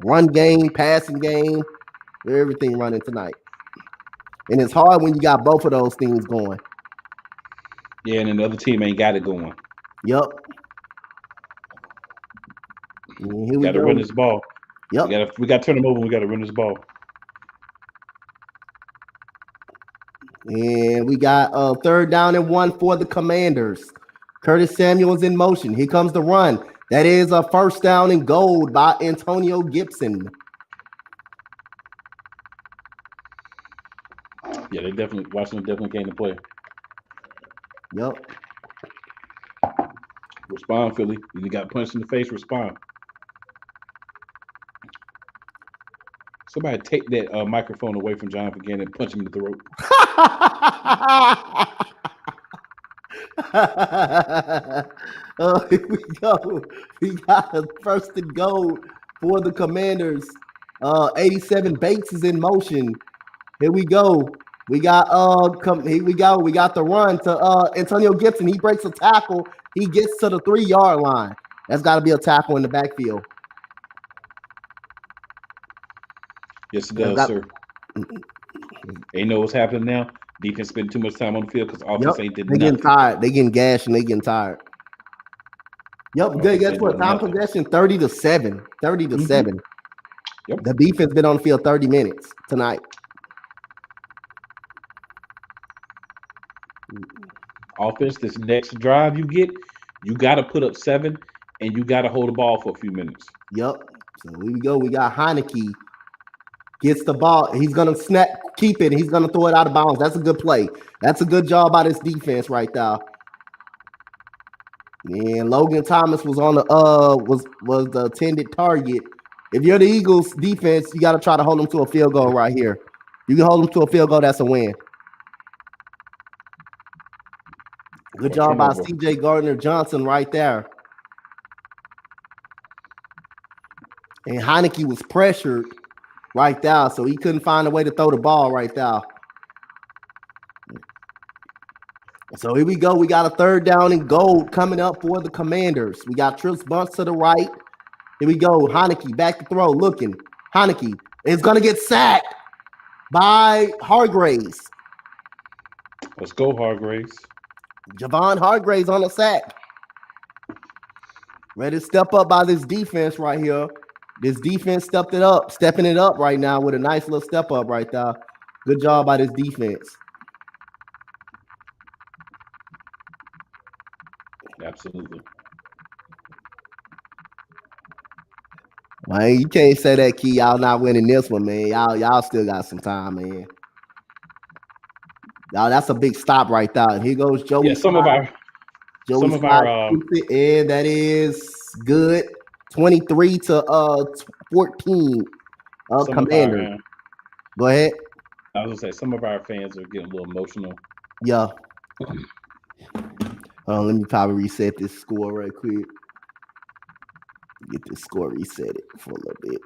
Run game, passing game, everything running tonight. And it's hard when you got both of those things going. Yeah, and then the other team ain't got it going. Yep. We got to run this ball. Yep. We got to turn them over. We got to run this ball. And we got a third down and 1 for the Commanders. Curtis Samuel's in motion. Here comes the run. That is a first down and goal by Antonio Gibson. Yeah, Washington definitely came to play. Yep. Respond, Philly. You got punched in the face, respond. Somebody take that microphone away from Jonathan again and punch him in the throat. Here we go. We got a first and goal for the Commanders. 87 Bates is in motion. Here we go. We got here we go. We got the run to Antonio Gibson. He breaks a tackle. He gets to the 3-yard line. That's got to be a tackle in the backfield. Yes, it does, sir. They know what's happening now. Defense spending too much time on the field because offense ain't did nothing. They getting tired. They getting gashed and they getting tired. Yep, good. Guess what? Time possession 30-7. 30-7. Yep. The defense been on the field 30 minutes tonight. Offense, this next drive you get, you got to put up 7 and you got to hold the ball for a few minutes. Yep. So here we go. We got Heinicke. Gets the ball. He's going to keep it. He's going to throw it out of bounds. That's a good play. That's a good job by this defense right there. And Logan Thomas was on the was the intended target. If you're the Eagles defense, you got to try to hold them to a field goal right here. You can hold them to a field goal. That's a win. Good job by C.J. Gardner-Johnson right there. And Heinicke was pressured right there, so he couldn't find a way to throw the ball right there. So here we go. We got a third down and goal coming up for the Commanders. We got Tris Bunce to the right. Here we go. Heinicke back to throw. Looking. Heinicke is going to get sacked by Hargraves. Let's go, Hargraves. Javon Hargraves on the sack. Ready to step up by this defense right here. This defense stepping it up right now with a nice little step up right there. Good job by this defense. Absolutely. Man, you can't say that, Key. Y'all not winning this one, man. Y'all still got some time, man. Y'all, that's a big stop right there. And here goes Joey. Yeah, some of our and that is good. 23 to 14. Commander. Go ahead. I was gonna say some of our fans are getting a little emotional. Yeah. Let me probably reset this score right quick. Get this score reset it for a little bit.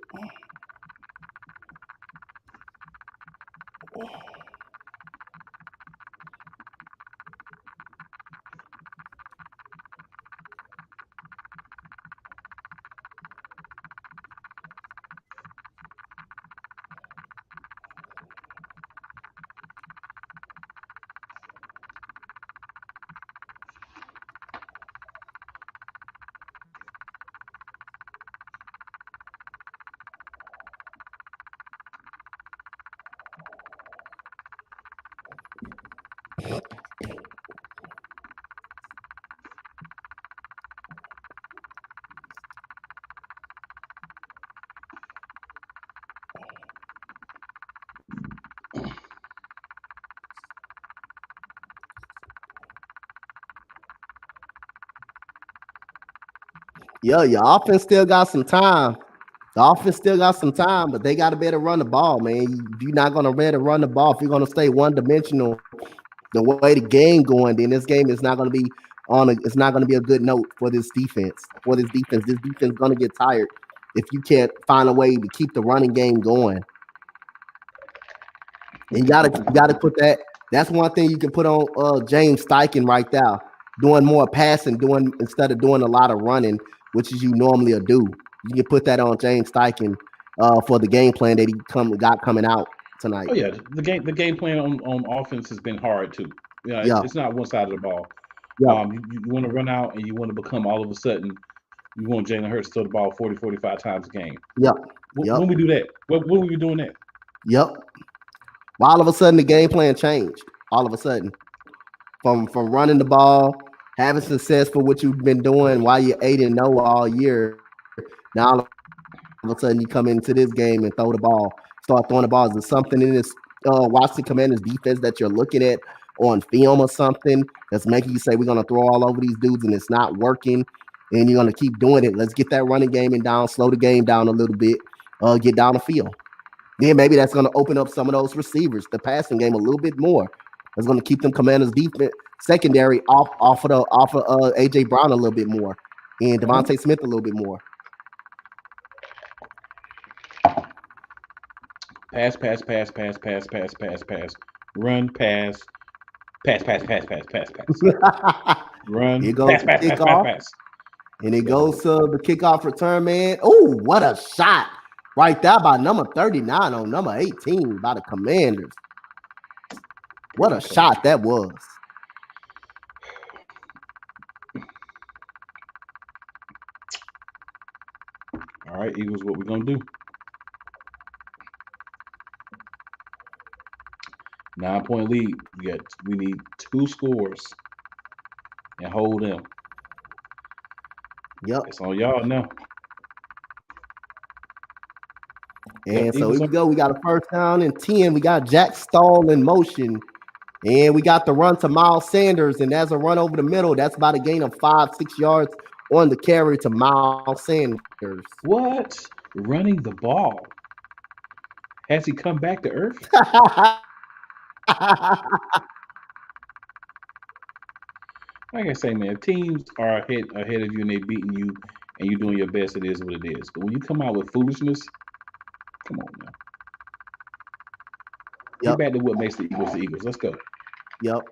Yeah, your offense still got some time. The offense still got some time, but they got to better run the ball, man. You're not going to better run the ball. If you're going to stay one-dimensional the way the game going, then this game is not going to be it's not going to be a good note for this defense. This defense is going to get tired if you can't find a way to keep the running game going. And you gotta put that. That's one thing you can put on James Steichen right there, doing more passing, instead of doing a lot of running, which is you normally do. You can put that on James Steichen for the game plan that he got coming out tonight. Oh yeah, the game plan on offense has been hard too. It's not one side of the ball. Yeah. You want to run out and you want to become all of a sudden you want Jalen Hurts to throw the ball 40, 45 times a game. Yep. When we do that, when were we doing that? Yep. Well, all of a sudden the game plan changed. All of a sudden, from running the ball, having success for what you've been doing while you're 8-0 all year. Now all of a sudden you come into this game and start throwing the balls. Is there something in this Washington Commanders defense that you're looking at on film or something that's making you say we're going to throw all over these dudes and it's not working, and you're going to keep doing it? Let's get that running game down, slow the game down a little bit, get down the field. Then maybe that's going to open up some of those receivers, the passing game a little bit more. That's going to keep them Commanders defense secondary off of AJ Brown a little bit more and Devontae Smith a little bit more. Pass. Run, pass. Run, Here goes pass. And it goes to the kickoff return, man. Oh, what a shot. Right there by number 39 on number 18 by the Commanders. What a shot that was. All right, Eagles, what we're going to do? 9-point lead. We need 2 scores and hold them. Yep. It's on y'all now. And so here we go. We got a first down and 10. We got Jack Stahl in motion. And we got the run to Miles Sanders. And that's a run over the middle. That's about a gain of 5-6 yards on the carry to Miles Sanders. What? Running the ball. Has he come back to earth? Like I say, man, if teams are ahead of you and they beating you and you're doing your best, it is what it is. But when you come out with foolishness, come on, man. Get back to what makes the Eagles the Eagles. Let's go. Yep.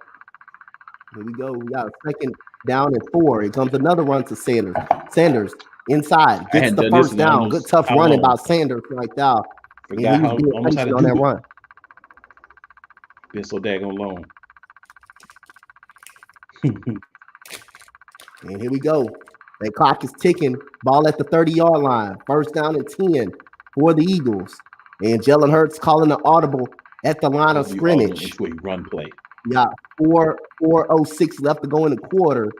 Here we go. We got a second down and 4. Here comes another run to Sanders. inside, I gets hadn't the done this first in down. Good almost tough how running long. by Sanders right now. And he Forgot was how being almost how to patient on do that it. run. Been so daggone long. And here we go. That clock is ticking. Ball at the 30-yard line. First down and 10 for the Eagles. And Jalen Hurts calling an audible at the line of scrimmage. Into a run play. Yeah, 4:06 left to go in the quarter.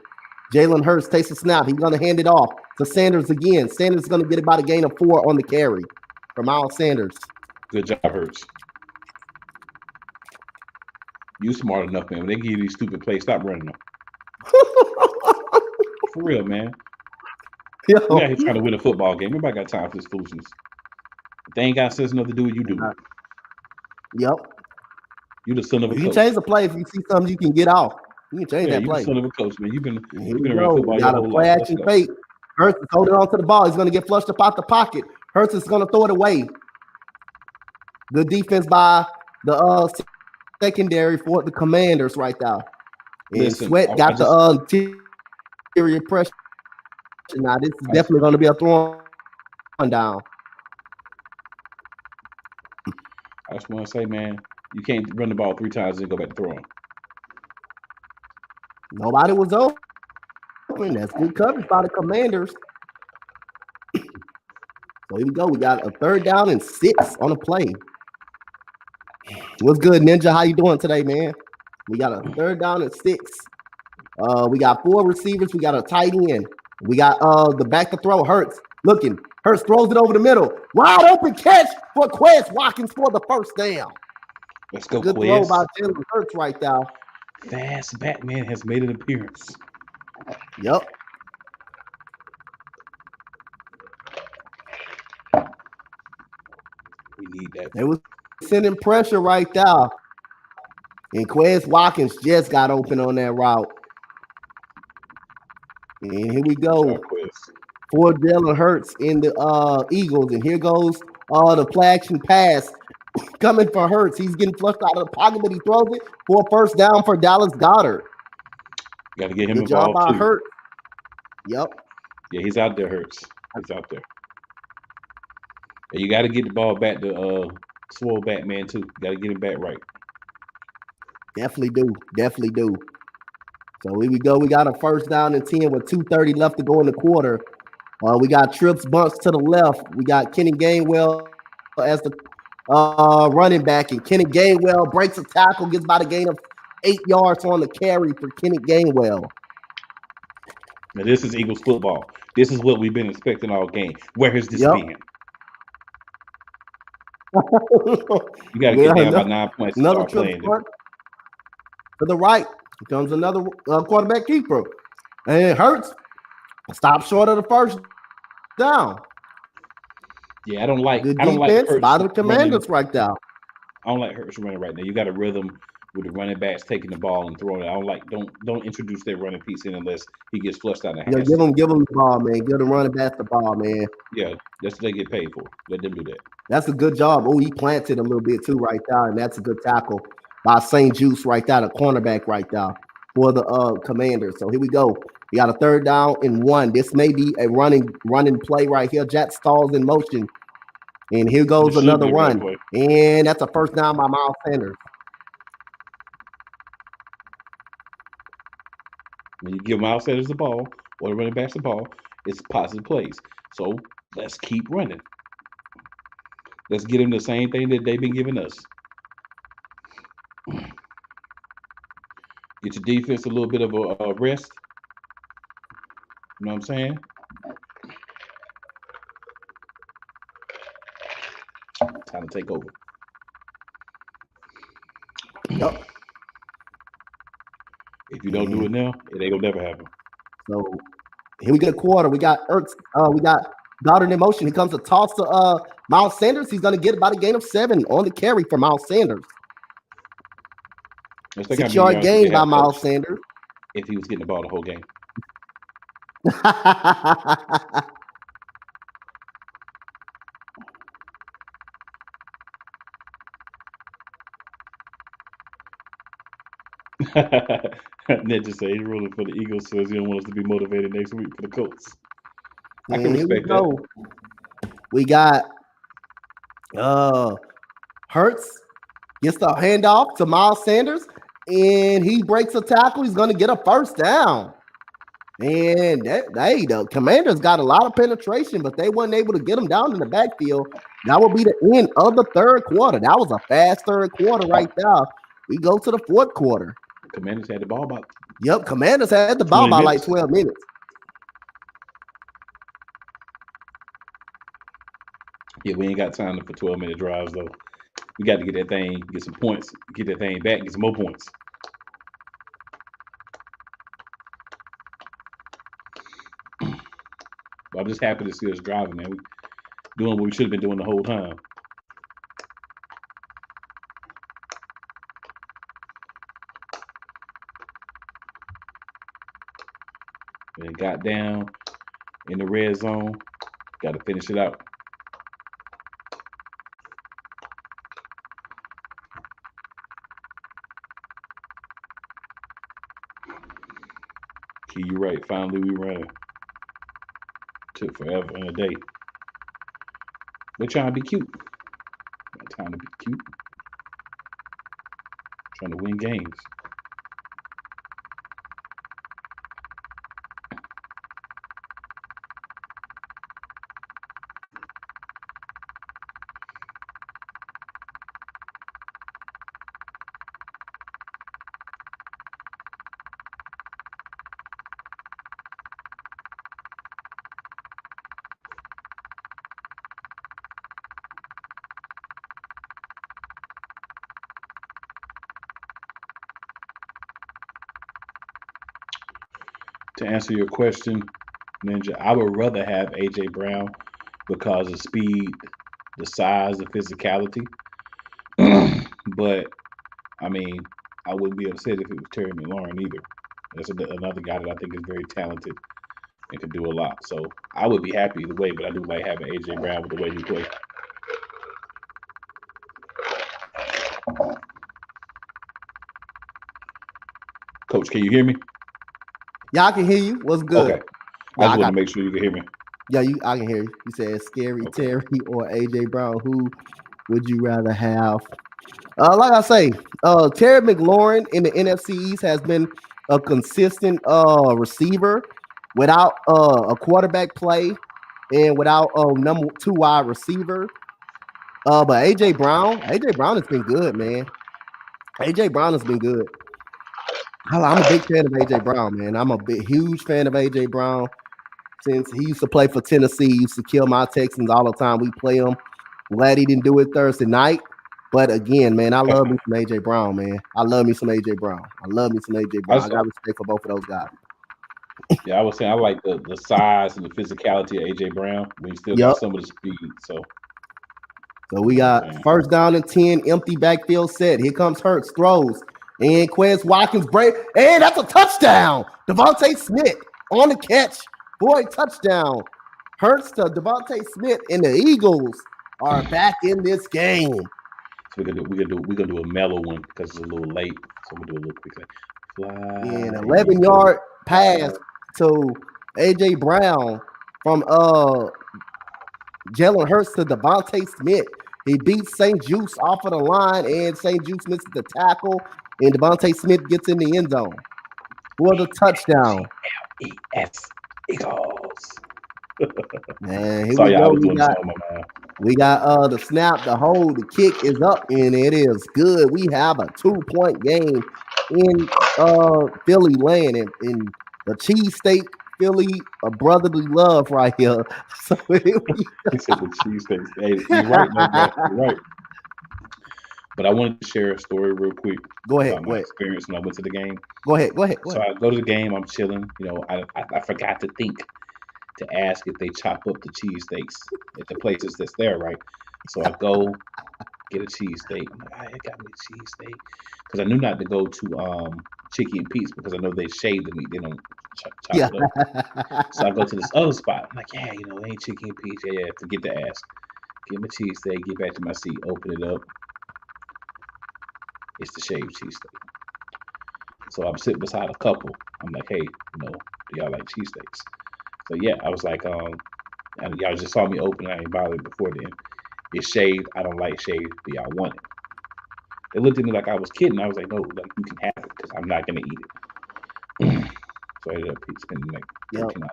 Jalen Hurts takes a snap. He's going to hand it off to Sanders again. Sanders is going to get about a gain of 4 on the carry for Miles Sanders. Good job, Hurts. You smart enough, man. When they give you these stupid plays, stop running them. For real, man. Yo. We're out here trying to win a football game. Nobody got time for this foolishness. If they ain't got sense enough to do what you do. Yep. You the son of a coach. You can change the play if you see something you can get off. You can change that you play. the son of a coach, man. You've been Here around football we your got a whole play life. action fake. Hurts is holding on to the ball. He's going to get flushed up out the pocket. Hurts is going to throw it away. Good defense by the secondary for the Commanders right now. And Listen, Sweat got the interior pressure. Now this is definitely going to be a throw down. I just want to say, man, you can't run the ball 3 times and go back to throwing. Nobody was open. That's good coverage by the Commanders. So here we go. We got a 3rd down and 6 on the play. What's good, Ninja? How you doing today, man? We got a 3rd down and 6. We got 4 receivers. We got a tight end. We got the back to throw. Hurts looking. Hurts throws it over the middle. Wide open catch for Quez Watkins for the first down. Let's go, Good Quez. throw by Jalen Hurts right now. Fast Batman has made an appearance. Yep. We need that. They was sending pressure right there. And Quez Watkins just got open on that route. And here we go for Jalen Hurts in the Eagles. And here goes the play action pass coming for Hurts. He's getting flushed out of the pocket, but he throws it for a first down for Dallas Goedert. Got to get him Good job involved by too. Hurts. Yep. Yeah, he's out there, Hurts. He's out there. And you got to get the ball back to Swole Batman too. Got to get him back right. Definitely do. Definitely do. So here we go. We got a first down and 10 with 2:30 left to go in the quarter. We got trips, bumps to the left. We got Kenny Gainwell as the running back, and Kenny Gainwell breaks a tackle, gets about a gain of 8 yards on the carry for Kenny Gainwell. Now this is Eagles football. This is what we've been expecting all game. Where has this been? You got to get down by 9 points and start playing. To the right, here comes another quarterback keeper. And it hurts. Stop short of the first down. Yeah, I don't like good defense Hurts by the Commanders right now. I don't like Hurts running right now. You got a rhythm with the running backs taking the ball and throwing it. I don't like don't introduce that running piece in unless he gets flushed out of the hands. Yeah, give him the ball, man. Give the running back the ball, man. Yeah, that's what they get paid for. Let them do that. That's a good job. Oh, he planted a little bit too right there, and that's a good tackle by St. Juice right there, the cornerback right there for the Commanders. So here we go. We got a 3rd down and 1. This may be a running play right here. Jack Stall's in motion. And here goes another run. And that's a first down by Miles Sanders. When you give Miles Sanders the ball or the running backs the ball, it's positive plays. So let's keep running. Let's get them the same thing that they've been giving us. Get your defense a little bit of a rest. You know what I'm saying? Time to take over. Yep. If you don't do it now, it ain't gonna never happen. So here we get a quarter. We got Ertz. We got Goddard in motion. He comes to toss to Miles Sanders. He's gonna get about a gain of 7 on the carry for Miles Sanders. 6-yard gain by Miles Sanders. If he was getting the ball the whole game. Ned just said he's ruling for the Eagles, says he don't want us to be motivated next week for the Colts. I can And here we respect that. go. We got Hurts gets the handoff to Miles Sanders, and he breaks a tackle. He's going to get a first down. And the Commanders got a lot of penetration, but they weren't able to get him down in the backfield. That will be the end of the third quarter. That was a fast third quarter right there. We go to the fourth quarter. Commanders had the ball about. Yep, Commanders had the ball by like 12 minutes. Yeah, we ain't got time for 12-minute drives though. We got to get that thing, get some points, get that thing back, get some more points. But I'm just happy to see us driving, man. We doing what we should have been doing the whole time. And got down in the red zone. Got to finish it out. Key, you're right. Finally, we ran. Took forever and a day. We're trying to be cute. Got time to be cute. Trying to win games. To answer your question, Ninja, I would rather have AJ Brown because of speed, the size, the physicality. But I mean, I wouldn't be upset if it was Terry McLaurin either. That's another guy that I think is very talented and can do a lot. So I would be happy either way, but I do like having AJ Brown with the way he plays. Coach, can you hear me? Yeah, I can hear you. What's good? Okay. I just want to make sure you can hear me. Yeah, I can hear you. You said Scary Terry or AJ Brown. Who would you rather have? Like I say, Terry McLaurin in the NFC East has been a consistent receiver without a quarterback play and without number 2 wide receiver. But AJ Brown has been good, man. AJ Brown has been good. I'm a big fan of AJ Brown, man. I'm a huge fan of AJ Brown. Since he used to play for Tennessee, he used to kill my Texans all the time. We play him. Glad he didn't do it Thursday night. But again, man, I love me some AJ Brown, man. I love me some AJ Brown. I got respect for both of those guys. Yeah, I was saying I like the size and the physicality of AJ Brown. We still got some of the speed. So we got first down and 10, empty backfield set. Here comes Hurts, throws. And Quez Watkins break. And that's a touchdown. Devontae Smith on the catch. Boy, touchdown. Hurts to Devontae Smith, and the Eagles are back in this game. So we're gonna do a mellow one because it's a little late. So we'll do a little quick thing. An 11-yard pass to AJ Brown from Jalen Hurts to Devontae Smith. He beats St. Juice off of the line, and St. Juice misses the tackle, and Devontae Smith gets in the end zone for the touchdown. L-E-S Eagles. Man, here we go. We got the snap, the hold, the kick is up, and it is good. We have a 2-point game in Philly land, and the cheesesteak Philly, a brotherly love right here. So he said the cheesesteak. Hey, you're right, man. You're right. But I wanted to share a story real quick. Go ahead. About my experience when I went to the game. Go ahead. So I go to the game. I'm chilling. You know, I forgot to think to ask if they chop up the cheesesteaks at the places that's there, right? So I go get a cheesesteak. I'm like, I got me a cheesesteak because I knew not to go to Chicky and Pete's because I know they shave the meat. They don't chop it up. So I go to this other spot. I'm like, yeah, you know, ain't Chicky and Pete's. Yeah, forget to ask. Get my cheesesteak. Get back to my seat. Open it up. It's the shaved cheesesteak. So I'm sitting beside a couple. I'm like, hey, you know, do y'all like cheesesteaks? So yeah, I was like, And y'all just saw me open. I ain't bothered before then. It's shaved. I don't like shaved, but y'all want it. They looked at me like I was kidding. I was like, no, like you can have it because I'm not gonna eat it. So I ended up spending like $13 for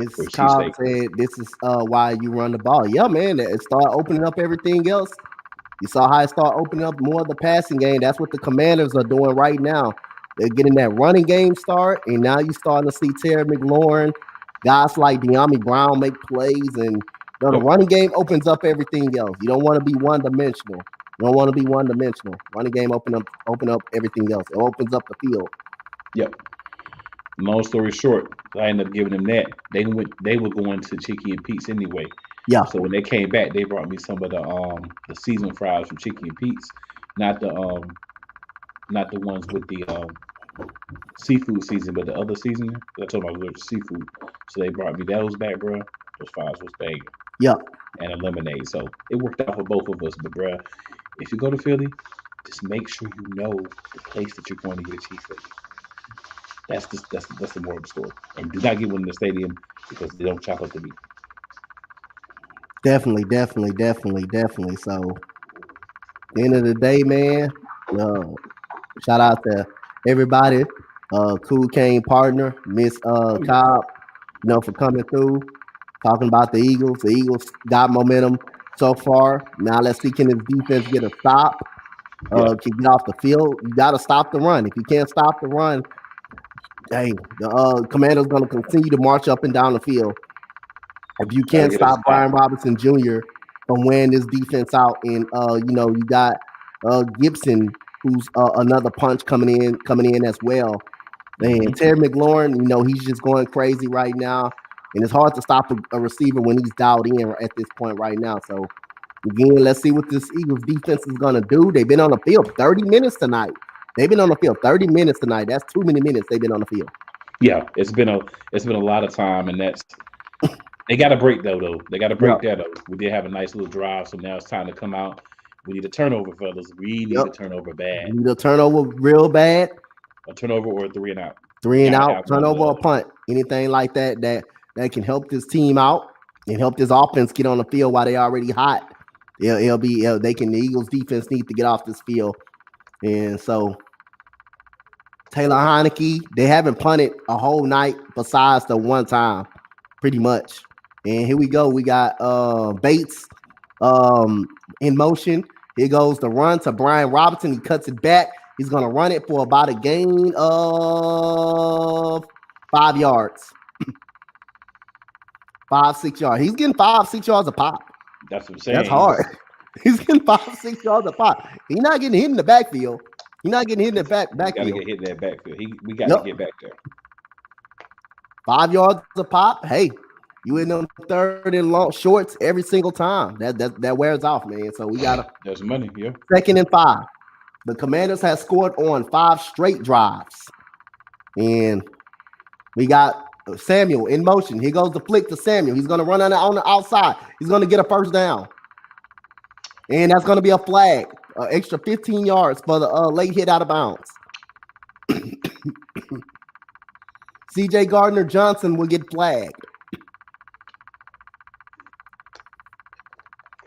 a Mrs. Cobb cheesesteak. said this is why you run the ball. Yeah, man. It started opening up everything else. You saw how it started opening up more of the passing game. That's what the Commanders are doing right now. They're getting that running game start, and now you're starting to see Terry McLaurin, guys like De'Ami Brown make plays, and the running game opens up everything else. You don't want to be one-dimensional. You don't want to be one-dimensional. Running game open up everything else. It opens up the field. Yep. Long story short, I ended up giving them that. They were going to Chicky and Pete's anyway. Yeah. So when they came back, they brought me some of the seasoned fries from Chicky and Pete's, not the ones with the seafood season, but the other seasoning. I told them I was seafood, so they brought me those back, bro. Those fries was banging. Yeah. And a lemonade, so it worked out for both of us. But bro, if you go to Philly, just make sure you know the place that you're going to get a cheesesteak. That's the moral of the story. And do not get one in the stadium because they don't chop up the meat. Definitely. So, at the end of the day, man, shout out to everybody. Cool Kane partner, Miss Cobb, for coming through, talking about the Eagles. The Eagles got momentum so far. Now let's see, can this defense get a stop? Can get off the field? You got to stop the run. If you can't stop the run, hey, the Commander's going to continue to march up and down the field. If you can't stop Brian Robinson Jr. from wearing this defense out, and you got Gibson, who's another punch coming in as well. And Terry McLaurin, he's just going crazy right now, and it's hard to stop a receiver when he's dialed in at this point right now. So again, let's see what this Eagles defense is going to do. They've been on the field 30 minutes tonight. That's too many minutes they've been on the field. Yeah, it's been a lot of time, and that's they got a break though. They got to break that though. We did have a nice little drive, so now it's time to come out. We need a turnover, fellas. We need a turnover bad. We need a turnover real bad. A turnover or a 3 and out. 3 and out, turnover or punt. Anything like that can help this team out and help this offense get on the field while they already hot. The Eagles defense need to get off this field. And so Taylor Heinicke, they haven't punted a whole night besides the one time, pretty much. And here we go. We got Bates in motion. Here goes the run to Brian Robinson. He cuts it back. He's going to run it for about a gain of 5 yards. 5-6 yards. He's getting 5-6 yards a pop. That's what I'm saying. That's hard. He's getting 5-6 yards a pop. He's not getting hit in the backfield. He's not getting hit in the backfield. Got to get hit in that backfield. We got to get back there. 5 yards a pop. Hey, you in them third and long shorts every single time. That wears off, man. So we got to. There's money, yeah. 2nd and 5. The Commanders have scored on 5 straight drives. And we got Samuel in motion. Here goes the flick to Samuel. He's going to run on the outside. He's going to get a first down. And that's going to be a flag. Extra 15 yards for the late hit out of bounds. C.J. Gardner-Johnson will get flagged.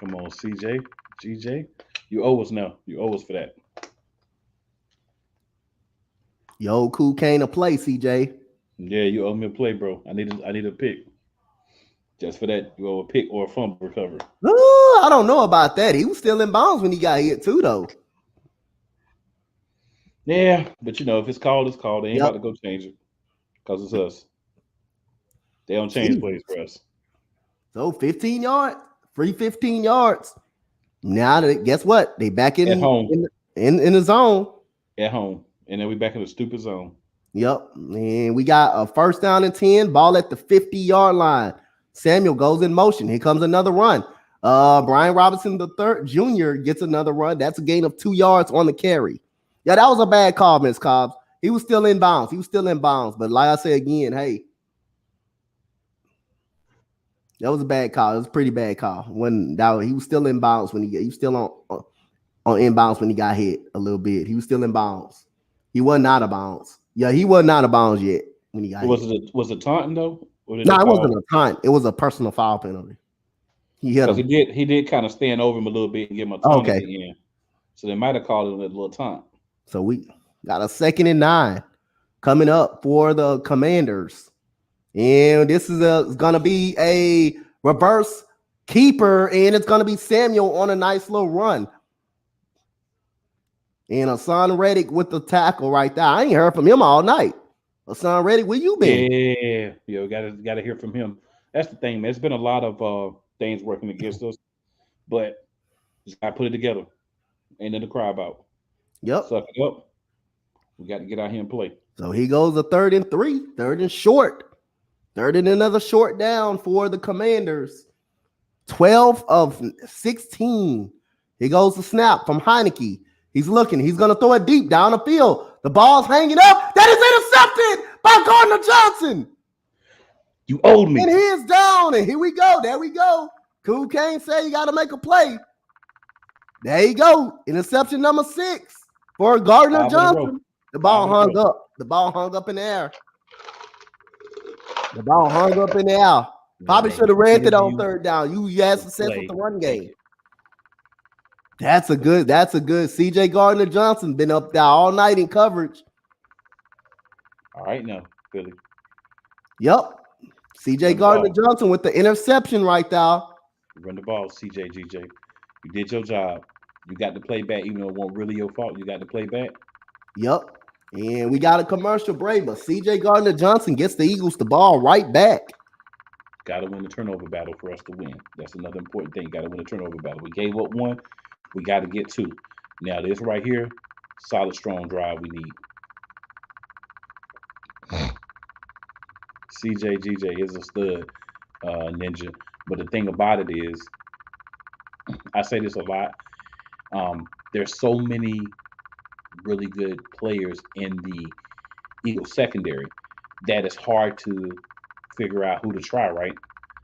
Come on, C.J. G.J. You owe us now. You owe us for that. Yo, Cool Kane a play, CJ. Yeah, you owe me a play, bro. I need a pick. Just for that, you owe a pick or a fumble recovery. I don't know about that. He was still in bounds when he got hit too, though. Yeah, but if it's called, it's called. They ain't about to go change it because it's us. They don't change plays for us. So 15 yards, free 15 yards. Now, guess what? They back in at home in the zone. At home. And then we back in the stupid zone. Yep. And we got a 1st down and 10, ball at the 50-yard line. Samuel goes in motion. Here comes another run. Brian Robinson III Jr. gets another run. That's a gain of 2 yards on the carry. Yeah, that was a bad call, Miss Cobbs. He was still in bounds. But like I said again, hey, that was a bad call. It was a pretty bad call. He was still in bounds when he was still on inbounds when he got hit a little bit. He was still in bounds. He wasn't out of bounds. Yeah, he wasn't out of bounds yet when he got hit. Was it taunting though? No, it wasn't a taunt. It was a personal foul penalty. He hit Because him. he did kind of stand over him a little bit and give him a taunt at Okay. the end. So they might have called him a little taunt. So we got a 2nd and 9 coming up for the Commanders. And this is going to be a reverse keeper, and it's going to be Samuel on a nice little run. And Hassan Reddick with the tackle right there. I ain't heard from him all night. Hassan Reddick, where you been? Yeah, gotta hear from him. That's the thing, man. There's been a lot of things working against us, but just gotta put it together. Ain't nothing to cry about. Yep. Suck it up. We got to get out here and play. So he goes a 3rd and 3, 3rd and short. 3rd and another short down for the Commanders. 12 of 16. He goes to snap from Heinicke. He's looking. He's going to throw it deep down the field. The ball's hanging up. That is intercepted by Gardner Johnson. You owed me. And he is down. And here we go. There we go. Cool Kane said you got to make a play. There you go. Interception number 6 for Gardner Johnson. The ball hung up. The ball hung up in the air. The ball hung up in the air. Probably should have ran it on 3rd down. You had success with the run game. That's a good. CJ Gardner Johnson been up there all night in coverage. All right now, Philly. Yep. CJ Gardner Johnson with the interception right there. Run the ball, CJ GJ. You did your job. You got to play back, even though it wasn't really your fault. You got to play back. Yep. And we got a commercial break, but CJ Gardner Johnson gets the Eagles the ball right back. Got to win the turnover battle for us to win. That's another important thing. Got to win the turnover battle. We gave up 1. We got to get 2. Now, this right here, solid, strong drive we need. CJ GJ is a stud, ninja. But the thing about it is, I say this a lot. There's so many really good players in the Eagles secondary that it's hard to figure out who to try, right?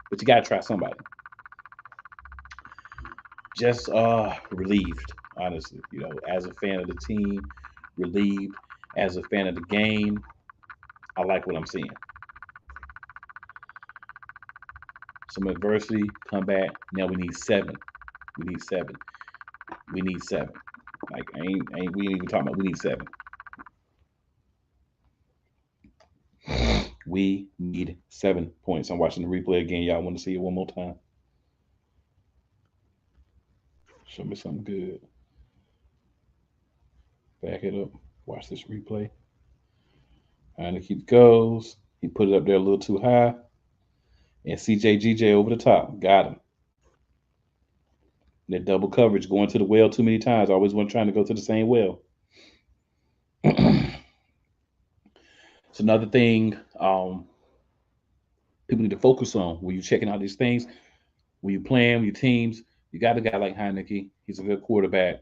But you got to try somebody. Just relieved, honestly. You know, as a fan of the team, relieved. As a fan of the game, I like what I'm seeing. Some adversity, come back. Now we need 7. We need 7. We need 7. Like we ain't even talking about. We need 7. We need 7 points. I'm watching the replay again. Y'all want to see it one more time? Show me something good. Back it up. Watch this replay. Heinicke goes. He put it up there a little too high. And CJ GJ over the top. Got him. That double coverage going to the well too many times. I always want trying to go to the same well. It's another thing people need to focus on when you're checking out these things. When you're playing with your teams, you got a guy like Heinicke. He's a good quarterback.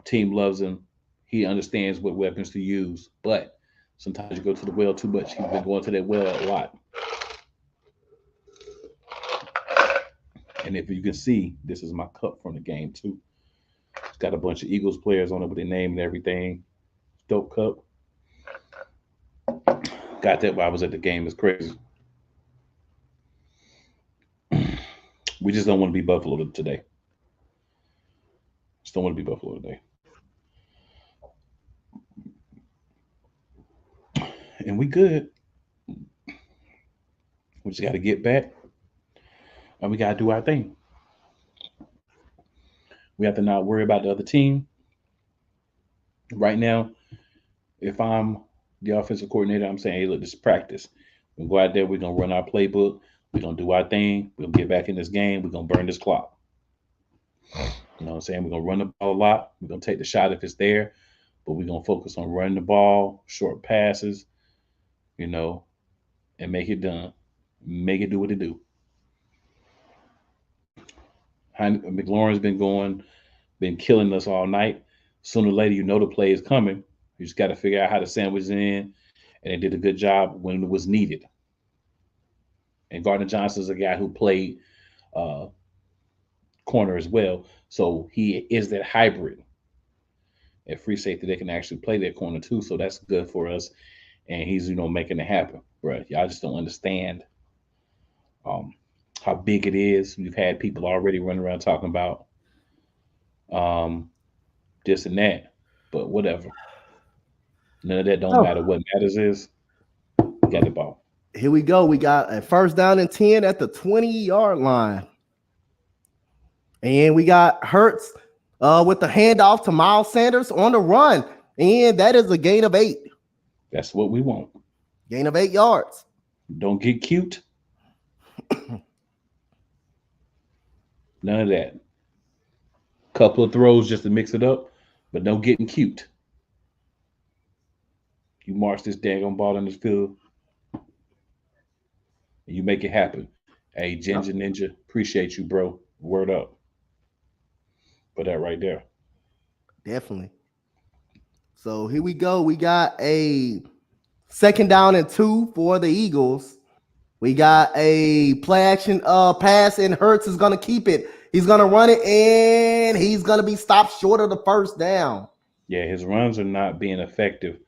Team loves him. He understands what weapons to use. But sometimes you go to the well too much. He's been going to that well a lot. And if you can see, this is my cup from the game too. It's got a bunch of Eagles players on it with their name and everything. Dope cup. Got that while I was at the game. It's crazy. We just don't want to be Buffalo today. Just don't want to be Buffalo today. And we good. We just got to get back. And we got to do our thing. We have to not worry about the other team. Right now, if I'm the offensive coordinator, I'm saying, hey, look, this is practice. We're going to go out there. We're going to run our playbook. We're going to do our thing. We'll get back in this game. We're going to burn this clock. You know what I'm saying? We're going to run the ball a lot. We're going to take the shot if it's there. But we're going to focus on running the ball, short passes, you know, and make it done. Make it do what it do. McLaurin's been killing us all night. Sooner or later, you know the play is coming. You just got to figure out how to sandwich it in. And they did a good job when it was needed. And Gardner Johnson's a guy who played corner as well. So he is that hybrid. At free safety, they can actually play that corner too. So that's good for us. And he's, making it happen. Bro, y'all just don't understand how big it is. We've had people already running around talking about this and that, but whatever. None of that don't Oh, matter. What matters is we got the ball. here we go. We got a first down and 10 at the 20-yard line. And we got Hurts with the handoff to Miles Sanders on the run. And that is a gain of 8. That's what we want. Gain of 8 yards. Don't get cute. None of that. Couple of throws just to mix it up, but no getting cute. You march this daggone ball in this field, and you make it happen. Hey, Ginger Ninja, appreciate you, bro. Word up. Put that right there. Definitely. So here we go. We got a second down and 2 for the Eagles. We got a play action pass, and Hurts is going to keep it. He's going to run it, and he's going to be stopped short of the first down. Yeah, his runs are not being effective.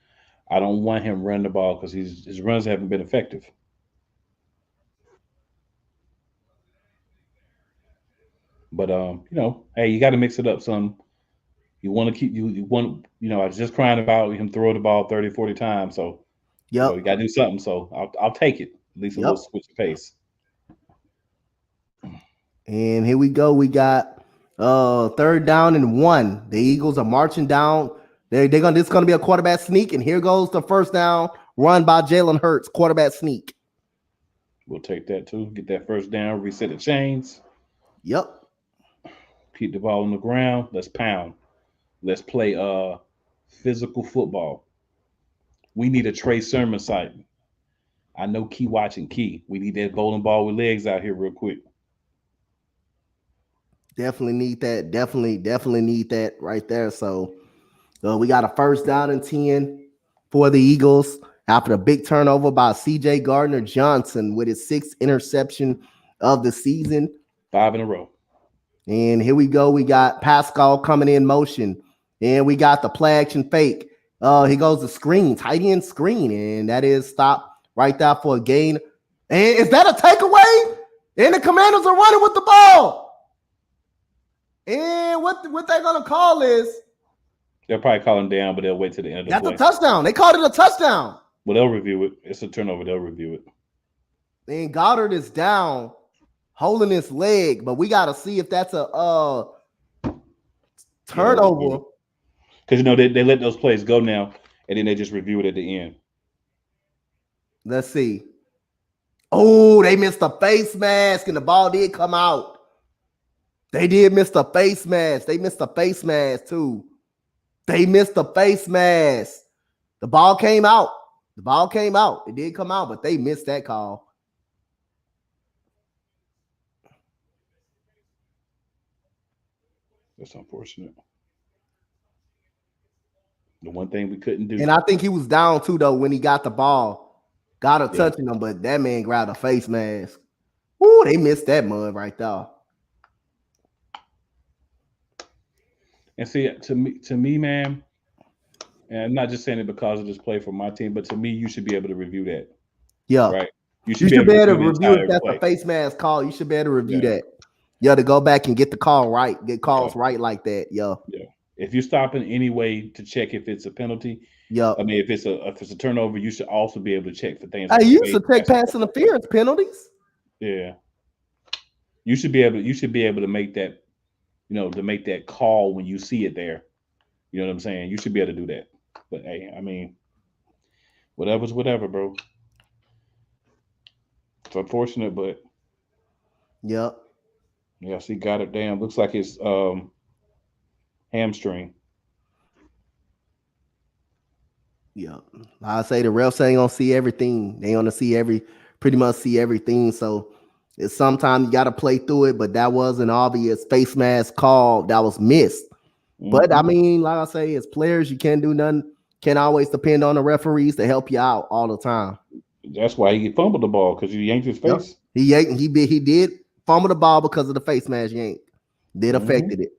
I don't want him running the ball because his runs haven't been effective. But hey, you got to mix it up, son. You want to keep you want I was just crying about him throwing the ball 30, 40 times. So you got to do something. So I'll take it. At least a little switch of pace. And here we go. We got third down and 1. The Eagles are marching down. This is gonna be a quarterback sneak, and here goes the first down run by Jalen Hurts, quarterback sneak. We'll take that too. Get that first down, reset the chains. Yep. Keep the ball on the ground. Let's pound. Let's play physical football. We need a Trey Sermon sighting. I know Key watching Key. We need that bowling ball with legs out here real quick. Definitely need that. Definitely need that right there. So we got a first down and 10 for the Eagles after the big turnover by C.J. Gardner-Johnson with his 6th interception of the season. 5 in a row. And here we go. We got Pascal coming in motion. And we got the play action fake. He goes to screen, tight end screen. And that is stopped right there for a gain. And is that a takeaway? And the Commanders are running with the ball. And what they're going to call is. They'll probably call him down, but they'll wait till the end of the play. That's a touchdown. They called it a touchdown. Well, they'll review it. It's a turnover. They'll review it. And Goddard is down, holding his leg, but we got to see if that's a turnover. Because, they let those plays go now, and then they just review it at the end. Let's see. Oh, they missed the face mask, and the ball did come out. They did miss the face mask. They missed the face mask, too. They missed the face mask. The ball came out. It did come out, but they missed that call. That's unfortunate. The one thing we couldn't do. And I think he was down, too, though, when he got the ball. Got her touching him, but that man grabbed a face mask. Ooh, they missed that mud right there. And see, to me, man, and I'm not just saying it because of this play for my team, but to me, you should be able to review that. Yeah. Right? You should be able to review if that's a face mask call. You should be able to review that. Yeah, to go back and get the call right, get calls right like that. Yeah. Yeah. If you're stopping anyway to check if it's a penalty, yeah. I mean, if it's a turnover, you should also be able to check for things. I used to take pass interference penalties. Yeah. You should be able to make that, to make that call when you see it there. You know what I'm saying? You should be able to do that. But hey, I mean, whatever's whatever, bro. It's unfortunate, but yep. Yeah, see, got it down. Looks like it's hamstring. Yeah. I say the refs ain't gonna see everything. They gonna pretty much see everything. So it's sometimes you gotta play through it, but that was an obvious face mask call that was missed. Mm-hmm. But I mean, like I say, as players, you can't do nothing. Can't always depend on the referees to help you out all the time. That's why he fumbled the ball, because he yanked his face. Yep. He did fumble the ball because of the face mask yank. That affected it.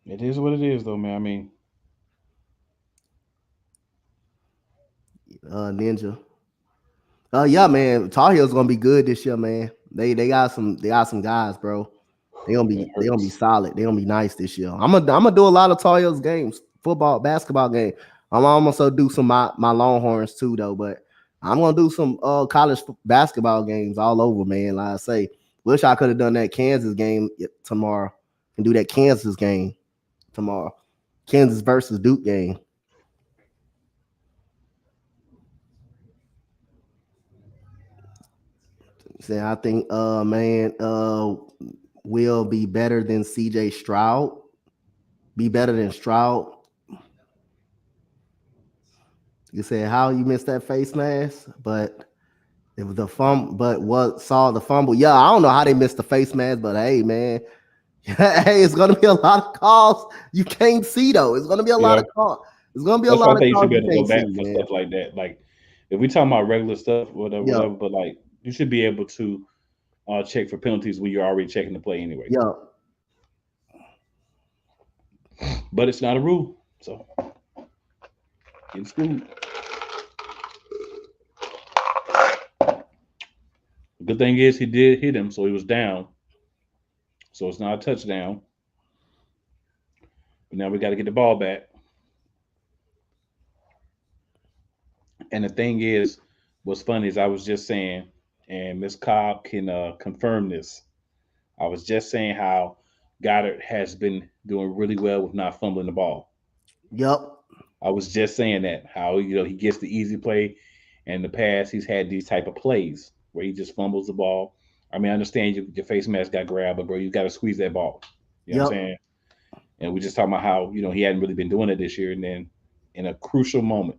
It is what it is, though, man. I mean, Ninja. Yeah, man. Tar Heels gonna be good this year, man. They got some guys, bro. They gonna That be hurts. solid. They gonna be nice this year. I'm gonna do a lot of Tar Heels games, football, basketball game. I'm also do some my Longhorns too though, but I'm gonna do some college basketball games all over, man. Like I say, wish I could have done that Kansas game tomorrow and do that Kansas game tomorrow. Kansas versus Duke game. Say I think man will be better than CJ Stroud. Be better than Stroud. You said how you missed that face mask, but it was the but what saw the fumble. Yeah, I don't know how they missed the face mask, but hey, man. Hey, it's gonna be a lot of calls you can't see though. It's gonna be a lot Yeah. of calls. It's gonna be a That's why lot I of think you calls should be you able to go can't see, back for man. stuff like that. Like if we talking about regular stuff, Yeah, whatever, but like you should be able to check for penalties when you're already checking the play anyway. yeah. But it's not a rule, so getting screwed. The good thing is he did hit him, so he was down. So it's not a touchdown. But now we got to get the ball back. And the thing is, what's funny is I was just saying, and Miss Cobb can confirm this. I was just saying how Goddard has been doing really well with not fumbling the ball. Yep. I was just saying that how he gets the easy play, and in the past he's had these type of plays where he just fumbles the ball. I mean, I understand your face mask got grabbed, but bro, you got to squeeze that ball. You know what I'm Yep. saying? And we just talking about how he hadn't really been doing it this year, and then in a crucial moment,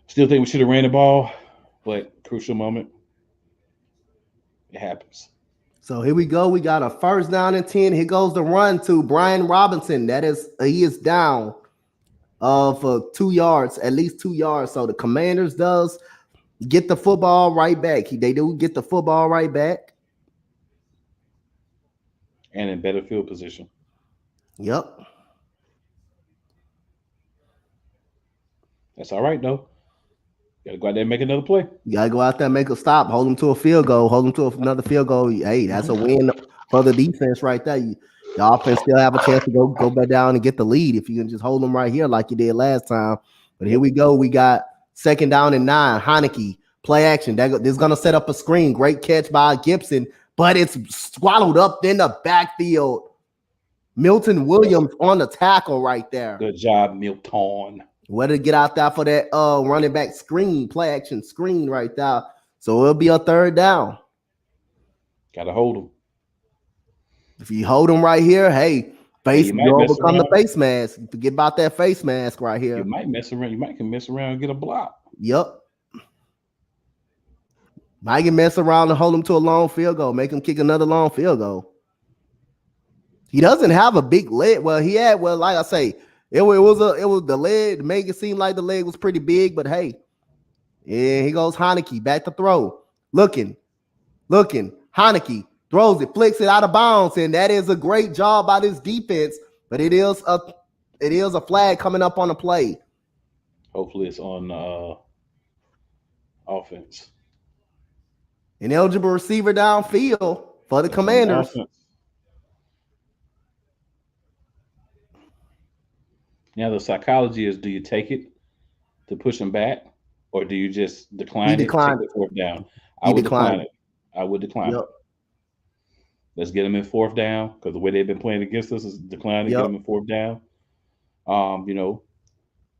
still think we should have ran the ball, but crucial moment, it happens. So here we go. We got a first down and 10. Here goes the run to Brian Robinson. That is he is down for 2 yards, at least 2 yards. So the Commanders does get the football right back. They do get the football right back. And in better field position. Yep. That's all right though. Got to go out there and make another play. You gotta go out there and make a stop, hold them to a field goal, hold them to another field goal. Hey, that's a win for the defense right there. The offense still have a chance to go back down and get the lead if you can just hold them right here like you did last time. But here we go. We got second down and 9. Heinicke play action. This is gonna set up a screen. Great catch by Gibson, but it's swallowed up in the backfield. Milton Williams on the tackle right there. Good job, Milton. Whether to get out there for that running back screen, play action screen right there. So it'll be a third down. Gotta hold him. If you hold them right here, hey, you overcome the around. face mask. Forget about that face mask right here. You might mess around. You might can mess around and get a block. Yep. Might can mess around and hold him to a long field goal. Make him kick another long field goal. He doesn't have a big leg. Well, he had, like I say, it was the leg to make it seem like the leg was pretty big, but hey, yeah, here goes Heinicke back to throw. Looking. Heinicke throws it, flicks it out of bounds, and that is a great job by this defense. But it is a flag coming up on the play. Hopefully, it's on offense. An eligible receiver downfield for the Commanders. Now the psychology is: do you take it to push him back, or do you just decline it? Take the fourth down. I would decline it. I would decline it. Let's get him in fourth down because the way they've been playing against us is decline to get him in fourth down.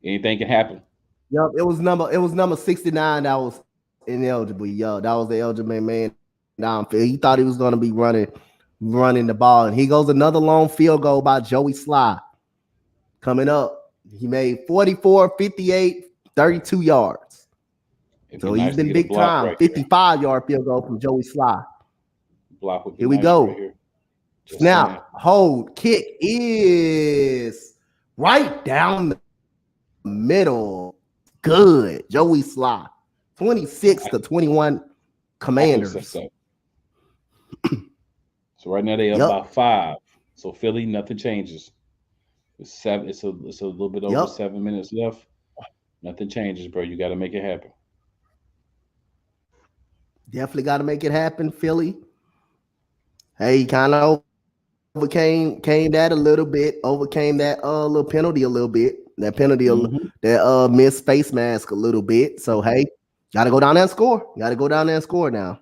Anything can happen. Yep, it was number 69 that was ineligible. Yo, that was the eligible man downfield. He thought he was going to be running the ball, and he goes another long field goal by Joey Sly. Coming up, he made 44, 58, 32 yards. So he's been big time. 55-yard field goal from Joey Sly. Here we go. Right snap, hold, kick is right down the middle. Good. Joey Sly. 26-21 Commanders. So right now they up by 5. So Philly, nothing changes. It's 7. It's a little bit over 7 minutes left. Nothing changes, bro. You got to make it happen. Definitely got to make it happen, Philly. Hey, kind of overcame that a little bit, overcame that little penalty a little bit, that penalty, that missed face mask a little bit. So hey, got to go down there and score. Got to go down there and score now.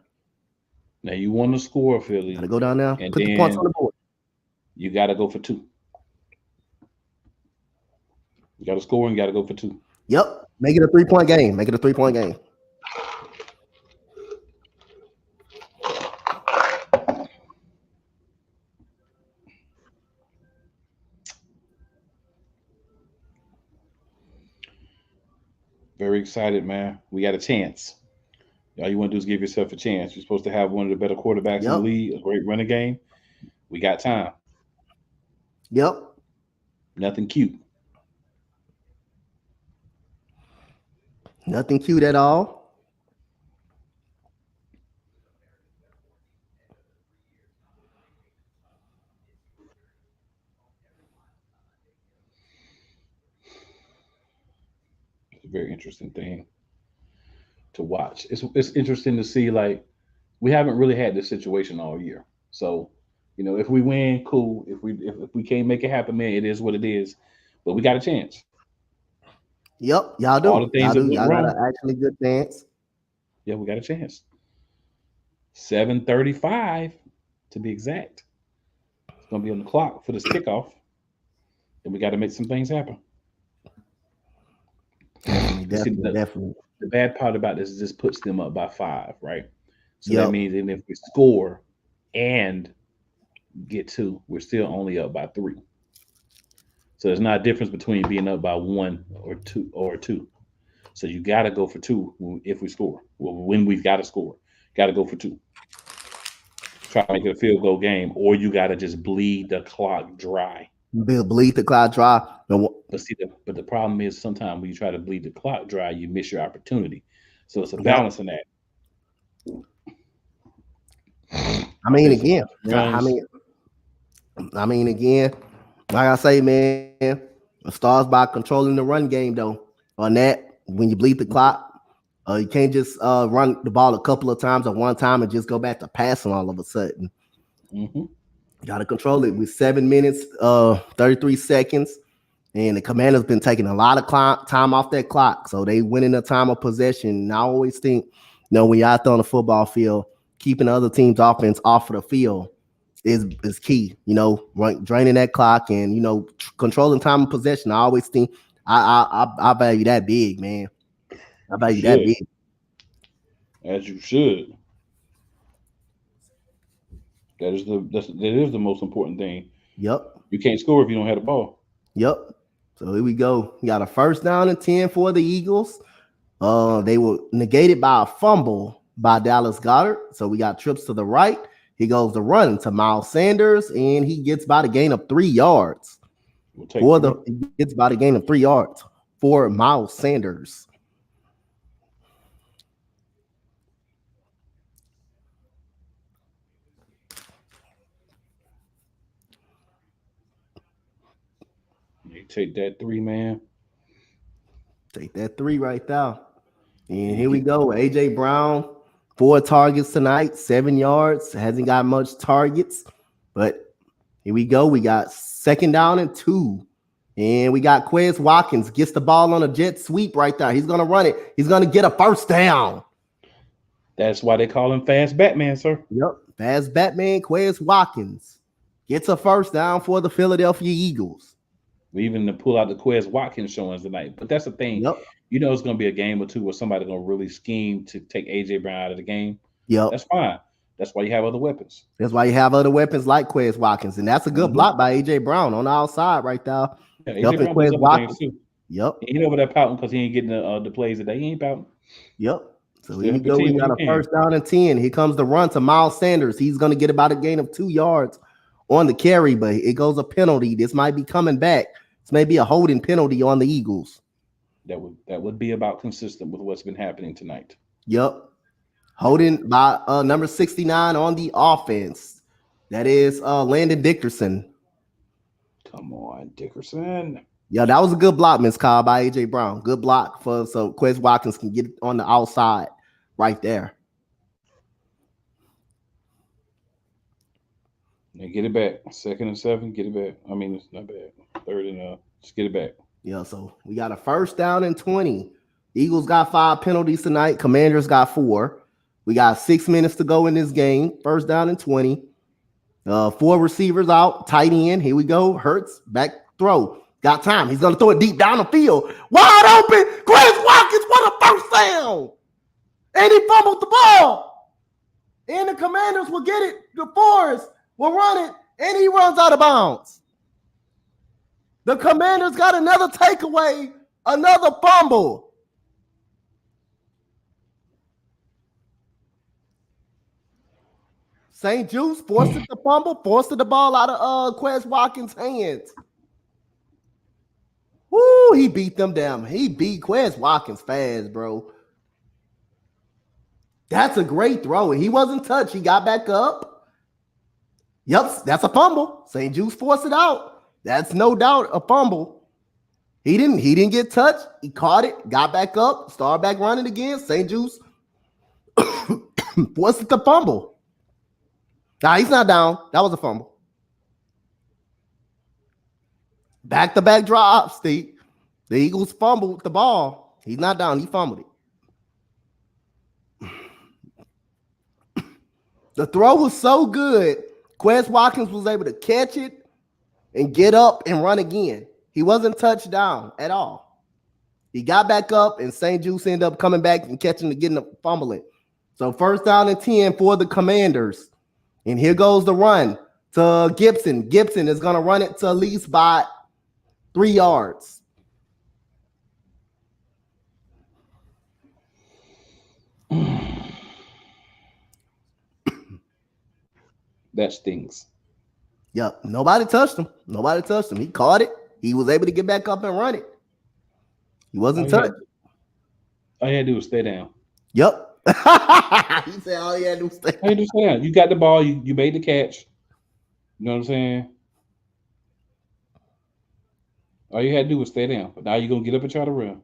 Now you want to score, Philly. Got to go down there, and put the points on the board. You got to go for 2. You got to score and you got to go for 2. Yep, make it a 3-point game. Make it a 3-point game. Very excited, man. We got a chance. All you want to do is give yourself a chance. You're supposed to have one of the better quarterbacks in the league, a great running game. We got time. Yep. Nothing cute. Nothing cute at all. It's a very interesting thing to watch. It's interesting to see, like, we haven't really had this situation all year. So, if we win, cool. If we can't make it happen, man, it is what it is. But we got a chance. Yep, y'all do. All the things y'all got an actually good chance. Yeah, we got a chance. 7:35 to be exact. It's gonna be on the clock for this kickoff, and we got to make some things happen. Definitely. The bad part about this is this puts them up by 5, right? So that means even if we score and get 2, we're still only up by 3. So there's not a difference between being up by 1 or 2. So you got to go for 2 if we score. Well, when we've got to score, got to go for 2. Try to make it a field goal game, or you got to just bleed the clock dry. Bleed the clock dry. But the problem is sometimes when you try to bleed the clock dry, you miss your opportunity. So it's a balance in that. I mean, again, like I say, man, it starts by controlling the run game, though. On that, when you bleed the clock, you can't just run the ball a couple of times at one time and just go back to passing all of a sudden. You got to control it with 7 minutes, 33 seconds. And the Commanders been taking a lot of time off that clock. So they winning the time of possession. And I always think, when you're out there on the football field, keeping the other team's offense off of the field is key. Draining that clock and, controlling time of possession. I always think I value that big, man. I value that big. As you should. That is the most important thing. Yep. You can't score if you don't have the ball. Yep. So here we go. We got a 1st down and 10 for the Eagles. They were negated by a fumble by Dallas Goedert. So we got trips to the right. He goes to run to Miles Sanders, and he gets about a gain of 3 yards. He gets about a gain of 3 yards for Miles Sanders. You take that 3, man. Take that 3 right there. And here we go. AJ Brown, 4 targets tonight, 7 yards. Hasn't got much targets, but here we go. We got 2nd down and 2. And we got Quez Watkins gets the ball on a jet sweep right there. He's going to run it. He's going to get a 1st down. That's why they call him Fast Batman, sir. Yep. Fast Batman, Quez Watkins gets a 1st down for the Philadelphia Eagles. We even pull out the Quez Watkins showings tonight. But that's the thing. Yep. It's going to be a game or two where somebody's going to really scheme to take AJ Brown out of the game. Yep. That's fine. That's why you have other weapons. That's why you have other weapons like Quez Watkins. And that's a good block by AJ Brown on the outside right there. Yeah, AJ Brown Quez Watkins. Too. Yep. He over there pouting because he ain't getting the plays today. He ain't pouting. Yep. So here we go. We got a 1st down and 10. Here comes the run to Miles Sanders. He's going to get about a gain of 2 yards on the carry, but it goes a penalty. This might be coming back. This may be a holding penalty on the Eagles. That would be about consistent with what's been happening tonight. Yep. Holding by number 69 on the offense. That is Landon Dickerson. Come on, Dickerson. Yeah, that was a good block, Miss Cobb, by AJ Brown. Good block so Quez Watkins can get on the outside right there. Now get it back. 2nd and 7. Get it back. I mean, it's not bad. 3rd and just get it back. Yeah, so we got a 1st down and 20. Eagles got 5 penalties tonight. Commanders got 4. We got 6 minutes to go in this game. 1st down and 20. 4 receivers out. Tight end. Here we go. Hurts. Back throw. Got time. He's going to throw it deep down the field. Wide open. Chris Watkins. What a first down. And he fumbled the ball. And the Commanders will get it. The Forest will run it. And he runs out of bounds. The Commanders got another takeaway. Another fumble. St. Juice forced it to fumble, forced the ball out of Quez Watkins' hands. Woo, he beat them down. He beat Quez Watkins fast, bro. That's a great throw. He wasn't touched. He got back up. Yep, that's a fumble. St. Juice forced it out. That's no doubt a fumble. He didn't get touched. He caught it, got back up, started back running again. St. Juice forced it to fumble. Nah, he's not down. That was a fumble. Back-to-back drops. The Eagles fumbled the ball. He's not down. He fumbled it. The throw was so good, Quez Watkins was able to catch it and get up and run again. He wasn't touched down at all. He got back up, and St. Juice ended up coming back and catching and getting up, fumbling. So 1st down and 10 for the Commanders. And here goes the run to Gibson. Gibson is going to run it to at least by 3 yards. That stings. Yep. Nobody touched him. He caught it. He was able to get back up and run it. He wasn't touched. All you had to do was stay down. Yep. He said all he had to do was stay down. You got the ball. You made the catch. You know what I'm saying? All you had to do was stay down. But now you're going to get up and try to run.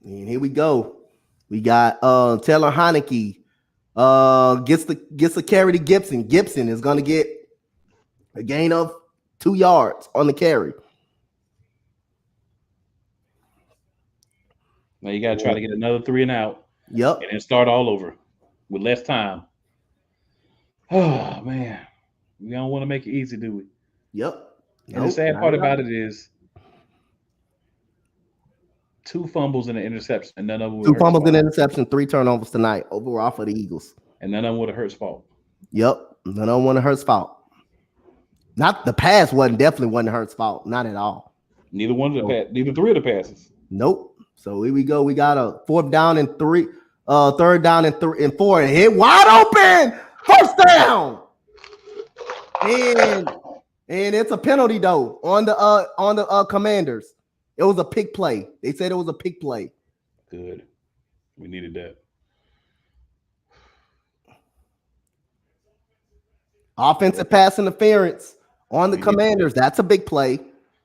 And here we go. We got Taylor Heinicke gets the carry to Gibson. Gibson is going to get a gain of 2 yards on the carry. Now you got to try to get another 3 and out. Yep. And then start all over with less time. Oh, man. We don't want to make it easy, do we? Yep. And the sad part about it is 2 fumbles and an interception. And none of them 2 fumbles and an interception, 3 turnovers tonight overall for the Eagles. And none of them would have Hurts' fault. Yep. None of them would have Hurts' fault. Not the pass definitely wasn't Hurts' fault. Not at all. Neither 3 of the passes. Nope. So here we go. We got a 4th down and 3, 3rd down and 3 and 4, and hit wide open. 1st down. And it's a penalty though on the Commanders. It was a pick play. They said it was a pick play. Good. We needed that. Offensive pass interference on the Commanders. That's a big play.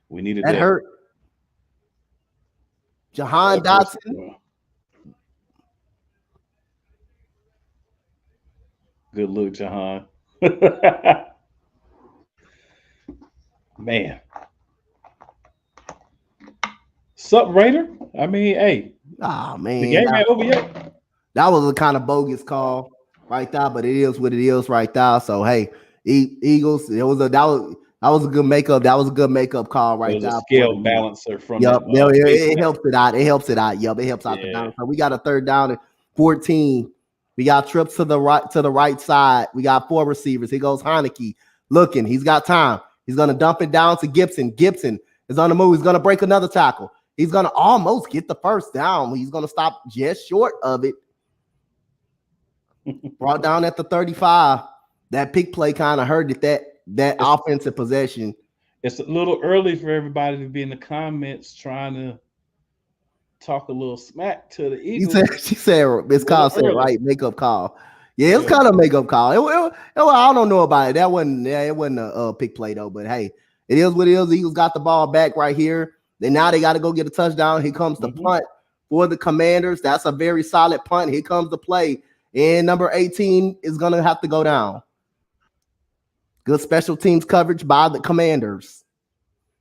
We needed that. Hurt. Jahan Dotson. Good look, Jahan. Man. Sup, Raider? I mean, hey. Oh, man. The game ain't over yet. That was a kind of bogus call right there, but it is what it is right there. So, hey, Eagles, that was a good makeup. That was a good makeup call right there. A scale balancer from it helps it out. It helps it out. Yep, it helps out the down. So we got a 3rd down and 14. We got trips to the right side. We got 4 receivers. Here goes Heinicke looking. He's got time. He's gonna dump it down to Gibson. Gibson is on the move. He's gonna break another tackle. He's gonna almost get the 1st down. He's gonna stop just short of it. Brought down at the 35. That pick play kind of hurt that offensive possession. It's a little early for everybody to be in the comments trying to talk a little smack to the Eagles. She said Miss Carl said right makeup call. Yeah, it's kind of a makeup call. I don't know about it. It wasn't a pick play though. But hey, it is what it is. The Eagles got the ball back right here. Then now they got to go get a touchdown. Here comes the punt for the Commanders. That's a very solid punt. Here comes the play. And number 18 is going to have to go down. Good special teams coverage by the Commanders.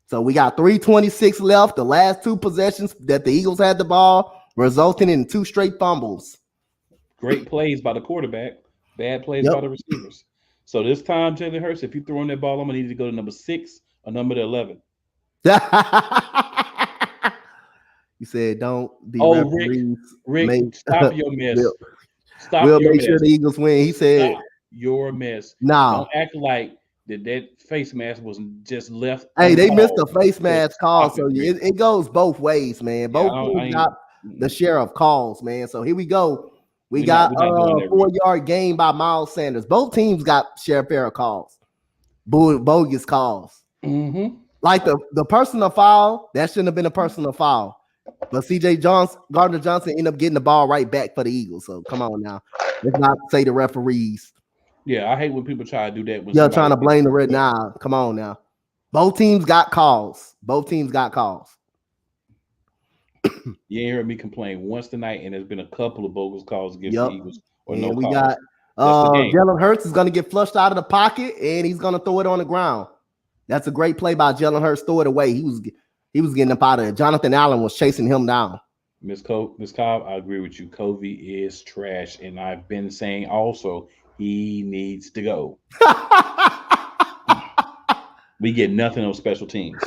So we got 3:26 left. The last two possessions that the Eagles had the ball, resulting in 2 straight fumbles. Great plays by the quarterback, bad plays by the receivers. So this time, Jalen Hurts, if you throw in that ball, I'm gonna need you to go to number 6 or number 11. You said don't be referees. Rick, stop your mess. We'll make sure the Eagles win. He said, stop your mess. Nah. Don't act like that face mask was just left. Hey, they missed the face mask call, so it goes both ways, man. Both teams got the share of calls, man. So here we go. We got a 4-yard gain by Miles Sanders. Both teams got share fair calls, bogus calls. Mm-hmm. Like the personal foul, that shouldn't have been a personal foul. But Gardner Johnson ended up getting the ball right back for the Eagles. So come on now. Let's not say the referees. Yeah, I hate when people try to do that. You're trying to blame the red. Nah, come on now. Both teams got calls. You ain't heard me complain once tonight, and there's been a couple of bogus calls against the Eagles. And we got Jalen Hurts is going to get flushed out of the pocket, and he's going to throw it on the ground. That's a great play by Jalen Hurts. Throw it away. He was getting up out of it. Jonathan Allen was chasing him down. Miss Cobb, I agree with you. Covey is trash, and I've been saying also he needs to go. We get nothing on special teams.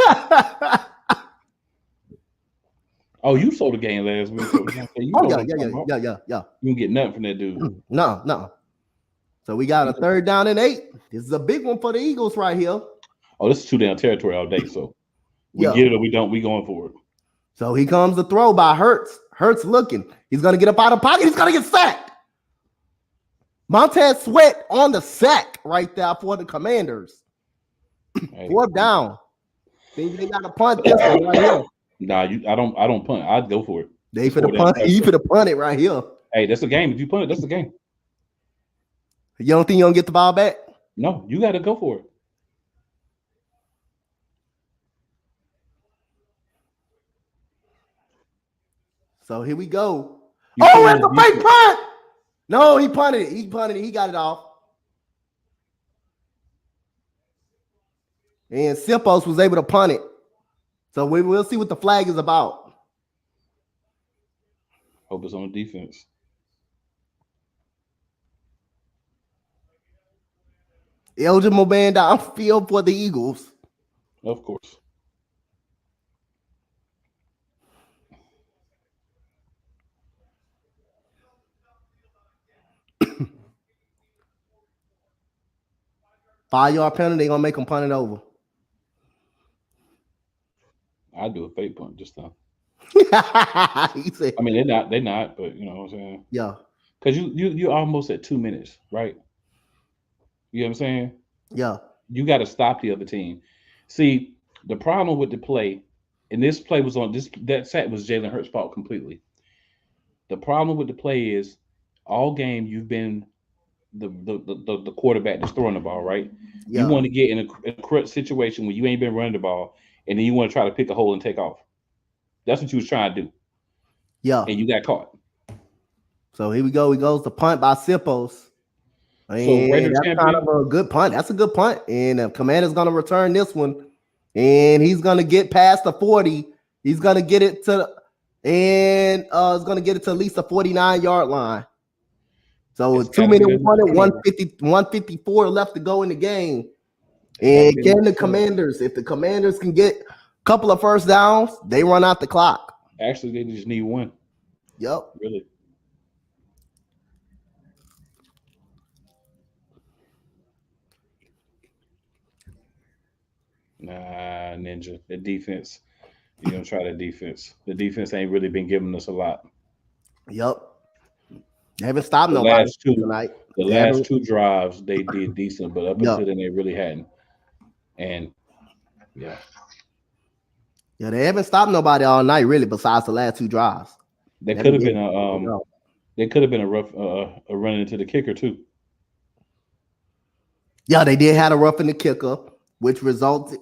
Oh, you saw the game last week. So yeah. You don't get nothing from that dude. No. So we got a 3rd down and 8. This is a big one for the Eagles right here. Oh, this is 2-down territory all day. So we get it or we don't. We going for it. So here comes the throw by Hurts. Hurts looking. He's going to get up out of the pocket. He's going to get sacked. Montez Sweat on the sack right there for the Commanders. Hey. 4th down. Think they got to punt this one right here. Nah, I don't punt. I'd go for it. They for the punt. You for the punt it right here. Hey, that's the game. If you punt it, that's the game. You don't think you're gonna get the ball back? No, you got to go for it. So here we go. That's a fake punt. No, he punted it. He got it off. And Simpos was able to punt it. So we'll see what the flag is about. Hope it's on defense. Eligible man downfield for the Eagles. Of course. Five-yard penalty, they're gonna make them punt it over. I do a fake punt just now. He said, I mean, they're not, but you know what I'm saying? Yeah. Because you're almost at 2 minutes, right? You know what I'm saying? Yeah. You got to stop the other team. See, the problem with the play, and this play was that sack was Jalen Hurts' fault completely. The problem with the play is all game you've been the quarterback that's throwing the ball, right? Yeah. You want to get in a correct situation where you ain't been running the ball, and then you want to try to pick a hole and take off. That's what you was trying to do. Yeah. And you got caught. So here we go. He goes to punt by Simpos. And that's kind of a good punt. That's a good punt. And the Commander's going to return this one. And he's going to get past the 40. He's going to get it to it's going to get it to at least the 49-yard line. So it's 2 minutes, 154 left to go in the game. And can the Commanders, if the Commanders can get a couple of first downs, they run out the clock. Actually, they just need one. Yep. Really. Nah, Ninja. The defense. You're going to try the defense. The defense ain't really been giving us a lot. Yep. They haven't stopped nobody tonight. The last two drives, they did decent, but up until then, they really hadn't. And, yeah. Yeah, they haven't stopped nobody all night, really, besides the last two drives. There could have been a rough run into the kicker, too. Yeah, they did have a rough in the kicker, which resulted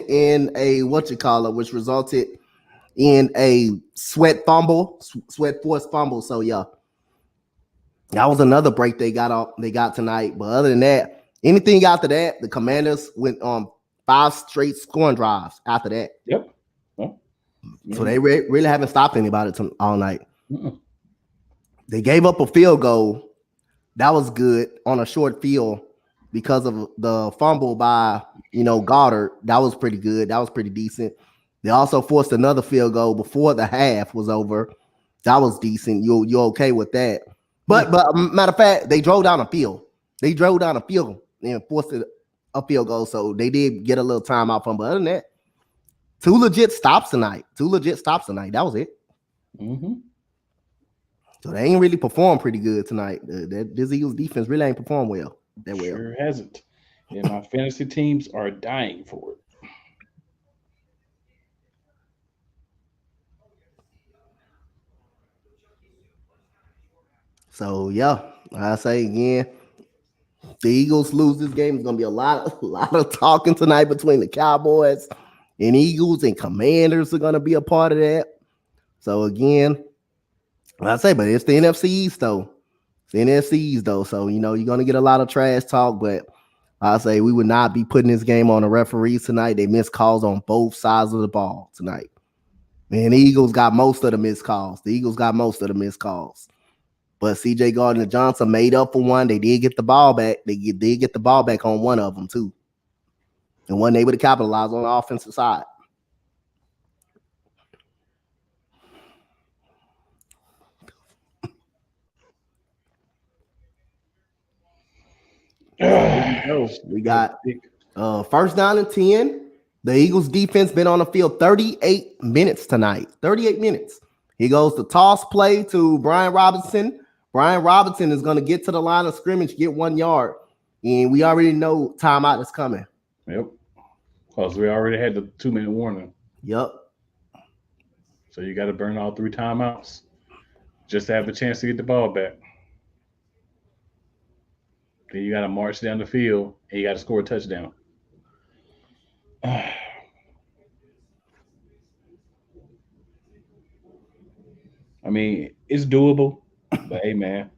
in a resulted in a sweat forced fumble. So yeah, that was another break they got tonight. But other than that, Anything after that, the Commanders went on 5 straight scoring drives after that. Yep. Well, So they really haven't stopped anybody all night. Mm-mm. They gave up a field goal. That was good on a short field because of the fumble by, Goddard. That was pretty good. That was pretty decent. They also forced another field goal before the half was over. That was decent. You're okay with that. But matter of fact, they drove down a field. They drove down a field and forced a field goal. So they did get a little timeout from. But other than that, 2 legit stops tonight. That was it. Mm-hmm. So they ain't really performed pretty good tonight. This Eagles defense really ain't performed well. Sure hasn't. And my fantasy teams are dying for it. So yeah, I say again, the Eagles lose this game. It's gonna be a lot of talking tonight between the Cowboys and Eagles, and Commanders are gonna be a part of that. So again, I say, but it's the NFC East though. So you're gonna get a lot of trash talk, but I say we would not be putting this game on the referees tonight. They missed calls on both sides of the ball tonight. And the Eagles got most of the missed calls. But CJ Gardner-Johnson made up for one. They did get the ball back. They did get the ball back on one of them too, and wasn't able to capitalize on the offensive side. We got first down and 10. The Eagles defense been on the field 38 minutes tonight. 38 minutes. He goes to toss play to Brian Robinson. Brian Robinson is going to get to the line of scrimmage, get 1 yard. And we already know timeout is coming. Yep. Because we already had the 2-minute warning. Yep. So you got to burn all 3 timeouts just to have a chance to get the ball back. Then you got to march down the field and you got to score a touchdown. I mean, it's doable, but hey, man,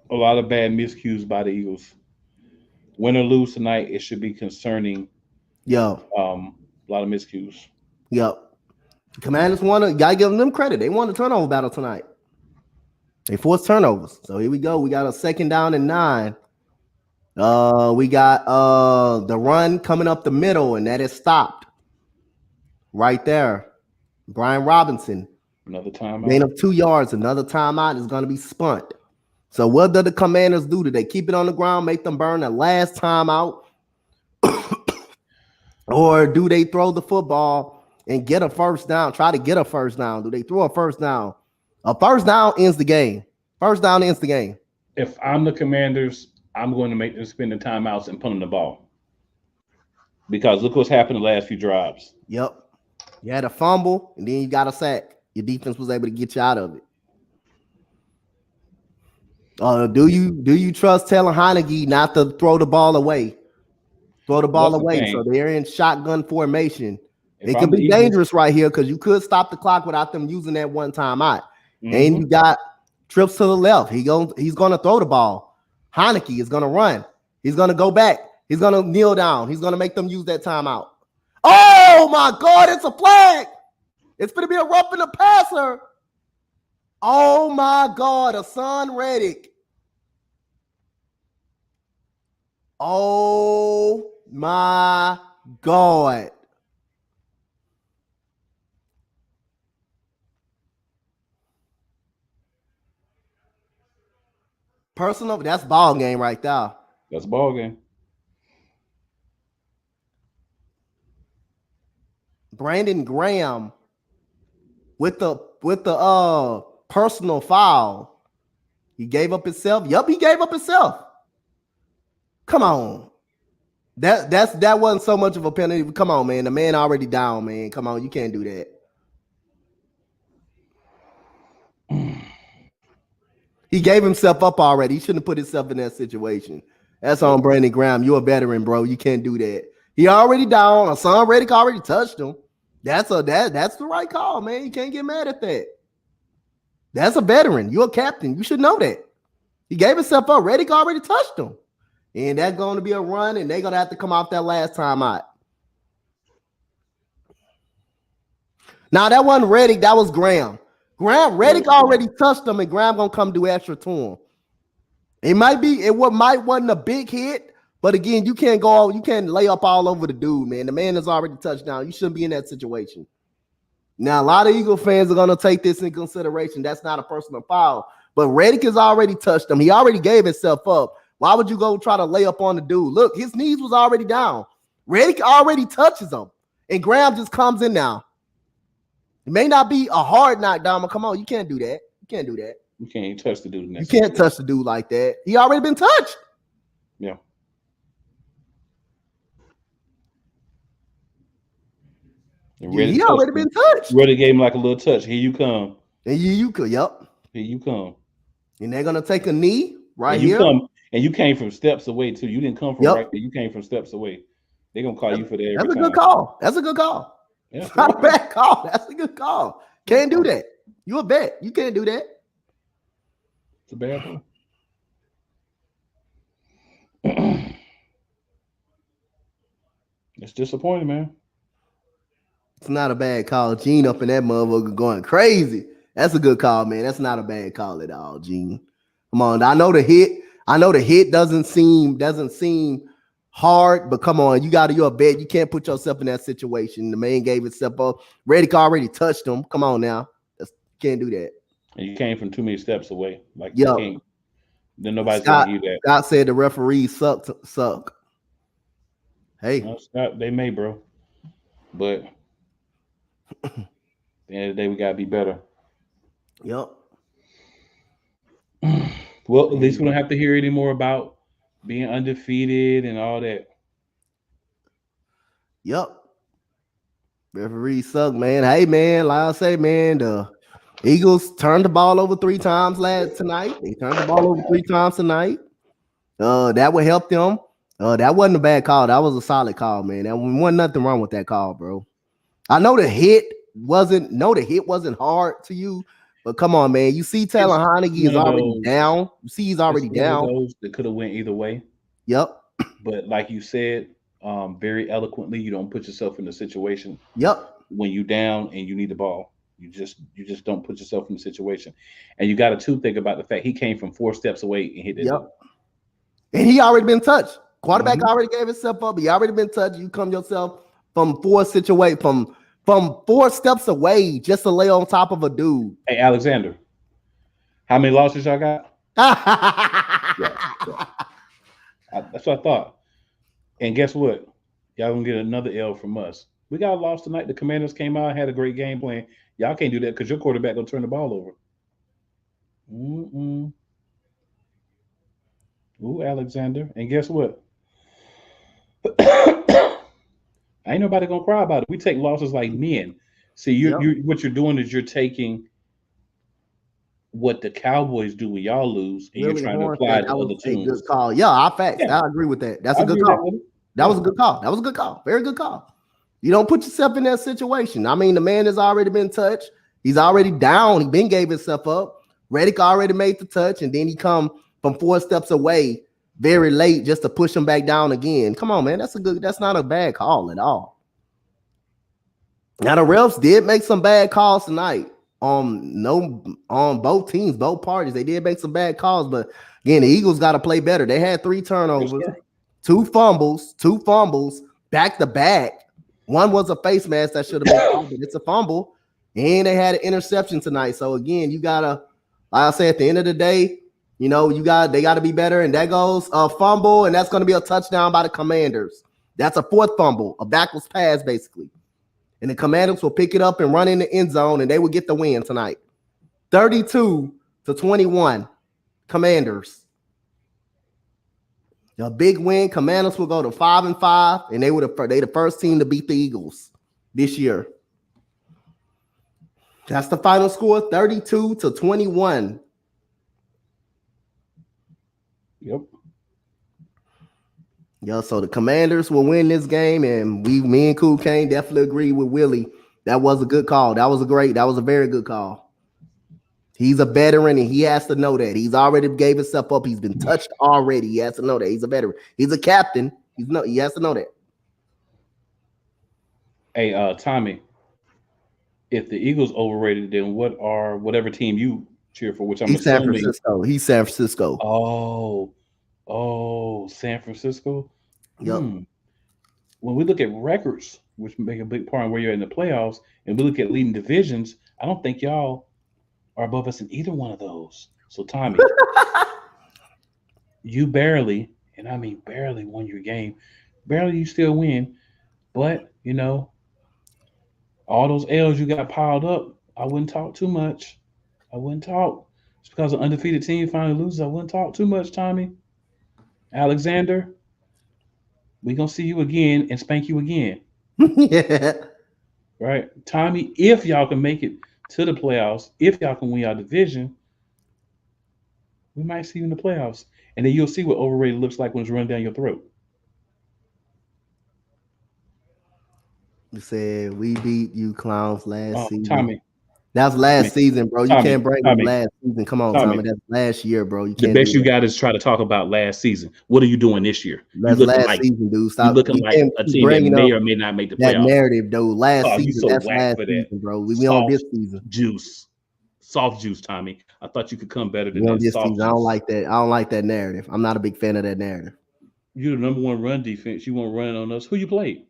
a lot of bad miscues by the Eagles. Win or lose tonight, it should be concerning. Yo. A lot of miscues. Yep. Commanders gotta give them credit. They won the turnover battle tonight. They forced turnovers. So here we go. We got a 2nd down and 9. We got the run coming up the middle, and that is stopped right there. Brian Robinson. Another timeout. Gain of 2 yards. Another timeout is going to be spunt. So what do the Commanders do? Do they keep it on the ground, make them burn the last timeout? Or do they throw the football and get a first down? Try to get a first down. Do they throw a first down? A first down ends the game. If I'm the Commanders, I'm going to make them spend the timeouts and punt the ball. Because look what's happened the last few drives. Yep. You had a fumble, and then you got a sack. Your defense was able to get you out of it. Do you trust Taylor Heinicke not to throw the ball away? So they're in shotgun formation. It could be dangerous right here because you could stop the clock without them using that one timeout. Mm-hmm. And you got trips to the left. He's going to throw the ball. Heinicke is going to run. He's going to go back. He's going to kneel down. He's going to make them use that timeout. Oh, my God, it's a flag. It's going to be a roughing the passer. Oh, my God, Hassan Reddick. Oh, my God. Personal, that's ball game right there. That's ball game. Brandon Graham with the personal foul. He gave up himself. Yup, he gave up himself. Come on. That wasn't so much of a penalty. Come on, man. The man already down, man. Come on, you can't do that. He gave himself up already. He shouldn't have put himself in that situation. That's on Brandon Graham. You're a veteran, bro. You can't do that. He already down. Hassan Reddick already touched him. That's the right call, man. You can't get mad at that. That's a veteran. You're a captain. You should know that. He gave himself up. Reddick already touched him. And that's going to be a run, and they're going to have to come off that last time out. Now, that wasn't Reddick. That was Graham. Reddick already touched him, and Graham going to come do extra to him. It might wasn't a big hit, but again, you can't lay up all over the dude, man. The man is already touched down. You shouldn't be in that situation. Now, a lot of Eagle fans are going to take this in consideration. That's not a personal foul. But Reddick has already touched him. He already gave himself up. Why would you go try to lay up on the dude? Look, his knees was already down. Reddick already touches him. And Graham just comes in now. It may not be a hard knockdown, but come on, you can't do that. You can't do that. You can't touch the dude. You can't touch the dude like that. He already been touched. Yeah. He already been touched. Reddick gave him like a little touch. Here you come. And you could, yep. Here you come. And they're gonna take a knee right here. And you came from steps away too. You didn't come from right there. You came from steps away. They're gonna call you for that. That's a good call. That's a good call. Yeah, it's not a bad call. That's a good call. Can't do that. You a vet. You can't do that. It's a bad one. It's disappointing, man. It's not a bad call. Gene up in that motherfucker going crazy. That's a good call, man. That's not a bad call at all, Gene. Come on. I know the hit doesn't seem hard, but come on, you're a vet. You can't put yourself in that situation. The man gave himself up. Reddick already touched him. Come on now. Can't do that. And you came from too many steps away. Like yeah. Then nobody's gonna give that. Scott said the referees suck. Hey. No, Scott, they may, bro. But at the end of the day, we gotta be better. Yep. Well, at least we don't have to hear any more about being undefeated and all that. Yep. Referees suck, man. Hey, man, like I say, man, the Eagles turned the ball over 3 times tonight. They turned the ball over 3 times tonight. That would help them. That wasn't a bad call. That was a solid call, man. There wasn't nothing wrong with that call, bro. I know the hit wasn't hard to you, but come on, man. You see Taylor Heinicke is already down. You see he's already down. Those that could have went either way. Yep. But like you said, very eloquently, you don't put yourself in a situation. Yep. When you down and you need the ball. You just don't put yourself in the situation. And you got to think about the fact he came from 4 steps away and hit it. Yep. And he already been touched. Quarterback already gave himself up. He already been touched. You come yourself from 4 steps away just to lay on top of a dude. Hey, Alexander, how many losses y'all got? That's what I thought. And guess what? Y'all gonna get another L from us. We got a loss tonight. The Commanders came out, had a great game plan. Y'all can't do that because your quarterback gonna turn the ball over. Ooh, Alexander. And guess what? Ain't nobody gonna cry about it. We take losses like men. See, what you're doing is you're taking what the Cowboys do when y'all lose, and you're trying to apply it to other teams. Good call. Yeah, I agree with that. That's a good call. That was a good call. That was a good call. Very good call. You don't put yourself in that situation. I mean, the man has already been touched. He's already down. He been gave himself up. Reddick already made the touch, and then he come from 4 steps away very late just to push him back down again. Come on, man. That's not a bad call at all. Now the refs did make some bad calls tonight. On both teams, both parties, they did make some bad calls, but again, the Eagles got to play better. They had 3 turnovers, 2 fumbles, back to back. One was a face mask that should have been called, but it's a fumble, and they had an interception tonight. So again, you gotta, like I said, at the end of the day, they got to be better. And that goes a fumble, and that's going to be a touchdown by the Commanders. That's a 4th fumble, a backwards pass, basically. And the Commanders will pick it up and run in the end zone, and they will get the win tonight. 32-21, Commanders. A big win. Commanders will go to 5-5, and they the first team to beat the Eagles this year. That's the final score, 32-21. Yep. Yeah, so the Commanders will win this game, and me and Cool Kane definitely agree with Willie. That was a good call. That was a very good call. He's a veteran, and he has to know that. He's already gave himself up. He's been touched already. He has to know that. He's a veteran. He's a captain. He has to know that. Hey, Tommy, if the Eagles overrated, then what are whatever team you cheer for, which I'm He's San assuming. Francisco. He's San Francisco. San Francisco. Yep. When we look at records, which make a big part of where you're in the playoffs, and we look at leading divisions, I don't think y'all are above us in either one of those. So, Tommy, you barely, and I mean barely, won your game. Barely, you still win, but you know, all those L's you got piled up. I wouldn't talk too much. I wouldn't talk. Just because an undefeated team finally loses, I wouldn't talk too much, Tommy. Alexander, we gonna see you again and spank you again. Yeah. Right? Tommy, if y'all can make it to the playoffs, if y'all can win your division, we might see you in the playoffs. And then you'll see what overrated looks like when it's running down your throat. You said we beat you clowns last season. Tommy. That's last season, bro. You can't bring up last season. Come on, Tommy. That's last year, bro. You can't. The best you got is try to talk about last season. What are you doing this year? That's last season, dude. Stop. You looking like a team that may or may not make the playoffs. That narrative, dude. Last season. So that's last season, bro. We on this season. Soft juice, Tommy. I thought you could come better than that. This season. I don't like that. I don't like that narrative. I'm not a big fan of that narrative. You're the number one run defense. You won't run on us. Who you played?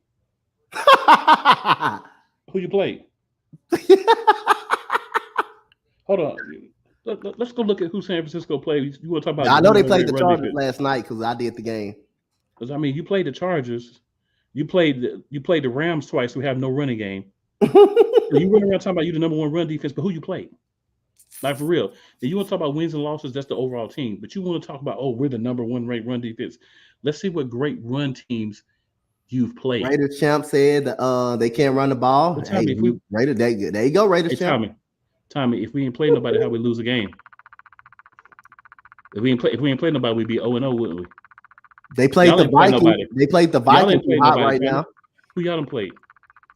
Who you played? Hold on. Let's go look at who San Francisco played. You want to talk about? I know they played the Chargers last night because I did the game. Because I mean, you played the Chargers. You played the Rams twice. Who have no running game. You run around talking about you the number one run defense, but who you played? Like for real. And you want to talk about wins and losses? That's the overall team. But you want to talk about we're the number one ranked run defense. Let's see what great run teams you've played. Raiders champ said they can't run the ball. Well, Tommy, Raiders, there you go, Raiders champ. Tommy, if we ain't play nobody, how we lose a game? If we ain't play nobody, we'd be 0-0, wouldn't we? They played the Vikings. They played the Vikings who's hot right now. Who y'all done played?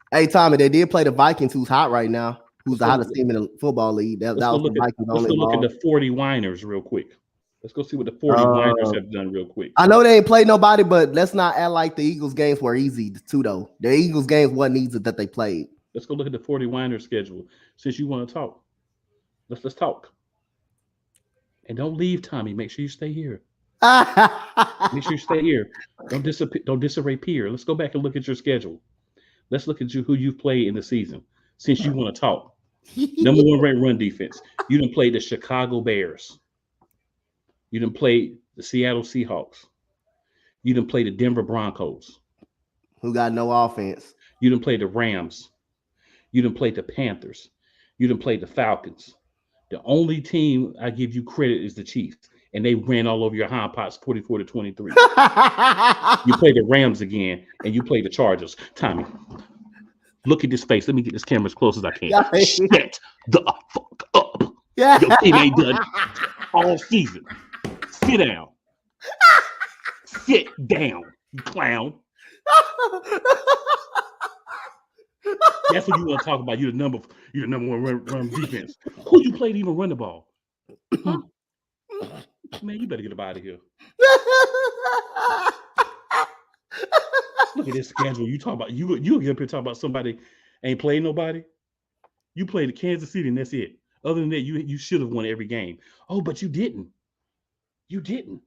Hey, Tommy, they did play the Vikings who's hot right now. Who's the hottest team in the football league? That was the Vikings only. Let's go look at the 40 Winers real quick. Let's go see what the 40 Winers have done real quick. I know they ain't played nobody, but let's not act like the Eagles games were easy too, though. The Eagles games wasn't easy that they played. Let's go look at the 40 Winers schedule. Since you want to talk, let's talk. And don't leave, Tommy. Make sure you stay here. Make sure you stay here. Don't disappear. Let's go back and look at your schedule. Let's look at who you've played in the season. Since you want to talk, number one ranked run defense. You done played the Chicago Bears. You done played the Seattle Seahawks. You done played the Denver Broncos, who got no offense. You done played the Rams. You done played the Panthers. You done played the Falcons. The only team I give you credit is the Chiefs, and they ran all over your hind parts 44-23. You play the Rams again, and you play the Chargers. Tommy, look at this face. Let me get this camera as close as I can. Shut the fuck up. Your team ain't done all season. Sit down. Sit down, you clown. That's what you want to talk about. You're the number one run defense. Who you played to even run the ball? Man, you better get up out of here. Look at this schedule. You talk about you get up here talking about somebody ain't played nobody. You played the Kansas City and that's it. Other than that, you should have won every game. Oh, but you didn't. You didn't.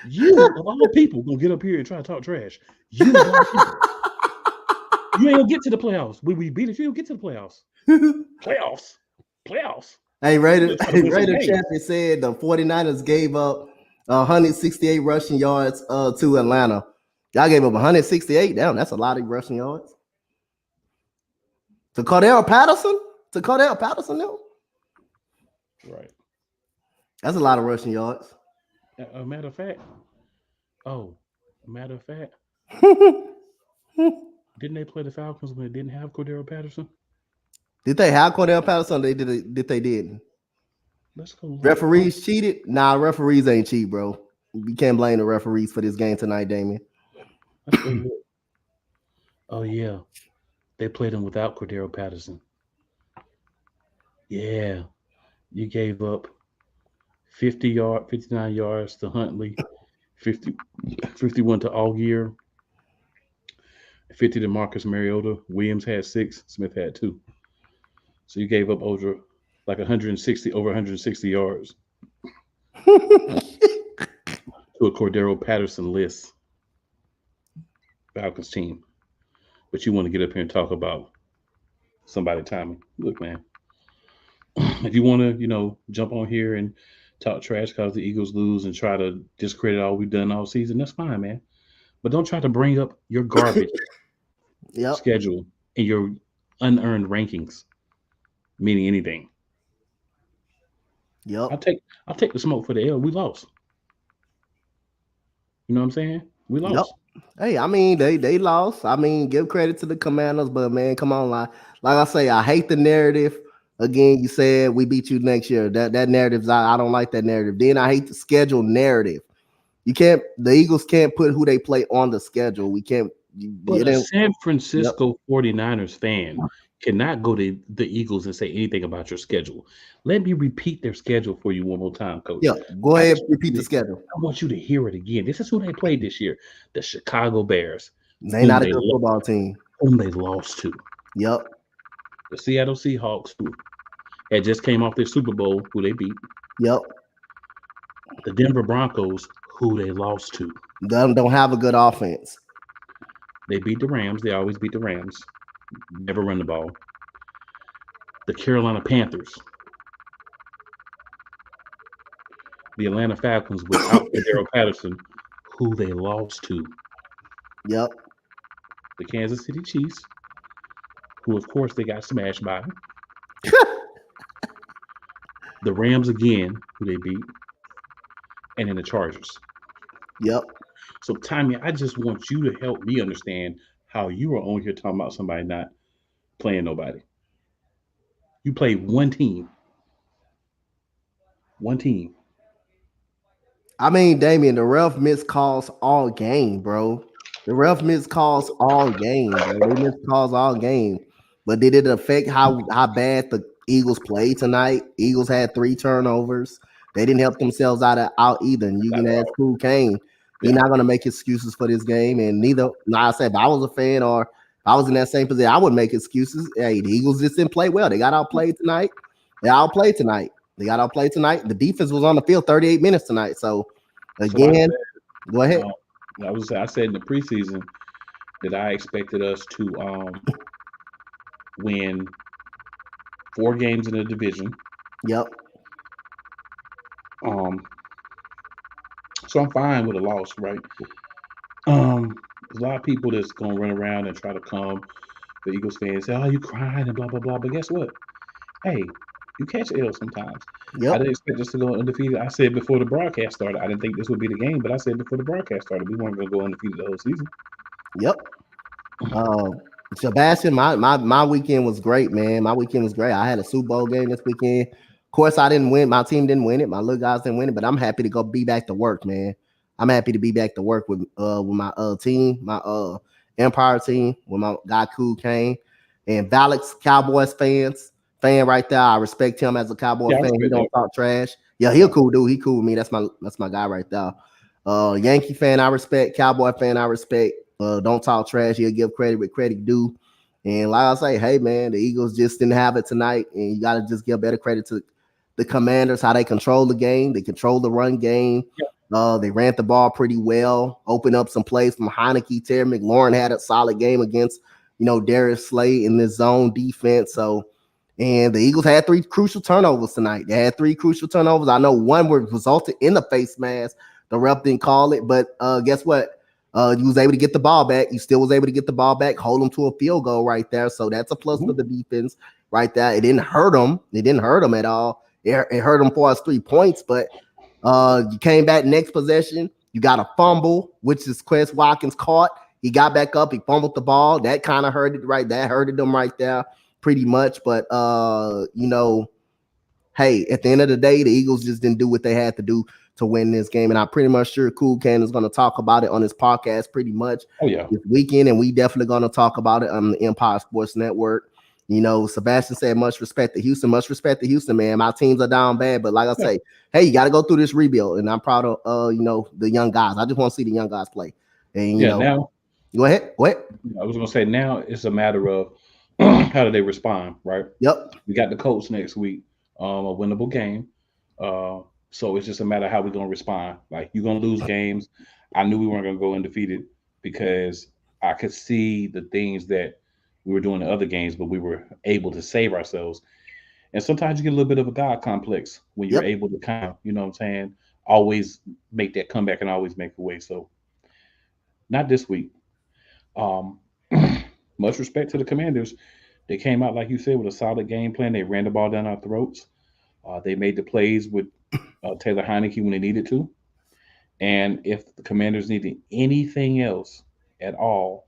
You of all people gonna get up here and try to talk trash. You ain't gonna get to the playoffs. When we beat it, you don't get to the playoffs. Playoffs. Hey, Raider champion said the 49ers gave up 168 rushing yards to Atlanta. Y'all gave up 168. Damn, that's a lot of rushing yards. To Cordell Patterson? No? Right. That's a lot of rushing yards. Matter of fact, didn't they play the Falcons when they didn't have Cordell Patterson? Did they have Cordell Patterson? They didn't. Let's go. Referees cheated? Nah, referees ain't cheat, bro. You can't blame the referees for this game tonight, Damien. Oh yeah, they played him without Cordell Patterson. Yeah, you gave up 59 yards to Huntley, 50, 51 to Allgear, 50 to Marcus Mariota. Williams had 6, Smith had 2. So you gave up over like 160, over 160 yards to a Cordero Patterson list Falcons team. But you want to get up here and talk about somebody timing. Look, man, if you want to, jump on here and talk trash because the Eagles lose and try to discredit all we've done all season, that's fine, man. But don't try to bring up your garbage Yep. schedule and your unearned rankings, meaning anything. Yep. I'll take the smoke for the L. We lost. You know what I'm saying? We Yep. lost. Hey, I mean, they lost. I mean, give credit to the Commanders, but man, come on, like I say, I hate the narrative. Again, you said we beat you next year. That narrative's I don't like that narrative. Then I hate the schedule narrative. The Eagles can't put who they play on the schedule. We can't. But a San Francisco 49ers fan cannot go to the Eagles and say anything about your schedule. Let me repeat their schedule for you one more time, Coach. Yeah, go ahead, repeat the schedule. I want you to hear it again. This is who they played this year. The Chicago Bears. They're not a good football team. Whom they lost to. Yep. The Seattle Seahawks, who had just came off their Super Bowl, who they beat. Yep. The Denver Broncos, who they lost to. They don't have a good offense. They beat the Rams. They always beat the Rams. Never run the ball. The Carolina Panthers. The Atlanta Falcons without Cordero Patterson, who they lost to. Yep. The Kansas City Chiefs, who of course they got smashed by. The Rams again, who they beat. And then the Chargers. Yep. So, Tommy, I just want you to help me understand how you are on here talking about somebody not playing nobody. You played one team. One team. I mean, Damian, the ref missed calls all game, bro. The ref missed calls all game, bro. They missed calls all game. But did it affect how bad the Eagles played tonight? Eagles had 3 turnovers. They didn't help themselves out either. And you can ask Cool Kane. He's not going to make excuses for this game. And neither, I said, if I was a fan or if I was in that same position, I wouldn't make excuses. Hey, the Eagles just didn't play well. They got outplayed tonight. They got outplayed tonight. The defense was on the field 38 minutes tonight. So, again, go ahead. I said in the preseason that I expected us to win 4 games in the division. Yep. So I'm fine with a loss, right? There's a lot of people that's gonna run around and try to come, the Eagles fans say, "Oh, you crying and blah blah blah." But guess what? Hey, you catch L sometimes. Yep. I didn't expect us to go undefeated. I said before the broadcast started, I didn't think this would be the game, but I said before the broadcast started, we weren't gonna go undefeated the whole season. Yep. Sebastian, my weekend was great, man. My weekend was great. I had a Super Bowl game this weekend. Of course, I didn't win. My team didn't win it. My little guys didn't win it, but I'm happy to be back to work, man. I'm happy to be back to work with my team, my Empire team, with my guy Cool Kane and Valix Cowboys fan right there. I respect him as a Cowboy fan. He don't talk trash. Yeah, he a cool dude. He cool with me. That's my guy right there. Yankee fan, I respect. Cowboy fan, I respect. Don't talk trash. He'll give credit where credit due. And like I say, hey man, the Eagles just didn't have it tonight, and you got to just give better credit to the Commanders, how they control the game. They control the run game. Yep. They ran the ball pretty well, opened up some plays from Heinicke. Terry McLaurin had a solid game against, Darius Slay in the zone defense. So, and the Eagles had 3 crucial turnovers tonight. They had 3 crucial turnovers. I know one resulted in the face mask. The ref didn't call it, but guess what? You was able to get the ball back. You still was able to get the ball back, hold them to a field goal right there. So that's a plus for the defense right there. It didn't hurt them. It didn't hurt them at all. It hurt them for us 3 points, but you came back next possession. You got a fumble, which is Quez Watkins caught. He got back up. He fumbled the ball. That kind of hurted right. That hurted them right there pretty much. But, hey, at the end of the day, the Eagles just didn't do what they had to do to win this game. And I'm pretty much sure Cool Can is going to talk about it on his podcast pretty much this weekend. And we definitely going to talk about it on the Empire Sports Network. Sebastian said, much respect to Houston. Much respect to Houston, man. My teams are down bad, but like I say, hey, you got to go through this rebuild, and I'm proud of the young guys. I just want to see the young guys play. And now go ahead. I was gonna say now it's a matter of how do they respond, right? Yep. We got the Colts next week, a winnable game. So it's just a matter of how we're gonna respond. Like you're gonna lose games. I knew we weren't gonna go undefeated because I could see the things that we were doing in other games, but we were able to save ourselves. And sometimes you get a little bit of a God complex when you're able to kind of, you know what I'm saying, always make that comeback and always make a way. So not this week. Much respect to the Commanders. They came out, like you said, with a solid game plan. They ran the ball down our throats. They made the plays with Taylor Heinicke when they needed to. And if the Commanders needed anything else at all,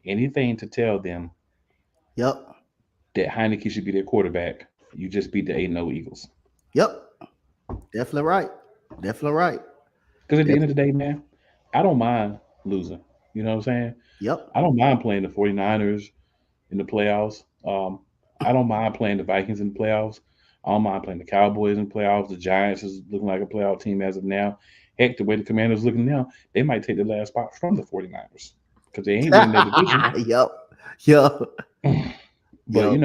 anything to tell them that Heinicke should be their quarterback, you just beat the 8-0 Eagles. Yep. Definitely right. Because at the end of the day, man, I don't mind losing. You know what I'm saying? Yep. I don't mind playing the 49ers in the playoffs. I don't mind playing the Vikings in the playoffs. I don't mind playing the Cowboys in the playoffs. The Giants is looking like a playoff team as of now. Heck, the way the Commanders looking now, they might take the last spot from the 49ers because they ain't winning their division. Yep. But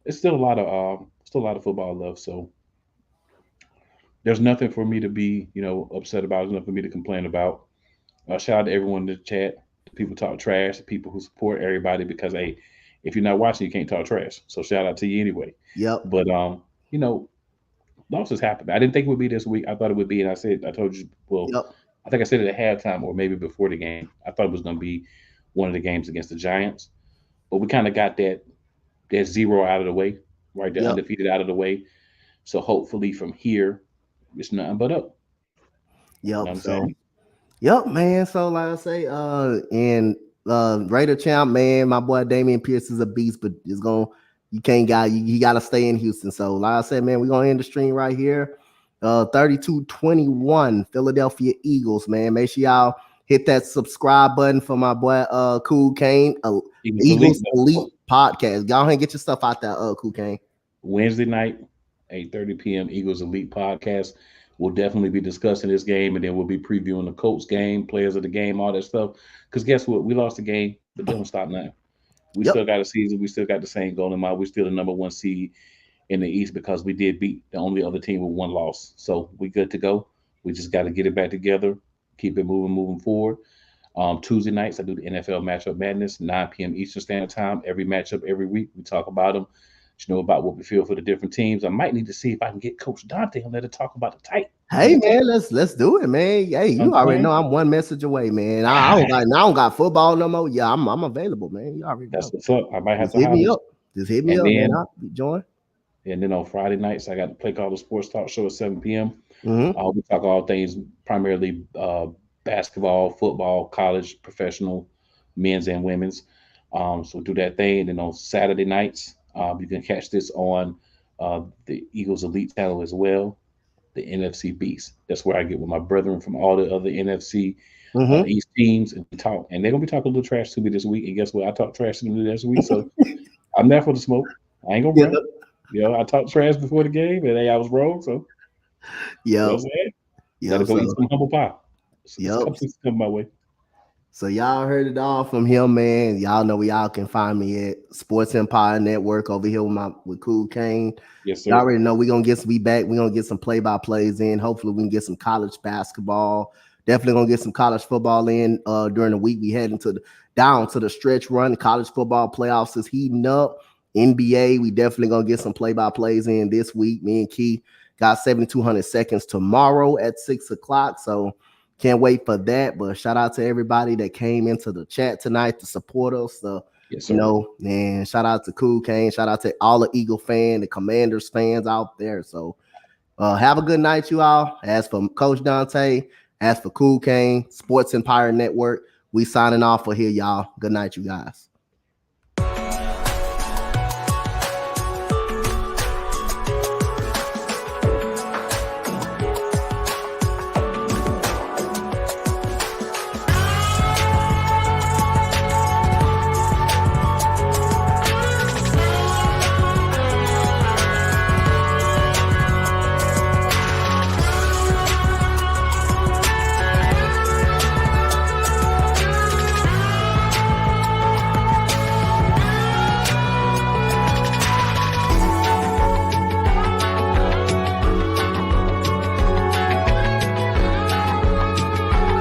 it's still a lot of football love. So there's nothing for me to be upset about. There's nothing for me to complain about. Shout out to everyone in the chat. The people talk trash. The people who support everybody because hey, if you're not watching, you can't talk trash. So shout out to you anyway. Yep. But losses happen. I didn't think it would be this week. I thought it would be, and I told you. Well, I think I said it at halftime or maybe before the game. I thought it was going to be one of the games against the Giants, but we kind of got that 0 out of the way, right? The undefeated out of the way. So hopefully from here, it's nothing but up. Yep, man. So like I say, and Raider champ, man, my boy Damian Pierce is a beast, but he gotta stay in Houston. So like I said, man, we're gonna end the stream right here. 32-21 Philadelphia Eagles, man. Make sure y'all hit that subscribe button for my boy Cool Kane, Eagles Elite Podcast. Y'all ain't get your stuff out there, Cool Kane. Wednesday night, 8:30 p.m. Eagles Elite Podcast. We'll definitely be discussing this game, and then we'll be previewing the Colts game, players of the game, all that stuff. Because guess what? We lost the game, but don't stop now. We still got a season. We still got the same goal in mind. We're still the number 1 seed in the East because we did beat the only other team with 1 loss. So we good to go. We just got to get it back together, keep it moving forward. Tuesday nights, I do the NFL Matchup Madness, 9 p.m. Eastern Standard Time. Every matchup, every week, we talk about them. About what we feel for the different teams. I might need to see if I can get Coach Dante and let her talk about the Titans. Hey man, let's do it, man. Hey, you already know I'm one message away, man. I don't got football no more. Yeah, I'm available, man. You already know. That's what's up. I might have to hit me up. Just hit me up, man. I'll join. And then on Friday nights, I got to play called the Sports Talk Show at 7 p.m. We talk all things primarily basketball, football, college, professional, men's and women's. So do that thing. And then on Saturday nights, you can catch this on the Eagles Elite channel as well, the NFC Beast. That's where I get with my brethren from all the other NFC East teams and talk. And they're going to be talking a little trash to me this week. And guess what? I talk trash to them this week. So I'm there for the smoke. I ain't going to run. I talked trash before the game, and I was wrong. So, got to go eat some humble pie. So come my way. So y'all heard it all from him, man. Y'all know where y'all can find me at Sports Empire Network over here with Cool Kane. Yes, sir. Y'all already know we're gonna get some play-by-plays in. Hopefully we can get some college basketball. Definitely gonna get some college football in during the week. We head down to the stretch run. College football playoffs is heating up. NBA, we definitely gonna get some play-by-plays in this week. Me and Key got 7,200 seconds tomorrow at 6:00. So can't wait for that. But shout out to everybody that came into the chat tonight to support us. Yes, sir. And shout out to Cool Kane. Shout out to all the Eagle fans, the Commanders fans out there. So have a good night, you all. As for Coach Dante, as for Cool Kane, Sports Empire Network, we signing off for here, y'all. Good night, you guys.